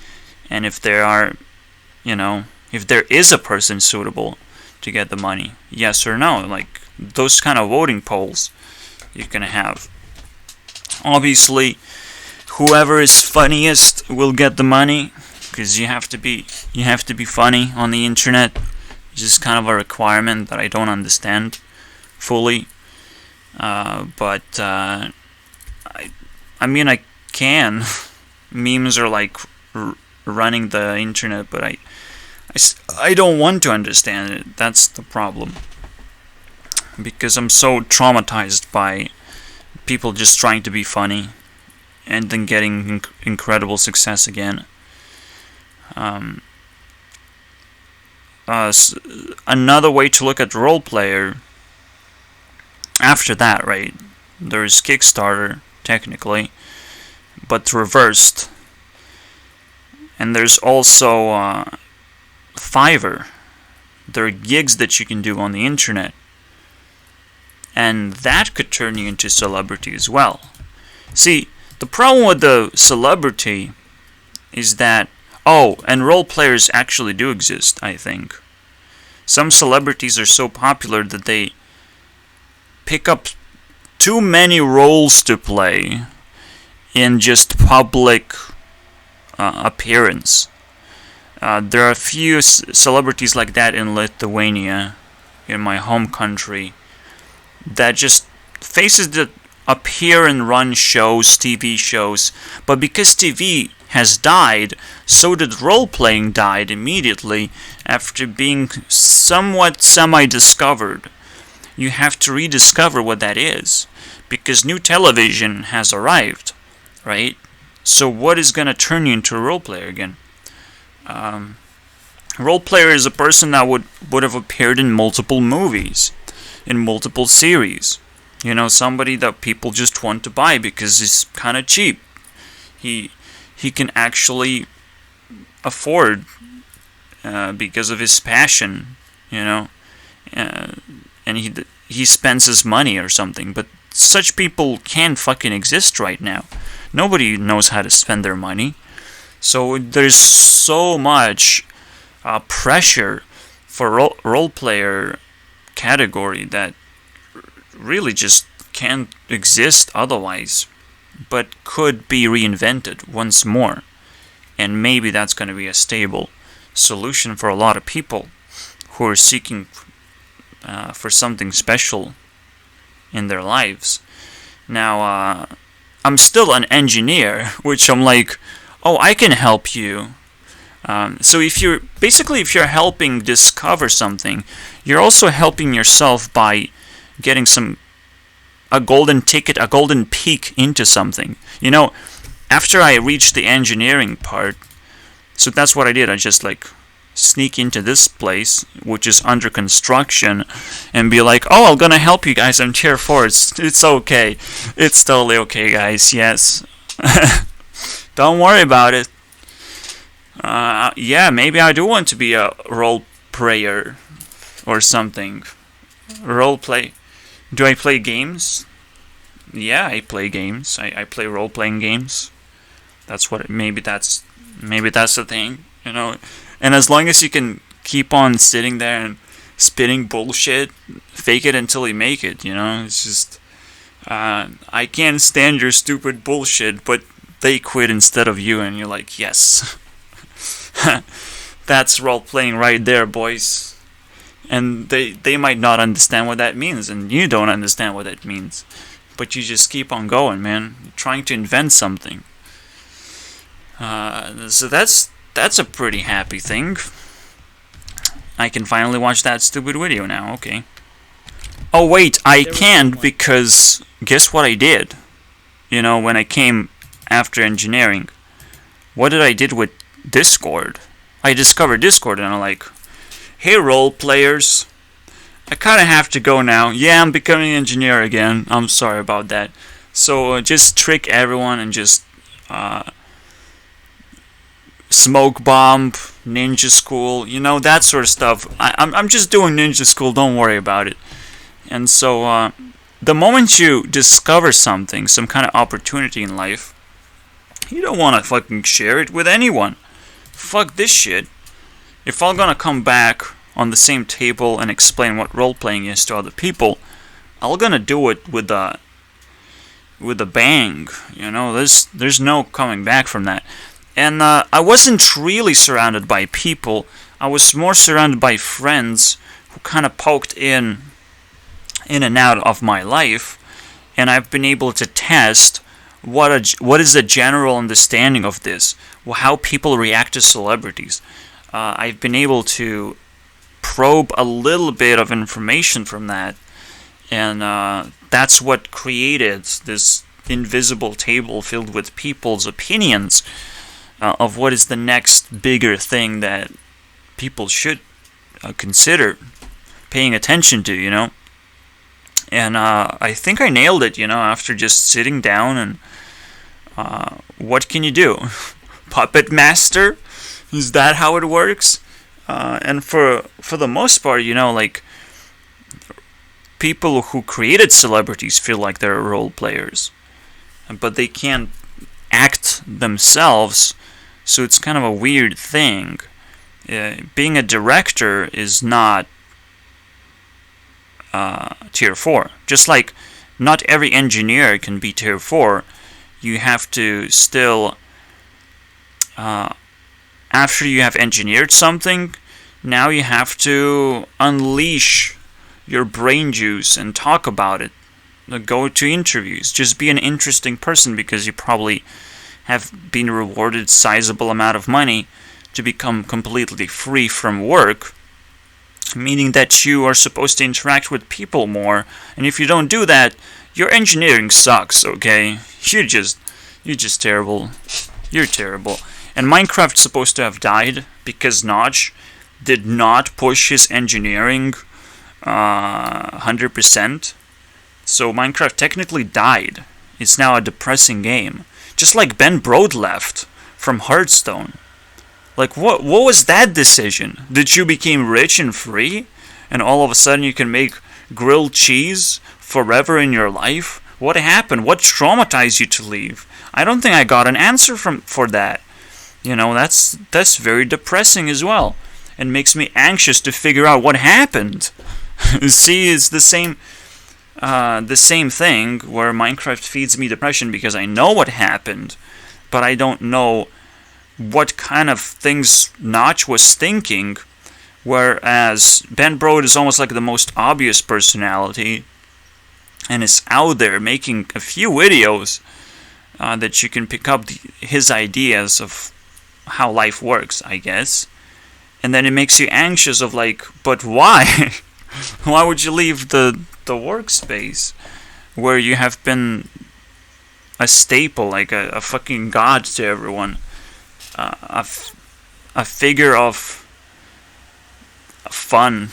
And if there are, you know, if there is a person suitable to get the money, yes or no, like those kind of voting polls you're gonna have. Obviously, whoever is funniest will get the money, because you have to be funny on the internet. It's just kind of a requirement that I don't understand fully. But I mean, I can. Memes are like running the internet, but I don't want to understand it. That's the problem. Because I'm so traumatized by people just trying to be funny and then getting incredible success again. Another way to look at role player after that, right? There's Kickstarter, technically, but reversed. And there's also Fiverr. There are gigs that you can do on the internet. And that could turn you into celebrity as well. See, the problem with the celebrity is that, and role players actually do exist, I think. Some celebrities are so popular that they pick up too many roles to play in just public appearance. There are a few celebrities like that in Lithuania, in my home country, that just faces that appear and run shows, TV shows, but because TV has died, so did role-playing died immediately after being somewhat semi-discovered. You have to rediscover what that is, because new television has arrived, right? So what is going to turn you into a role-player again? Role-player is a person that would have appeared in multiple movies, in multiple series. You know, somebody that people just want to buy because he's kind of cheap. He can actually afford because of his passion, you know, and he spends his money or something. But such people can't fucking exist right now. Nobody knows how to spend their money. So there's so much pressure for role player category that really just can't exist otherwise, but could be reinvented once more. And maybe that's going to be a stable solution for a lot of people who are seeking for something special in their lives. Now, I'm still an engineer, which I'm like, oh, I can help you. So if you're helping discover something, you're also helping yourself by getting a golden ticket, a golden peek into something. You know, after I reached the engineering part, so that's what I did. I just like sneak into this place, which is under construction, and be like, oh, I'm gonna help you guys. I'm tier 4. It's okay. It's totally okay, guys. Yes. Don't worry about it. Yeah, maybe I do want to be a role player or something. Role play. Do I play games? Yeah, I play games. I play role-playing games. That's what. Maybe that's the thing, you know. And as long as you can keep on sitting there and spitting bullshit, fake it until you make it, you know. It's just I can't stand your stupid bullshit, but they quit instead of you, and you're like, yes. That's role-playing right there, boys. And they might not understand what that means, and you don't understand what that means. But you just keep on going, man. You're trying to invent something. So that's a pretty happy thing. I can finally watch that stupid video now, okay. Oh wait, I can't because guess what I did? You know, when I came after engineering. What did I did with Discord? I discovered Discord and I'm like, hey role players, I kind of have to go now. Yeah, I'm becoming an engineer again. I'm sorry about that. So just trick everyone and just smoke bomb, ninja school, you know, that sort of stuff. I'm just doing ninja school, don't worry about it. And so the moment you discover something, some kind of opportunity in life, you don't want to fucking share it with anyone. Fuck this shit. If I'm gonna come back on the same table and explain what role-playing is to other people, I'm gonna do it with a bang. You know, there's no coming back from that. And I wasn't really surrounded by people. I was more surrounded by friends who kind of poked in and out of my life, and I've been able to test what is the general understanding of this, how people react to celebrities. I've been able to probe a little bit of information from that, and that's what created this invisible table filled with people's opinions of what is the next bigger thing that people should consider paying attention to, you know. And I think I nailed it, you know, after just sitting down and what can you do? Puppet master? Is that how it works? And for the most part, you know, like, people who created celebrities feel like they're role players, but they can't act themselves, so it's kind of a weird thing. Being a director is not tier 4. Just like not every engineer can be tier 4, you have to still, after you have engineered something, now you have to unleash your brain juice and talk about it. Go to interviews. Just be an interesting person, because you probably have been rewarded sizable amount of money to become completely free from work, meaning that you are supposed to interact with people more, and if you don't do that, your engineering sucks, okay? You're just terrible. You're terrible. And Minecraft's supposed to have died because Notch did not push his engineering 100%. So Minecraft technically died. It's now a depressing game. Just like Ben Brode left from Hearthstone. Like, what was that decision? Did you become rich and free, and all of a sudden you can make grilled cheese forever in your life? What happened? What traumatized you to leave? I don't think I got an answer for that. You know, that's very depressing as well, and makes me anxious to figure out what happened. See, it's the same thing where Minecraft feeds me depression because I know what happened, but I don't know what kind of things Notch was thinking Whereas Ben Brode is almost like the most obvious personality, and is out there making a few videos that you can pick up his ideas of how life works, I guess. And then it makes you anxious of like, but why? Why would you leave the workspace where you have been a staple, like a fucking god to everyone, a figure of fun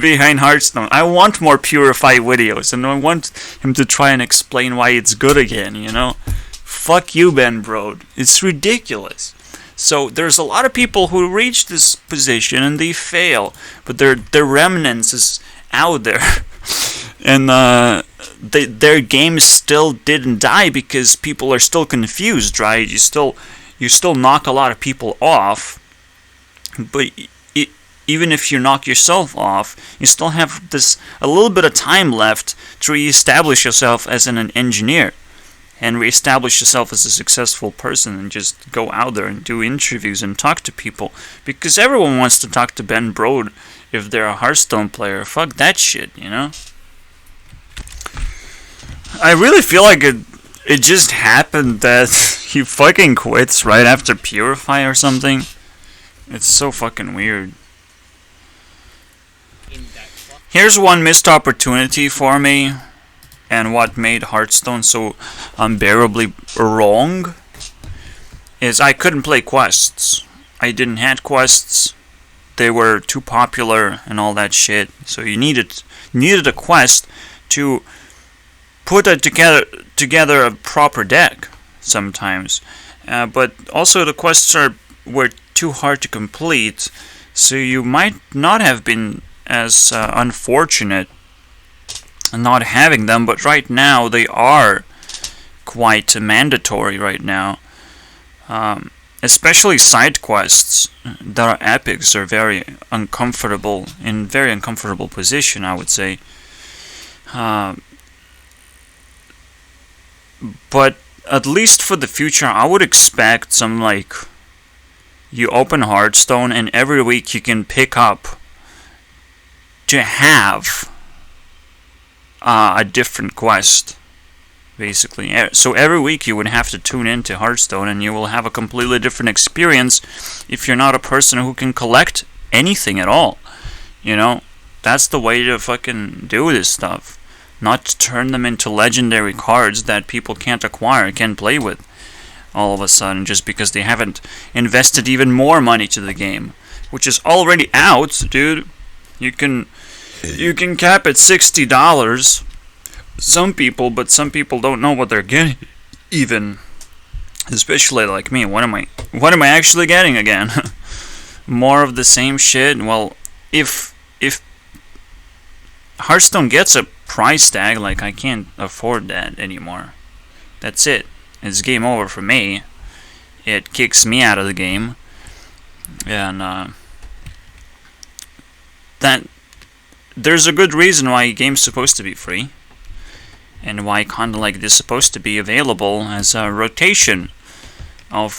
behind Hearthstone? I want more purified videos, and I want him to try and explain why it's good again, you know? Fuck you, Ben Brode. It's ridiculous. So there's a lot of people who reach this position and they fail, but their remnants is out there. And their game still didn't die because people are still confused, right? You still knock a lot of people off, but even if you knock yourself off, you still have a little bit of time left to reestablish yourself as an engineer and reestablish yourself as a successful person, and just go out there and do interviews and talk to people, because everyone wants to talk to Ben Brode if they're a Hearthstone player. Fuck that shit, you know? I really feel like it just happened that he fucking quits right after Purify or something. It's so fucking weird. Here's one missed opportunity for me, and what made Hearthstone so unbearably wrong is I couldn't play quests. I didn't have quests. They were too popular and all that shit. So you needed a quest to put together a proper deck sometimes. But also the quests were too hard to complete, so you might not have been as unfortunate not having them, but right now they are quite mandatory right now. Especially side quests that are epics are very uncomfortable, in very uncomfortable position, I would say. But at least for the future, I would expect some, like, you open Hearthstone and every week you can pick up to have a different quest, basically. So every week you would have to tune into Hearthstone, and you will have a completely different experience if you're not a person who can collect anything at all. You know, that's the way to fucking do this stuff. Not to turn them into legendary cards that people can't acquire, can't play with all of a sudden, just because they haven't invested even more money to the game, which is already out, dude. You can cap at $60. Some people don't know what they're getting, even. Especially like me. What am I actually getting again? More of the same shit? Well, if Hearthstone gets a price tag, like, I can't afford that anymore. That's it. It's game over for me. It kicks me out of the game. And that there's a good reason why a game's supposed to be free, and why content like this is supposed to be available as a rotation of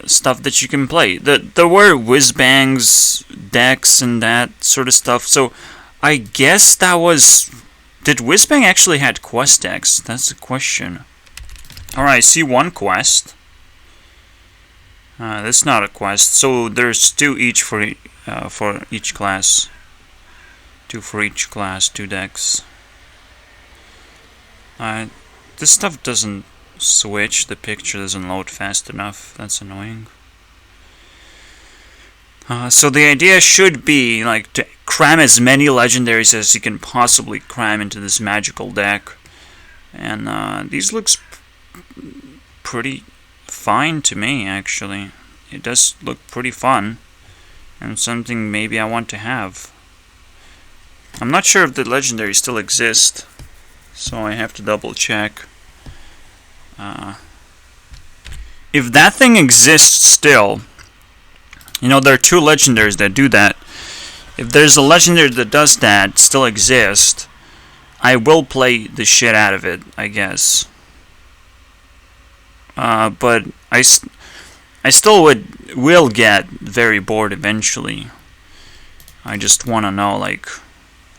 stuff that you can play. There were whiz-bangs decks and that sort of stuff, so I guess that was... Did whiz-bang actually had quest decks? That's the question. Alright, I see one quest. That's not a quest, so there's two each for each class. Two for each class, 2 decks. This stuff doesn't switch, the picture doesn't load fast enough, that's annoying. So the idea should be, like, to cram as many legendaries as you can possibly cram into this magical deck. And these looks pretty fine to me, actually. It does look pretty fun, and something maybe I want to have. I'm not sure if the legendaries still exist, so I have to double check. If that thing exists still, you know, there are 2 legendaries that do that. If there's a legendary that does that, still exist, I will play the shit out of it, I guess. But I still will get very bored eventually I just want to know, like,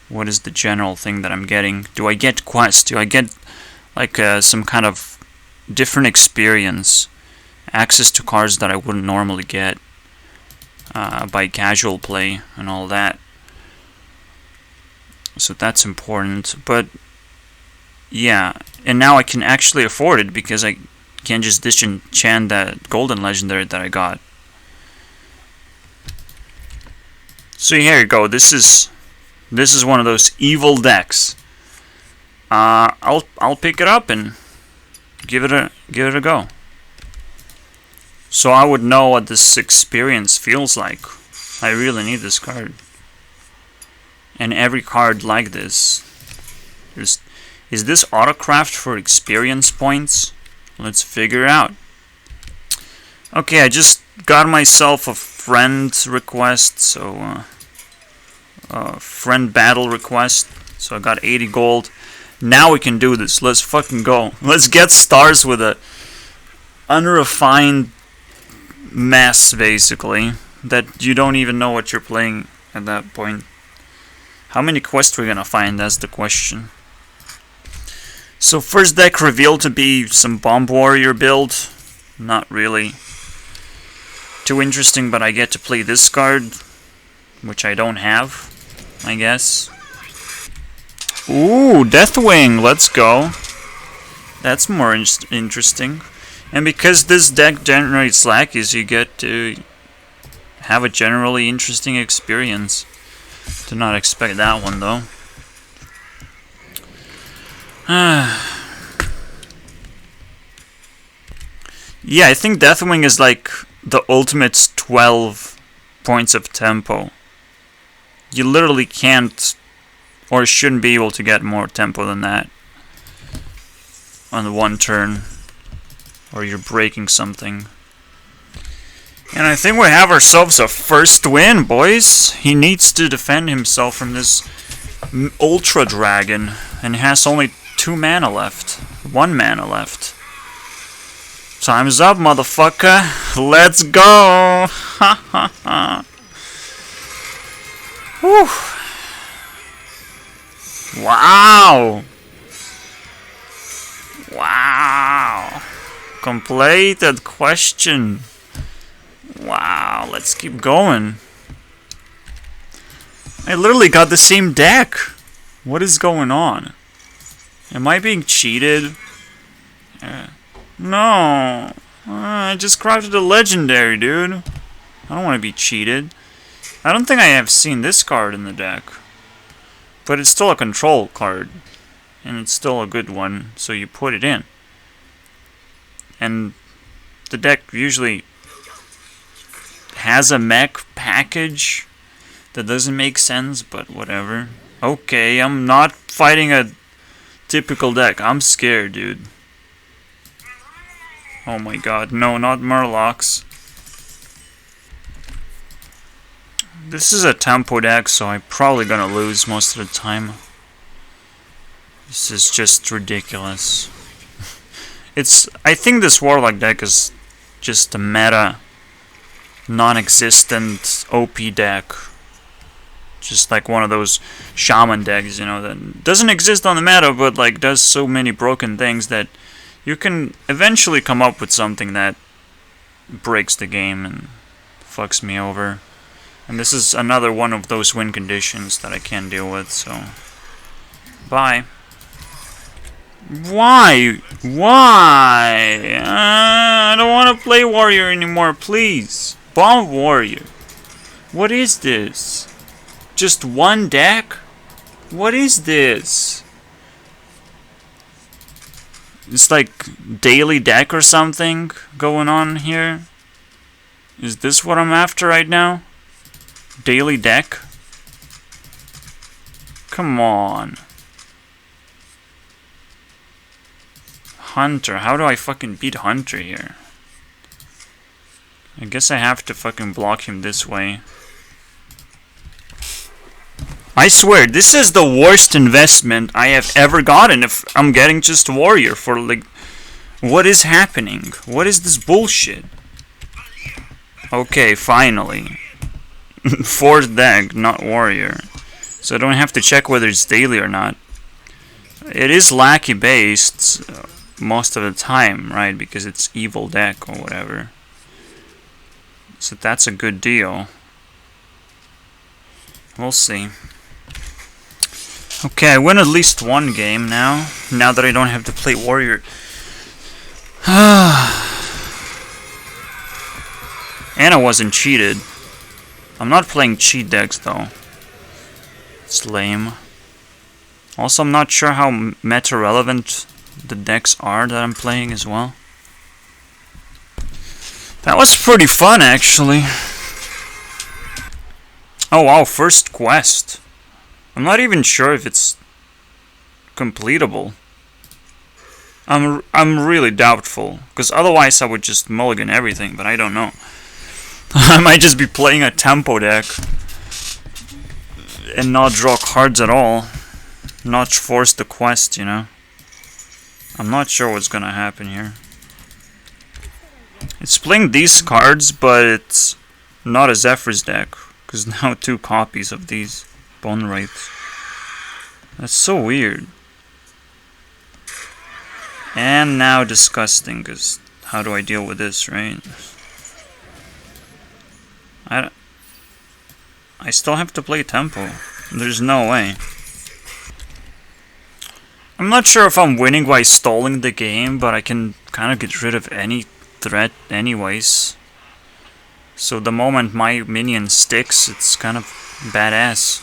what is the general thing that I'm getting? Do I get quests? Do I get, like, some kind of different experience? Access to cards that I wouldn't normally get by casual play and all that. So that's important. But, yeah. And now I can actually afford it because I can't just disenchant that golden legendary that I got. So here you go. This is one of those evil decks. I'll pick it up and give it a go. So I would know what this experience feels like. I really need this card. And every card like this. Is this autocraft for experience points? Let's figure it out. Okay, I just got myself a friend request, so friend battle request. So I got 80 gold. Now we can do this. Let's fucking go. Let's get stars with a unrefined mess, basically, that you don't even know what you're playing at that point. How many quests we're gonna find? That's the question. So first deck revealed to be some Bomb Warrior build. Not really too interesting, but I get to play this card, which I don't have, I guess. Ooh, Deathwing, let's go. That's more interesting. And because this deck generates lackeys, you get to have a generally interesting experience. Did not expect that one, though. Yeah, I think Deathwing is like the ultimate 12 points of tempo. You literally can't or shouldn't be able to get more tempo than that on the one turn, or you're breaking something. And I think we have ourselves a first win, boys. He needs to defend himself from this Ultra Dragon, and has only 2 mana left. 1 mana left. Time's up, motherfucker. Let's go. Ha ha ha. Whew. Wow. Wow. Completed question. Wow, let's keep going. I literally got the same deck. What is going on? Am I being cheated? No. I just crafted a legendary, dude. I don't want to be cheated. I don't think I have seen this card in the deck. But it's still a control card. And it's still a good one, so you put it in. And the deck usually has a mech package that doesn't make sense, but whatever. Okay, I'm not fighting a typical deck. I'm scared, dude. Oh my god, no, not Murlocs. This is a tempo deck, so I'm probably gonna lose most of the time. This is just ridiculous. I think this Warlock deck is just a meta, non-existent OP deck. Just like one of those shaman decks, you know, that doesn't exist on the meta, but like does so many broken things that you can eventually come up with something that breaks the game and fucks me over. And this is another one of those win conditions that I can't deal with, so bye. Why? Why? I don't want to play Warrior anymore, please. Bomb Warrior. What is this? Just one deck? What is this? It's like daily deck or something going on here. Is this what I'm after right now? Daily deck? Come on. Hunter. How do I fucking beat Hunter here? I guess I have to fucking block him this way. I swear, this is the worst investment I have ever gotten if I'm getting just Warrior for, like... What is happening? What is this bullshit? Okay, finally. Fourth deck, not warrior. So I don't have to check whether it's daily or not. It is lackey based most of the time, right? Because it's evil deck or whatever. So that's a good deal. We'll see. Okay, I win at least one game now. Now that I don't have to play warrior. And I wasn't cheated. I'm not playing cheat decks though. It's lame. Also, I'm not sure how meta relevant the decks are that I'm playing as well. That was pretty fun actually. Oh wow, first quest. I'm not even sure if it's completable. I'm really doubtful, because otherwise I would just mulligan everything, but I don't know. I might just be playing a tempo deck and not draw cards at all. Not force the quest, you know. I'm not sure what's gonna happen here. It's playing these cards, but it's not a Zephyr's deck, because now 2 copies of these Bone Wraiths. That's so weird. And now disgusting, because how do I deal with this, right? I still have to play tempo. There's no way. I'm not sure if I'm winning by stalling the game, but I can kind of get rid of any threat anyways. So the moment my minion sticks, it's kind of badass.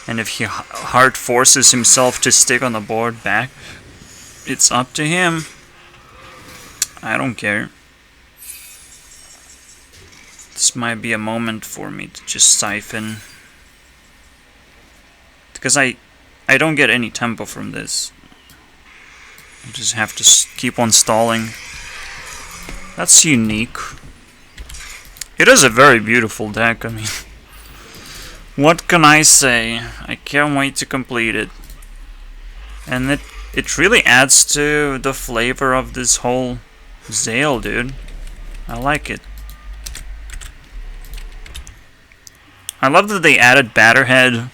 And if he hard forces himself to stick on the board back, it's up to him. I don't care. This might be a moment for me to just siphon. Because I don't get any tempo from this. I just have to keep on stalling. That's unique. It is a very beautiful deck, I mean. What can I say? I can't wait to complete it. And it really adds to the flavor of this whole Zale, dude. I like it. I love that they added Batterhead.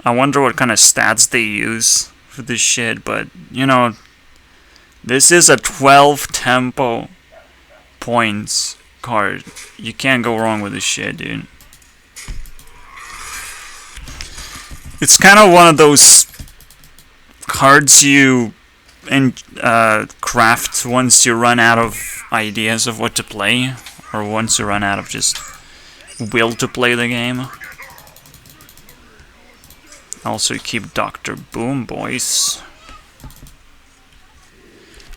I wonder what kind of stats they use for this shit, but, you know, this is a 12 tempo points card. You can't go wrong with this shit, dude. It's kind of one of those cards you craft once you run out of ideas of what to play, or once you run out of just will to play the game. Also keep Dr. Boom, boys.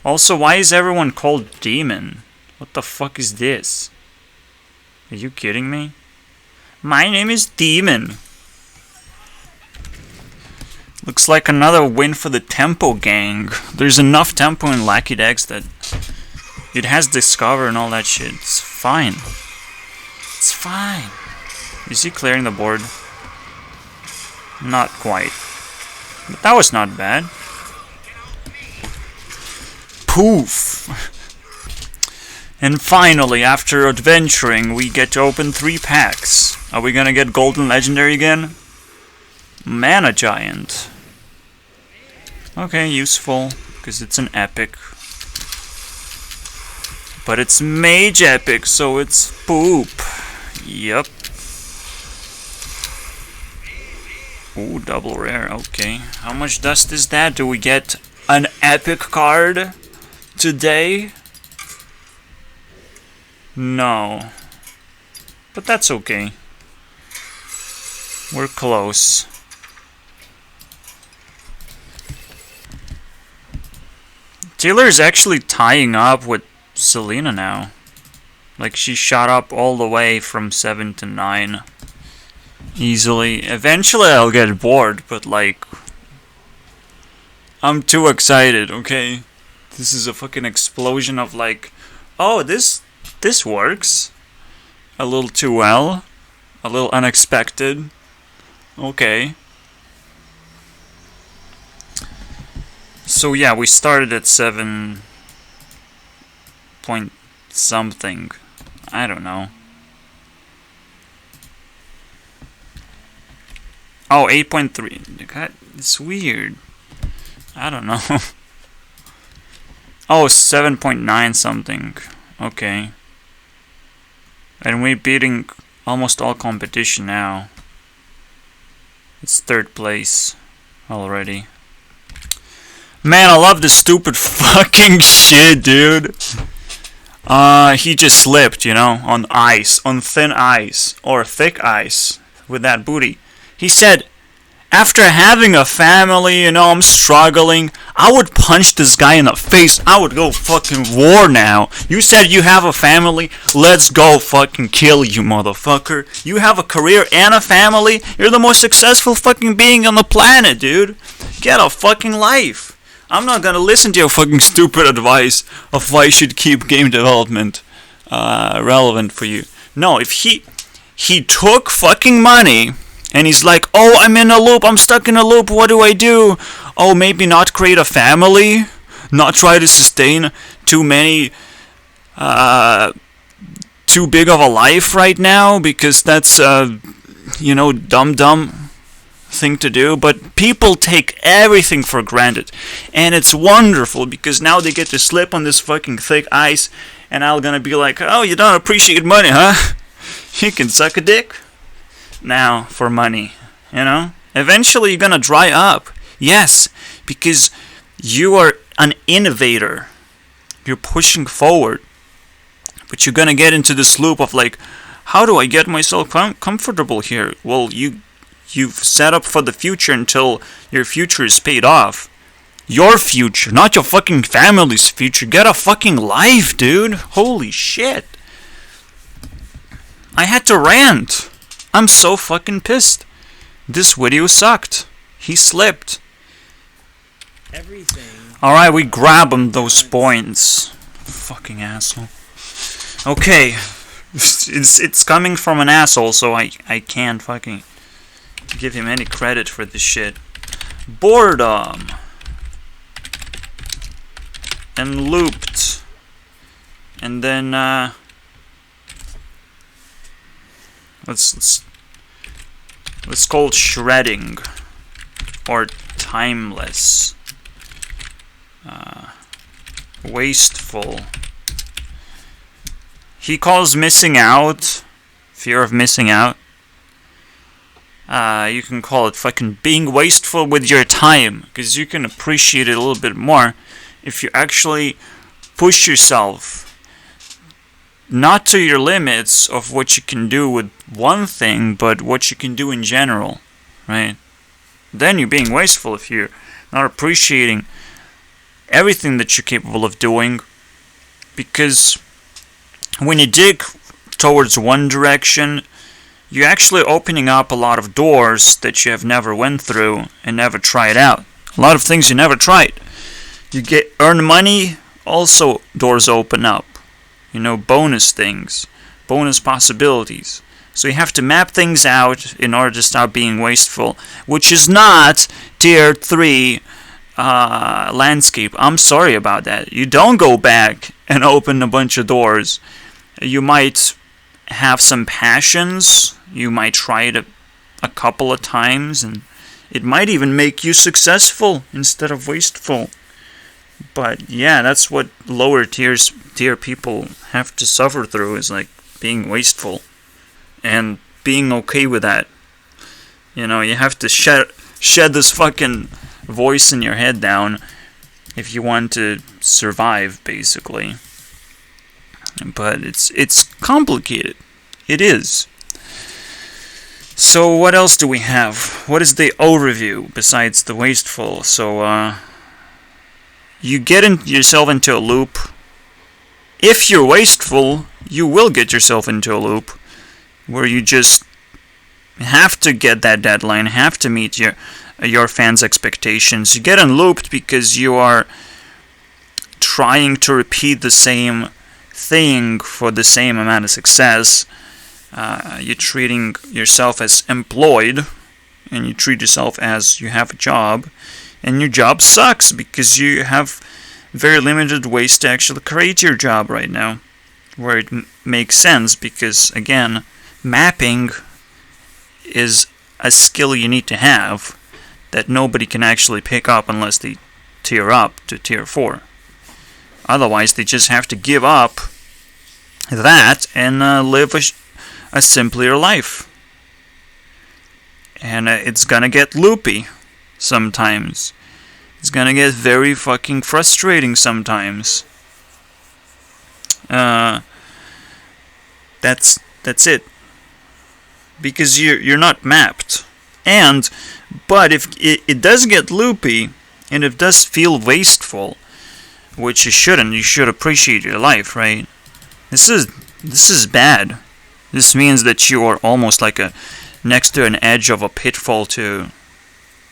Also, why is everyone called Demon? What the fuck is this? Are you kidding me? My name is Demon. Looks like another win for the Tempo gang. There's enough tempo in Lackey decks that it has Discover and all that shit. It's fine. It's fine. Is he clearing the board? Not quite. But that was not bad. Poof! And finally, after adventuring, we get to open 3 packs. Are we gonna get Golden Legendary again? Mana Giant. Okay, useful, because it's an epic. But it's Mage Epic, so it's poop. Yep. Ooh, double rare, okay. How much dust is that? Do we get an epic card today? No. But that's okay. We're close. Taylor is actually tying up with Selena now. Like, she shot up all the way from 7 to 9. Easily. Eventually I'll get bored, but like, I'm too excited, okay? This is a fucking explosion of like, oh, this works. A little too well. A little unexpected. Okay. So yeah, we started at 7 point something. I don't know. Oh, 8.3. God, it's weird. I don't know. Oh, 7.9 something. Okay. And we're beating almost all competition now. It's 3rd place already. Man, I love this stupid fucking shit, dude. He just slipped, you know, on ice, on thin ice, or thick ice, with that booty. He said, after having a family, you know, I'm struggling. I would punch this guy in the face. I would go fucking war now. You said you have a family. Let's go fucking kill you, motherfucker. You have a career and a family. You're the most successful fucking being on the planet, dude. Get a fucking life. I'm not gonna listen to your fucking stupid advice of why you should keep game development relevant for you. No, if he took fucking money and he's like, oh, I'm in a loop, I'm stuck in a loop, what do I do? Oh, maybe not create a family? Not try to sustain too many, too big of a life right now? Because that's, you know, dumb thing to do. But people take everything for granted. And it's wonderful because now they get to slip on this fucking thick ice and I'm gonna be like, oh, you don't appreciate money, huh? You can suck a dick? Now for money, you know? Eventually you're gonna dry up. Yes, because you are an innovator. You're pushing forward. But you're gonna get into this loop of like, how do I get myself comfortable here? Well, you've set up for the future until your future is paid off. Your future, not your fucking family's future. Get a fucking life, dude. Holy shit. I had to rant. I'm so fucking pissed. This video sucked. He slipped. Everything. Alright, we grab him those points. Fucking asshole. Okay. It's coming from an asshole, so I can't fucking give him any credit for this shit. Boredom. And looped. And then, Let's call it shredding or timeless, wasteful. He calls missing out, fear of missing out. You can call it fucking being wasteful with your time, because you can appreciate it a little bit more if you actually push yourself. Not to your limits of what you can do with one thing, but what you can do in general, right? Then you're being wasteful if you're not appreciating everything that you're capable of doing. Because when you dig towards one direction, you're actually opening up a lot of doors that you have never went through and never tried out. A lot of things you never tried. You earn money, also doors open up. You know, bonus things, bonus possibilities. So you have to map things out in order to stop being wasteful, which is not tier 3 landscape. I'm sorry about that. You don't go back and open a bunch of doors. You might have some passions. You might try it a couple of times, and it might even make you successful instead of wasteful. But yeah, that's what lower tier people have to suffer through, is like being wasteful and being okay with that. You know, you have to shed this fucking voice in your head down if you want to survive, basically. But it's complicated. It is. So what else do we have? What is the overview besides the wasteful? So you get yourself into a loop. If you're wasteful, you will get yourself into a loop where you just have to get that deadline, have to meet your fans' expectations. You get unlooped because you are trying to repeat the same thing for the same amount of success. You're treating yourself as employed, and you treat yourself as you have a job. And your job sucks because you have very limited ways to actually create your job right now. Where it makes sense because, again, mapping is a skill you need to have that nobody can actually pick up unless they tier up to tier 4. Otherwise, they just have to give up that and live a simpler life. And it's gonna get loopy sometimes. It's gonna get very fucking frustrating sometimes. That's it. Because you're not mapped. But if it does get loopy, and it does feel wasteful, which you shouldn't. You should appreciate your life, right? This is bad. This means that you are almost like next to an edge of a pitfall to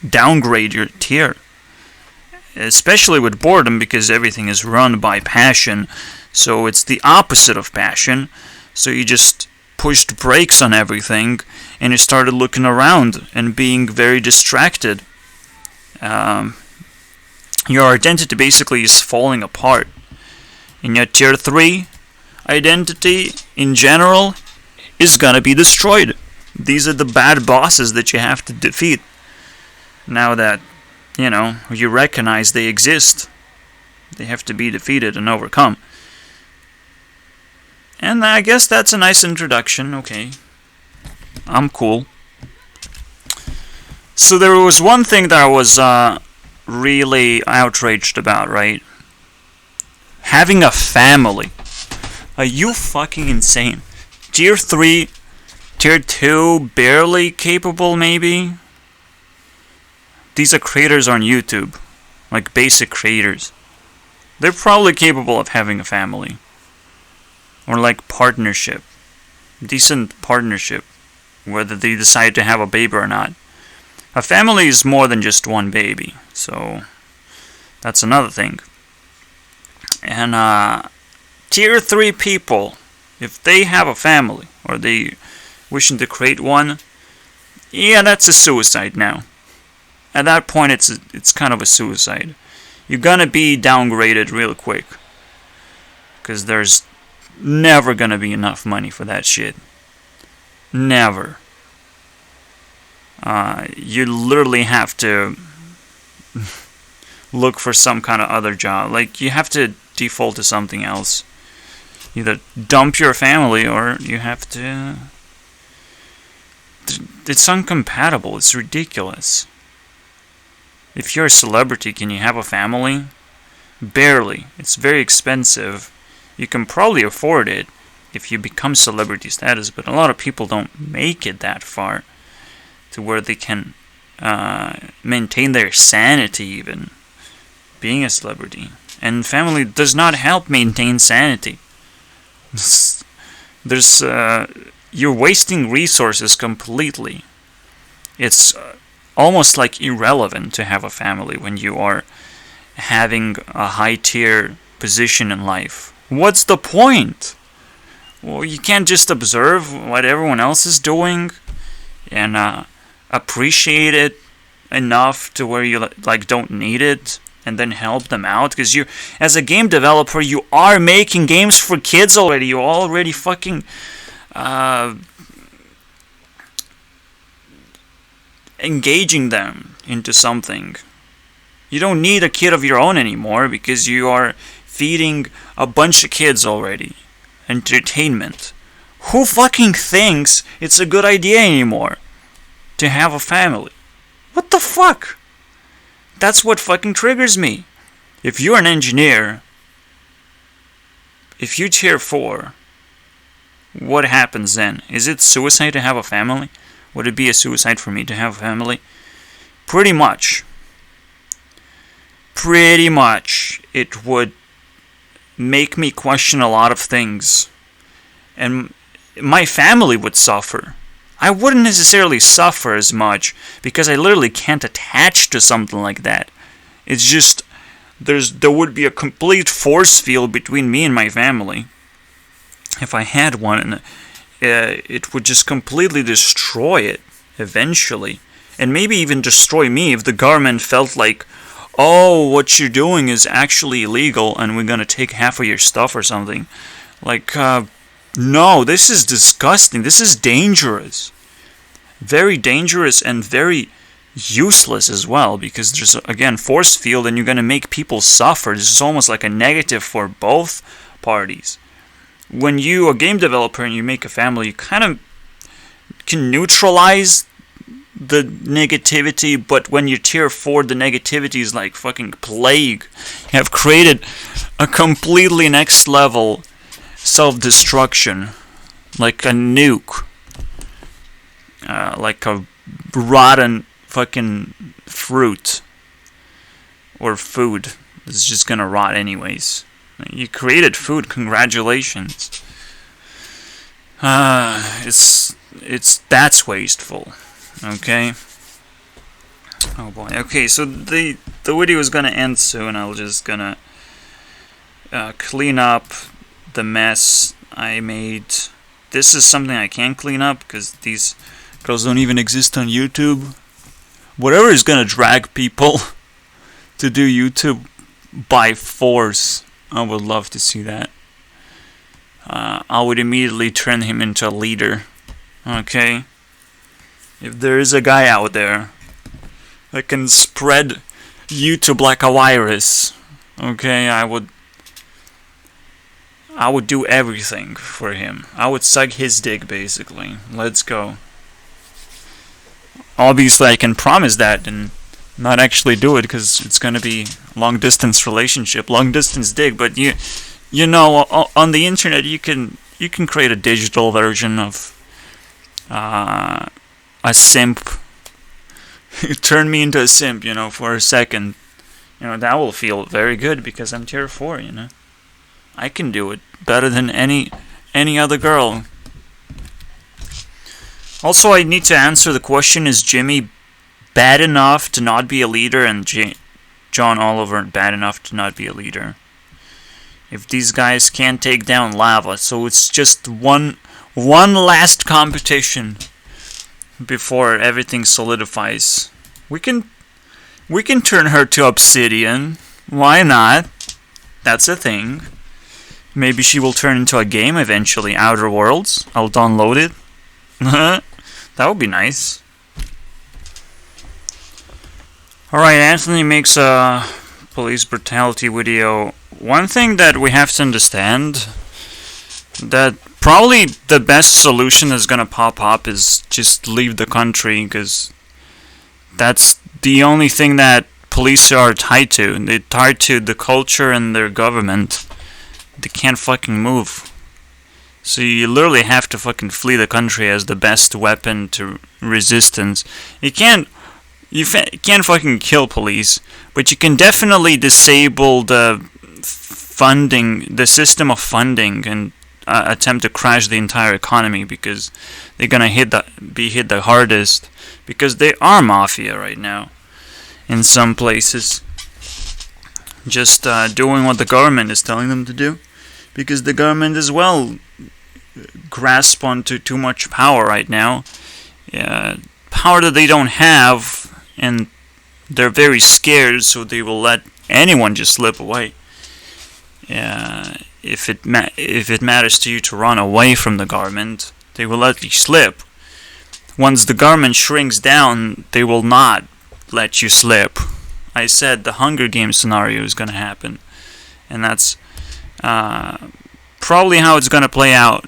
downgrade your tier. Especially with boredom, because everything is run by passion. So it's the opposite of passion. So you just pushed brakes on everything, and you started looking around and being very distracted. Your identity basically is falling apart. And your tier 3 identity in general is gonna be destroyed. These are the bad bosses that you have to defeat. Now that, you recognize they exist. They have to be defeated and overcome. And I guess that's a nice introduction. Okay. I'm cool. So there was one thing that I was really outraged about, right? Having a family. Are you fucking insane? Tier 3, Tier 2, barely capable maybe? These are creators on YouTube. Like basic creators. They're probably capable of having a family. Or like partnership. Decent partnership. Whether they decide to have a baby or not. A family is more than just one baby. So that's another thing. And tier 3 people, if they have a family, or they wishing to create one, yeah, that's a suicide now. At that point, it's kind of a suicide. You're gonna be downgraded real quick. Because there's never gonna be enough money for that shit. Never. You literally have to look for some kind of other job. Like, you have to default to something else. Either dump your family, or you have to... It's incompatible. It's ridiculous. If you're a celebrity, can you have a family? Barely. It's very expensive. You can probably afford it if you become celebrity status, but a lot of people don't make it that far to where they can maintain their sanity even being a celebrity. And family does not help maintain sanity. You're wasting resources completely. It's almost like irrelevant to have a family when you are having a high tier position in life. What's the point? Well, you can't just observe what everyone else is doing and appreciate it enough to where you don't need it, and then help them out. Because you, as a game developer, you are making games for kids already. You're already fucking engaging them into something. You don't need a kid of your own anymore, because you are feeding a bunch of kids already entertainment. Who fucking thinks it's a good idea anymore to have a family? What the fuck? That's what fucking triggers me. If you're an engineer, if you tier 4, what happens then? Is it suicide to have a family? Would it be a suicide for me to have a family? Pretty much. Pretty much. It would make me question a lot of things. And my family would suffer. I wouldn't necessarily suffer as much, because I literally can't attach to something like that. It's just, there would be a complete force field between me and my family. If I had one, it would just completely destroy it, eventually. And maybe even destroy me if the government felt like, oh, what you're doing is actually illegal and we're gonna take half of your stuff or something. Like, no, this is disgusting. This is dangerous. very dangerous and very useless as well, because there's, again, force field and you're going to make people suffer. This is almost like a negative for both parties. When you, a game developer, and you make a family, you kind of can neutralize the negativity, but when you're tier 4, the negativity is like fucking plague. You have created a completely next level self-destruction, like a nuke, like a rotten fucking fruit or food. It's just gonna rot anyways. You created food, congratulations. That's wasteful. Okay. Oh boy. Okay, so the video is gonna end soon. I'm just gonna clean up the mess I made. This is something I can't clean up because these girls don't even exist on YouTube. Whatever is gonna drag people to do YouTube by force, I would love to see that. I would immediately turn him into a leader. Okay? If there is a guy out there that can spread YouTube like a virus, okay, I would do everything for him. I would suck his dick, basically. Let's go. Obviously, I can promise that and not actually do it because it's gonna be long distance relationship, long distance dick. But you know, on the internet, you can create a digital version of a simp. Turn me into a simp, you know, for a second. You know, that will feel very good because I'm tier 4, you know. I can do it better than any other girl. Also, I need to answer the question, is Jimmy bad enough to not be a leader and John Oliver bad enough to not be a leader? If these guys can't take down Lava, so it's just one last competition before everything solidifies. We can turn her to Obsidian. Why not? That's a thing. Maybe she will turn into a game eventually. Outer Worlds. I'll download it. That would be nice. Alright, Anthony makes a police brutality video. One thing that we have to understand, that probably the best solution that's gonna pop up is just leave the country, because that's the only thing that police are tied to. They're tied to the culture and their government. They can't fucking move. So you literally have to fucking flee the country as the best weapon to resistance. You can't fucking kill police, but you can definitely disable the funding, the system of funding, and attempt to crash the entire economy, because they're gonna be hit the hardest, because they are mafia right now in some places. Just doing what the government is telling them to do, because the government as well grasp onto too much power right now, power that they don't have, and they're very scared, so they will let anyone just slip away. If it matters to you to run away from the government, they will let you slip. Once the government shrinks down, they will not let you slip. I said the Hunger Games scenario is going to happen, and that's probably how it's going to play out.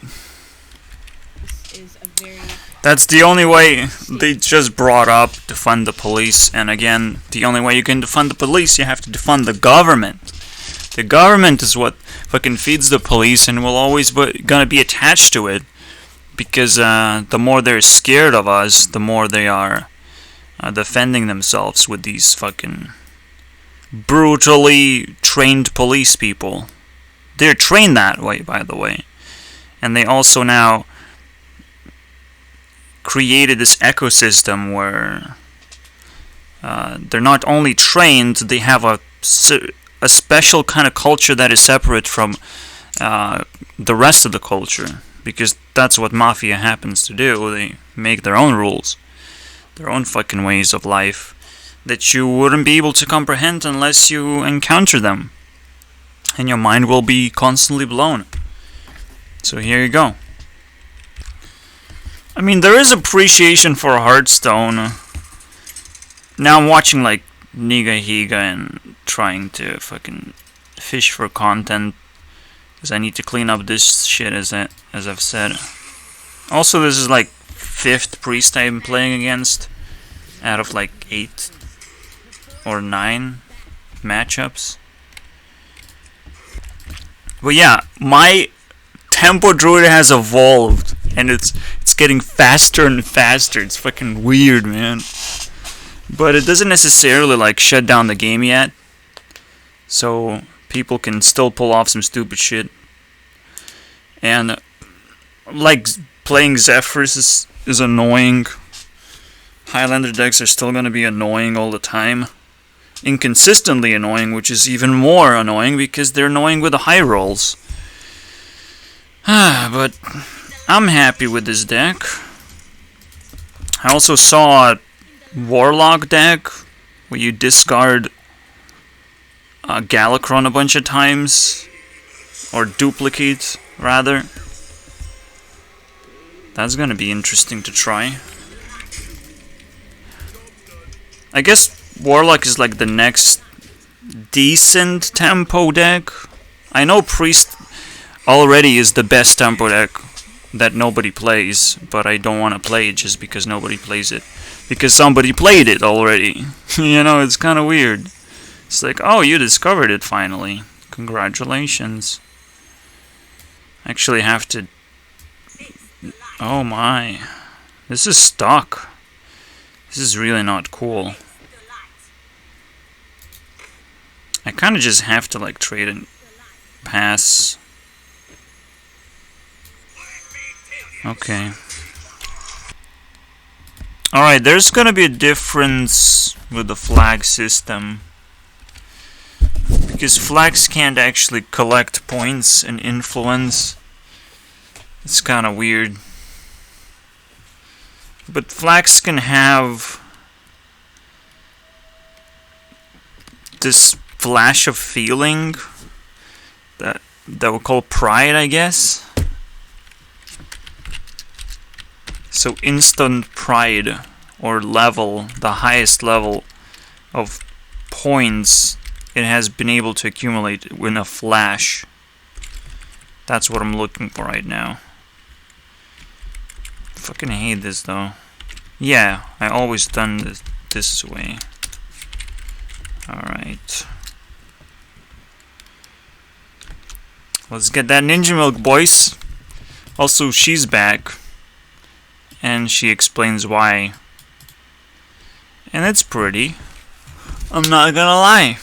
That's the only way they just brought up, defund the police. And again, the only way you can defund the police, you have to defund the government. The government is what fucking feeds the police and will always gonna be attached to it, because the more they're scared of us, the more they are defending themselves with these fucking brutally trained police people. They're trained that way, by the way. And they also now created this ecosystem where they're not only trained, they have a special kind of culture that is separate from the rest of the culture, because that's what mafia happens to do. They make their own rules, their own fucking ways of life that you wouldn't be able to comprehend unless you encounter them, and your mind will be constantly blown. So here you go. I mean, there is appreciation for Hearthstone. Now I'm watching like Niga Higa and trying to fucking fish for content because I need to clean up this shit as I've said. Also, this is like 5th priest I'm playing against out of like 8 or 9 matchups. But yeah, my tempo druid has evolved and it's getting faster and faster. It's fucking weird, man. But it doesn't necessarily like shut down the game yet. So people can still pull off some stupid shit. And like playing Zephyrs is annoying. Highlander decks are still gonna be annoying all the time. Inconsistently annoying, which is even more annoying because they're annoying with the high rolls. But I'm happy with this deck. I also saw a Warlock deck where you discard Galakron a bunch of times, or duplicate rather. That's gonna be interesting to try. I guess Warlock is like the next decent tempo deck. I know Priest already is the best tempo deck that nobody plays, but I don't want to play it just because nobody plays it. Because somebody played it already. You know, it's kind of weird. It's like, oh, you discovered it finally. Congratulations. Actually have to... Oh my. This is stuck. This is really not cool. I kind of just have to like trade and pass. Okay. Alright, there's gonna be a difference with the flag system. Because flags can't actually collect points and influence. It's kind of weird. But flags can have this flash of feeling that we call pride, I guess. So instant pride or level, the highest level of points it has been able to accumulate in a flash. That's what I'm looking for right now. Fucking hate this though. Yeah, I always done this way. Alright. Let's get that ninja milk, boys. Also, she's back. And she explains why. And it's pretty. I'm not gonna lie.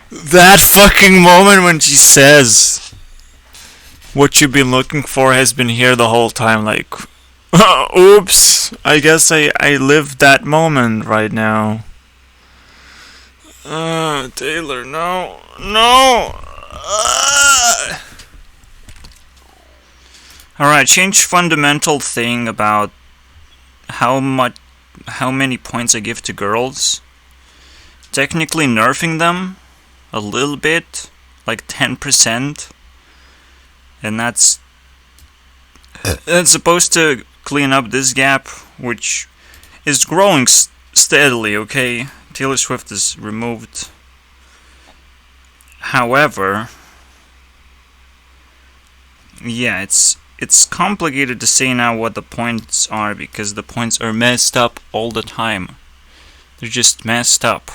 That fucking moment when she says, what you've been looking for has been here the whole time, like, oops, I guess I lived that moment right now. Taylor, no. Alright, change fundamental thing about how many points I give to girls. Technically nerfing them a little bit, like 10%. And that's supposed to clean up this gap, which is growing steadily, okay? Taylor Swift is removed. However, yeah, it's complicated to say now what the points are because the points are messed up all the time. They're just messed up.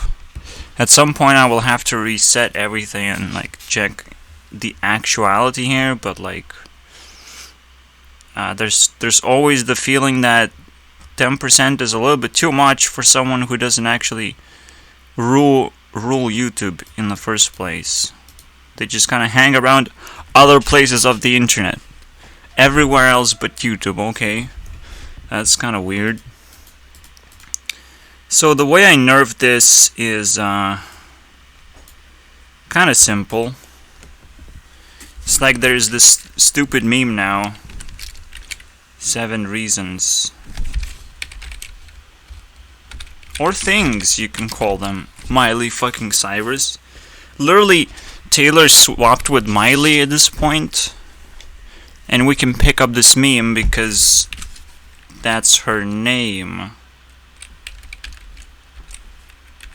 At some point I will have to reset everything and like check the actuality here, but like there's always the feeling that 10% is a little bit too much for someone who doesn't actually rule YouTube in the first place. They just kind of hang around other places of the internet. Everywhere else but YouTube, okay? That's kind of weird. So the way I nerf this is kind of simple. It's like there's this stupid meme now. 7 reasons. Or things, you can call them. Miley fucking Cyrus. Literally, Taylor swapped with Miley at this point. And we can pick up this meme because That's her name.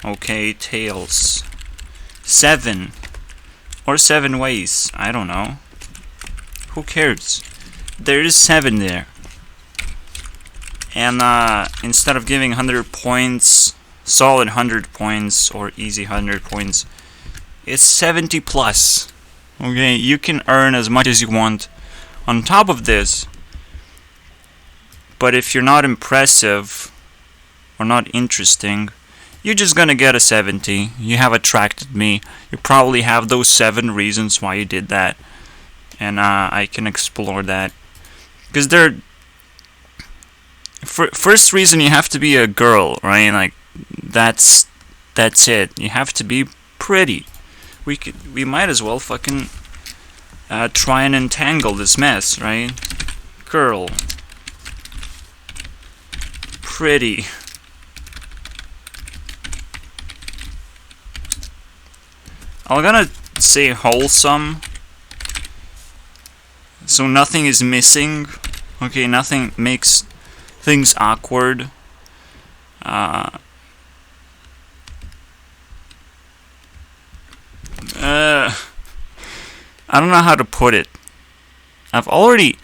Okay, tails. 7. Or 7 ways. I don't know. Who cares? There is 7 there. And instead of giving 100 points, solid 100 points, or easy 100 points, it's 70 plus. Okay, you can earn as much as you want on top of this. But if you're not impressive or not interesting, you're just gonna get a 70. You have attracted me. You probably have those 7 reasons why you did that. And I can explore that. Because they're... First reason, you have to be a girl, right? Like, that's it. You have to be pretty. We might as well fucking try and entangle this mess, right? Girl. Pretty. I'm gonna say wholesome. So nothing is missing. Okay, nothing makes things awkward. I don't know how to put it. I've already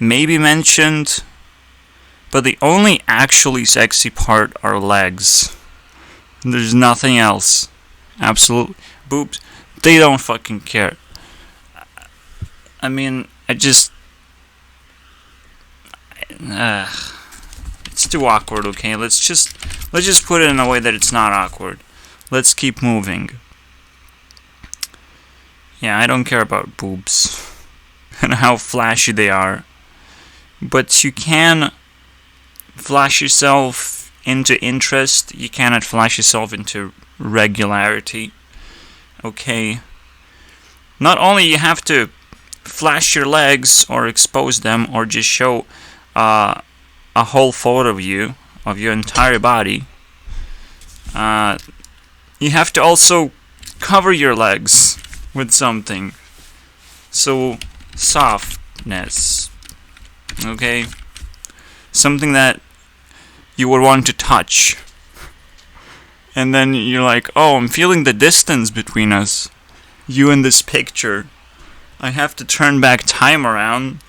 maybe mentioned, but the only actually sexy part are legs. There's nothing else. Absolutely. Boobs. They don't fucking care. I mean, it's too awkward, okay? Let's just put it in a way that it's not awkward. Let's keep moving. Yeah, I don't care about boobs and how flashy they are. But you can flash yourself into interest. You cannot flash yourself into regularity. Okay. Not only you have to flash your legs or expose them or just show a whole photo of you, of your entire body. You have to also cover your legs with something. So, softness. Okay? Something that you would want to touch. And then you're like, oh, I'm feeling the distance between us. You and this picture. I have to turn back time around,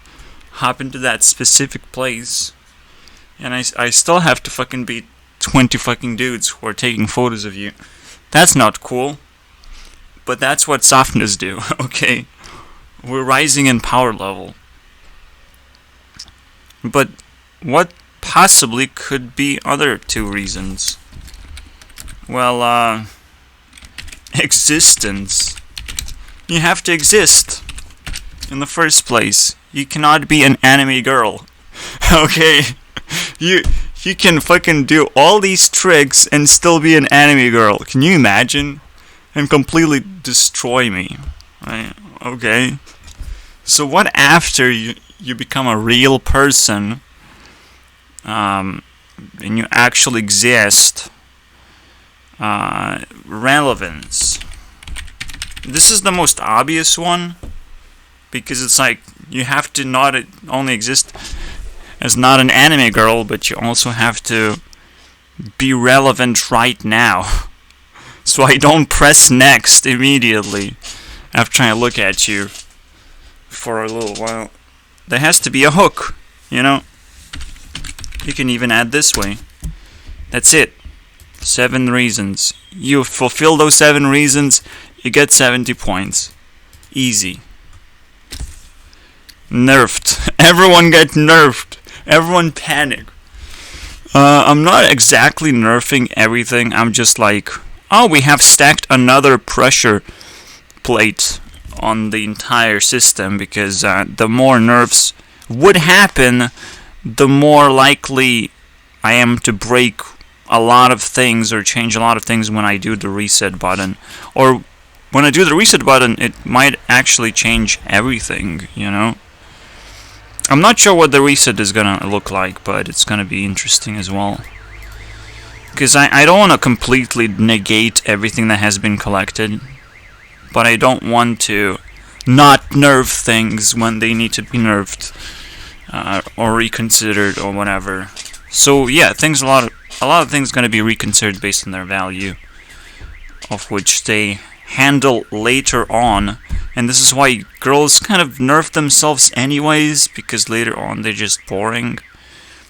hop into that specific place, and I still have to fucking beat 20 fucking dudes who are taking photos of you. That's not cool. But that's what softness do, okay? We're rising in power level. But what possibly could be other 2 reasons? Well, existence. You have to exist in the first place. You cannot be an anime girl. Okay? You can fucking do all these tricks and still be an anime girl. Can you imagine? And completely destroy me. Right? Okay. So what after you become a real person, and you actually exist? Relevance. This is the most obvious one, because it's like you have to not only exist as not an anime girl, but you also have to be relevant right now. So I don't press next immediately after I look at you for a little while. There has to be a hook, you know? You can even add this way. That's it. 7 reasons. You fulfill those 7 reasons, you get 70 points. Easy. Nerfed. Everyone get nerfed. Everyone panic. I'm not exactly nerfing everything. I'm just like, oh, we have stacked another pressure plate on the entire system, because the more nerfs would happen, the more likely I am to break a lot of things or change a lot of things when I do the reset button. Or when I do the reset button, it might actually change everything, you know? I'm not sure what the reset is gonna look like, but it's gonna be interesting as well. Because I don't want to completely negate everything that has been collected, but I don't want to not nerf things when they need to be nerfed. or reconsidered or whatever. So yeah, a lot of things gonna be reconsidered based on their value, of which they handle later on. And this is why girls kind of nerf themselves anyways, because later on they're just boring,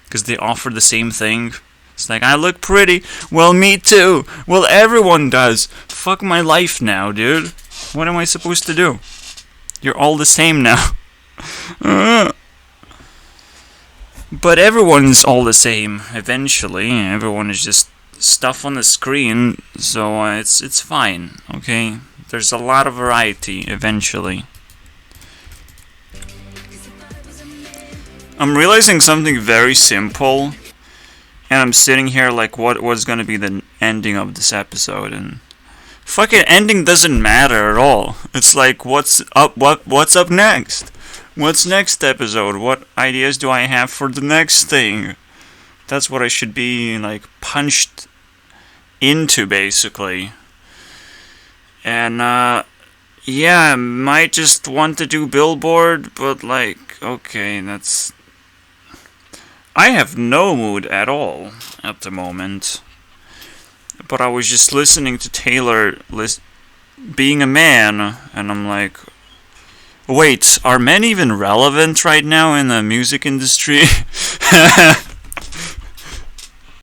because they offer the same thing. It's like, I look pretty. Well, me too. Well, everyone does. Fuck my life now, dude. What am I supposed to do? You're all the same now. But everyone's all the same eventually. Everyone is just stuff on the screen, so it's fine, okay? There's a lot of variety eventually. I'm realizing something very simple, and I'm sitting here like, what was gonna be the ending of this episode? And fucking ending doesn't matter at all. It's like, what's up next? What's next episode? What ideas do I have for the next thing? That's what I should be like punched into, basically. And yeah, I might just want to do Billboard, but like, okay, that's... I have no mood at all at the moment. But I was just listening to Taylor being a man, and I'm like, wait, are men even relevant right now in the music industry?